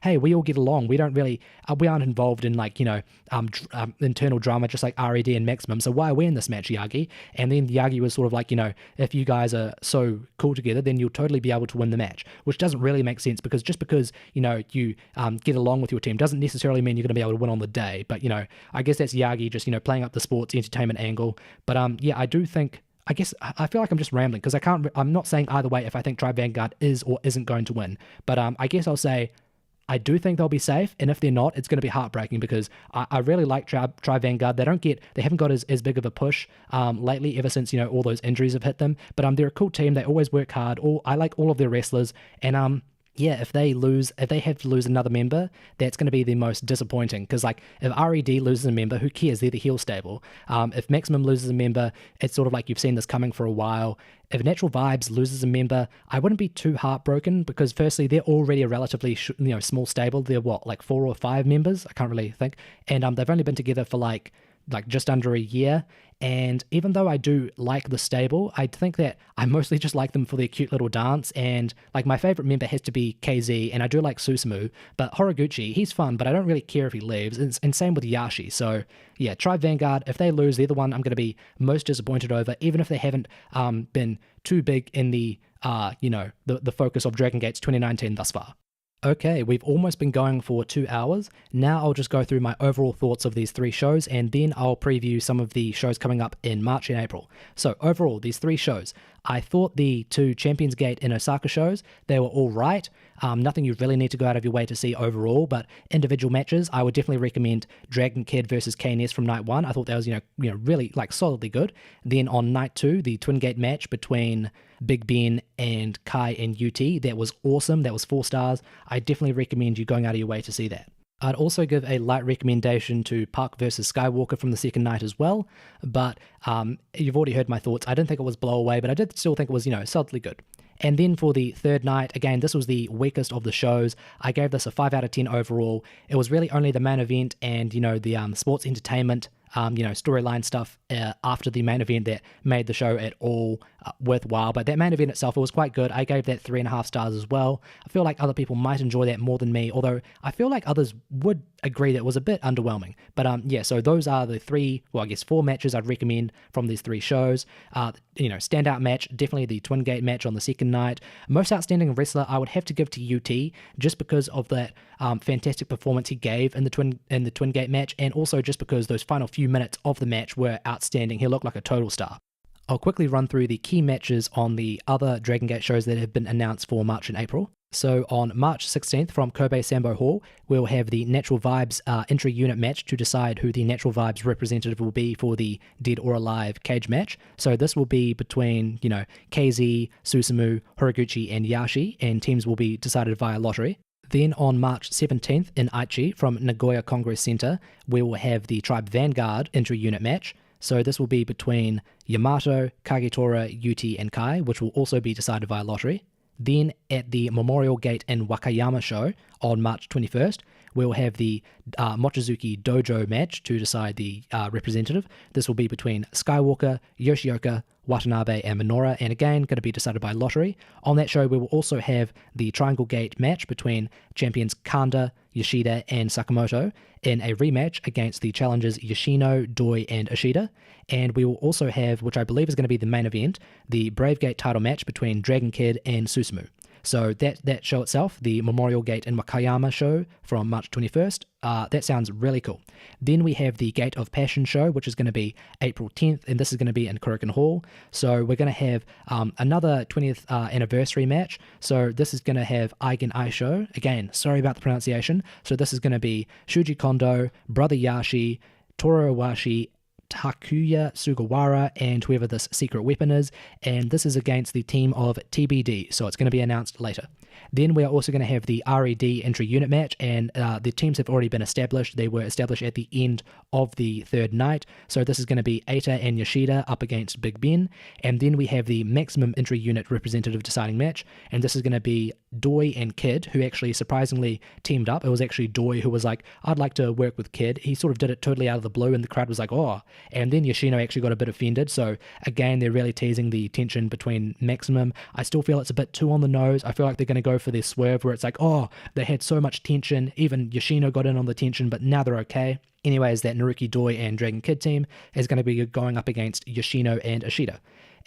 hey, we all get along. We don't really, we aren't involved in like, internal drama just like R.E.D and Maximum. So why are we in this match, Yagi? And then Yagi was sort of like, if you guys are so cool together, then you'll totally be able to win the match, which doesn't really make sense because just because, you get along with your team doesn't necessarily mean you're going to be able to win on the day. But, I guess that's Yagi just, playing up the sports entertainment angle. But yeah, I do think, I guess I feel like I'm just rambling because I'm not saying either way if I think Tribe Vanguard is or isn't going to win. But I guess I'll say I do think they'll be safe, and if they're not, it's going to be heartbreaking because I really like Tribe Vanguard. They haven't got as big of a push lately ever since all those injuries have hit them. But they're a cool team. They always work hard. I like all of their wrestlers, and yeah, if they have to lose another member, that's going to be the most disappointing. Because, like, if R.E.D loses a member, who cares? They're the heel stable. If Maximum loses a member, it's sort of like you've seen this coming for a while. If Natural Vibes loses a member, I wouldn't be too heartbroken because, firstly, they're already a relatively small stable. They're like 4 or 5 members? I can't really think. And they've only been together for like just under a year. And even though I do like the stable, I think that I mostly just like them for their cute little dance. And like my favorite member has to be KZ, and I do like Susumu. But Horiguchi, he's fun, but I don't really care if he leaves. And same with Yashi. So yeah, Tribe Vanguard, if they lose, they're the one I'm going to be most disappointed over, even if they haven't been too big in the the focus of Dragon Gate's 2019 thus far. Okay, we've almost been going for 2 hours. Now I'll just go through my overall thoughts of these 3 shows, and then I'll preview some of the shows coming up in March and April. So overall, these 3 shows, I thought the 2 Champions Gate and Osaka shows, they were all right. Nothing you really need to go out of your way to see overall, but individual matches, I would definitely recommend Dragon Kid versus KNS from night 1. I thought that was, really like solidly good. Then on night 2, the Twin Gate match between Big Ben and Kai and UT, that was awesome. That was 4 stars. I definitely recommend you going out of your way to see that. I'd also give a light recommendation to Park versus Skywalker from the second night as well, but you've already heard my thoughts. I didn't think it was blow away, but I did still think it was, solidly good. And then for the third night, again, this was the weakest of the shows. I gave this a 5 out of 10 overall. It was really only the main event and, the sports entertainment storyline stuff after the main event that made the show at all worthwhile. But that main event itself, it was quite good. I gave that 3.5 stars as well. I feel like other people might enjoy that more than me, although I feel like others would agree that it was a bit underwhelming. But so those are the 4 matches I'd recommend from these 3 shows. Standout match, definitely the Twin Gate match on the second night. Most outstanding wrestler, I would have to give to UT, just because of that fantastic performance he gave in the Twin Gate match, and also just because those final few minutes of the match were outstanding. He looked like a total star. I'll quickly run through the key matches on the other Dragon Gate shows that have been announced for March and April. So on March 16th from Kobe Sambo Hall, we'll have the Natural Vibes intra-unit match to decide who the Natural Vibes representative will be for the Dead or Alive cage match. So this will be between, KZ, Susumu, Horiguchi, and Yashi, and teams will be decided via lottery. Then on March 17th in Aichi from Nagoya Congress Center, we will have the Tribe Vanguard intra-unit match. So this will be between Yamato, Kagetora, Yuti, and Kai, which will also be decided via lottery. Then at the Memorial Gate in Wakayama show on March 21st, we'll have the Mochizuki Dojo match to decide the representative. This will be between Skywalker, Yoshioka, Watanabe, and Minoura, and again, going to be decided by lottery. On that show, we will also have the Triangle Gate match between champions Kanda, Yoshida, and Sakamoto in a rematch against the challengers Yoshino, Doi, and Ishida. And we will also have, which I believe is going to be the main event, the Brave Gate title match between Dragon Kid and Susumu. So that show itself, the Memorial Gate in Wakayama show from March 21st, that sounds really cool. Then we have the Gate of Passion show, which is going to be April 10th, and this is going to be in Korakuen Hall. So we're going to have another 20th anniversary match. So this is going to have Eigen Aisho. Again, sorry about the pronunciation. So this is going to be Shuji Kondo, Brother Yashi, Toru Iwashi, Takuya Sugawara, and whoever this secret weapon is, and this is against the team of TBD, so it's going to be announced later. Then we are also going to have the R.E.D. intra-unit match, and the teams have already been established. They were established at the end of the third night, so this is going to be Eita and Yoshida up against Big Ben, and then we have the maximum intra-unit representative deciding match, and this is going to be Doi and Kid, who actually surprisingly teamed up. It was actually Doi who was like, I'd like to work with Kid. He sort of did it totally out of the blue, and the crowd was like, oh. And then Yoshino actually got a bit offended. So again, they're really teasing the tension between Maximum. I still feel it's a bit too on the nose. I feel like they're going to go for their swerve where it's like, oh, they had so much tension. Even Yoshino got in on the tension, but now they're okay. Anyways, that Naruki Doi and Dragon Kid team is going to be going up against Yoshino and Ishida.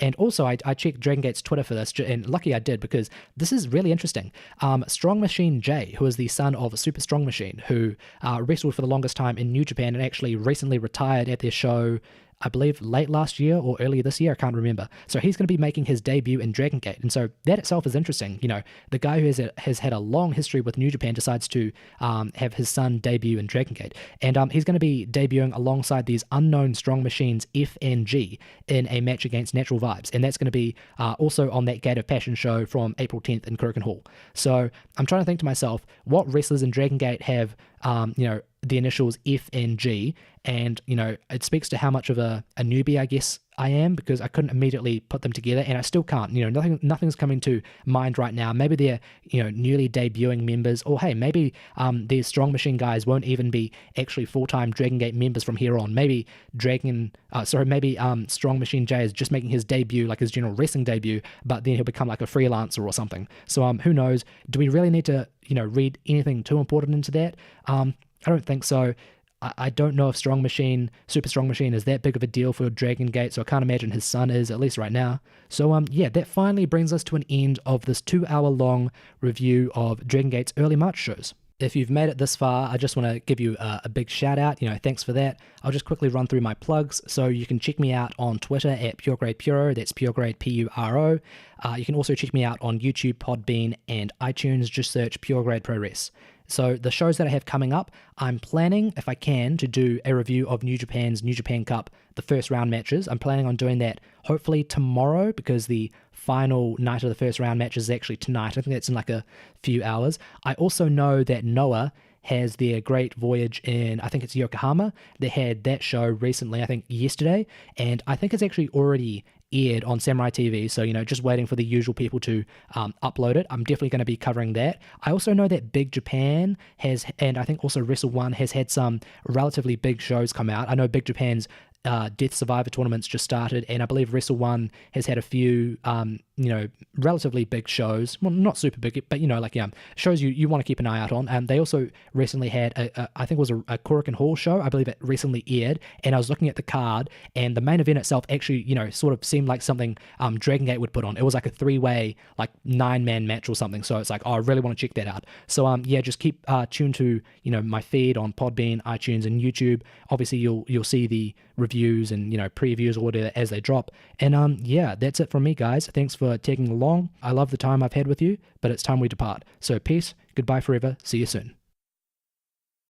And also, I checked Dragon Gate's Twitter for this, and lucky I did, because this is really interesting. Strong Machine J, who is the son of Super Strong Machine, who wrestled for the longest time in New Japan and actually recently retired at their show, I believe late last year or earlier this year, I can't remember. So he's going to be making his debut in Dragon Gate, and so that itself is interesting. The guy who has had a long history with New Japan decides to have his son debut in Dragon Gate, and he's going to be debuting alongside these unknown Strong Machines F and G in a match against Natural Vibes, and that's going to be also on that Gate of Passion show from April 10th in Korakuen Hall. So I'm trying to think to myself, what wrestlers in Dragon Gate have the initials F and G, and it speaks to how much of a newbie I guess I am, because I couldn't immediately put them together, and I still can't. Nothing's coming to mind right now. Maybe they're newly debuting members, or hey, maybe these Strong Machine guys won't even be actually full-time Dragon Gate members from here on. Maybe Strong Machine J is just making his debut, like his general wrestling debut, but then he'll become like a freelancer or something. So who knows? Do we really need to read anything too important into that? I don't think so. I don't know if Super Strong Machine is that big of a deal for Dragon Gate, so I can't imagine his son is, at least right now. So that finally brings us to an end of this 2-hour-long review of Dragon Gate's early March shows. If you've made it this far, I just want to give you a big shout out. Thanks for that. I'll just quickly run through my plugs. So you can check me out on Twitter at Puregrade Puro. That's Puregrade Puro. You can also check me out on YouTube, Podbean, and iTunes. Just search Puregrade Progress. So the shows that I have coming up, I'm planning, if I can, to do a review of New Japan's New Japan Cup, the first round matches. I'm planning on doing that hopefully tomorrow, because the final night of the first round matches is actually tonight. I think that's in like a few hours. I also know that Noah has their Great Voyage in, I think it's Yokohama. They had that show recently, I think yesterday, and I think it's actually already aired on Samurai TV. So, just waiting for the usual people to upload it. I'm definitely going to be covering that. I also know that Big Japan has, and I think also Wrestle One has had some relatively big shows come out. I know Big Japan's Death Survivor tournaments just started, and I believe Wrestle One has had a few, relatively big shows. Well, not super big, but shows you want to keep an eye out on. They also recently had I think it was a Korakuen Hall show. I believe it recently aired, and I was looking at the card, and the main event itself actually, sort of seemed like something Dragon Gate would put on. It was like a 3-way, like 9-man match or something. So it's like, oh, I really want to check that out. So just keep tuned to my feed on Podbean, iTunes, and YouTube. Obviously, you'll see the reviews and previews or whatever as they drop. And that's it from me, guys. Thanks for taking along. I love the time I've had with you, but it's time we depart. So peace, goodbye forever, see you soon.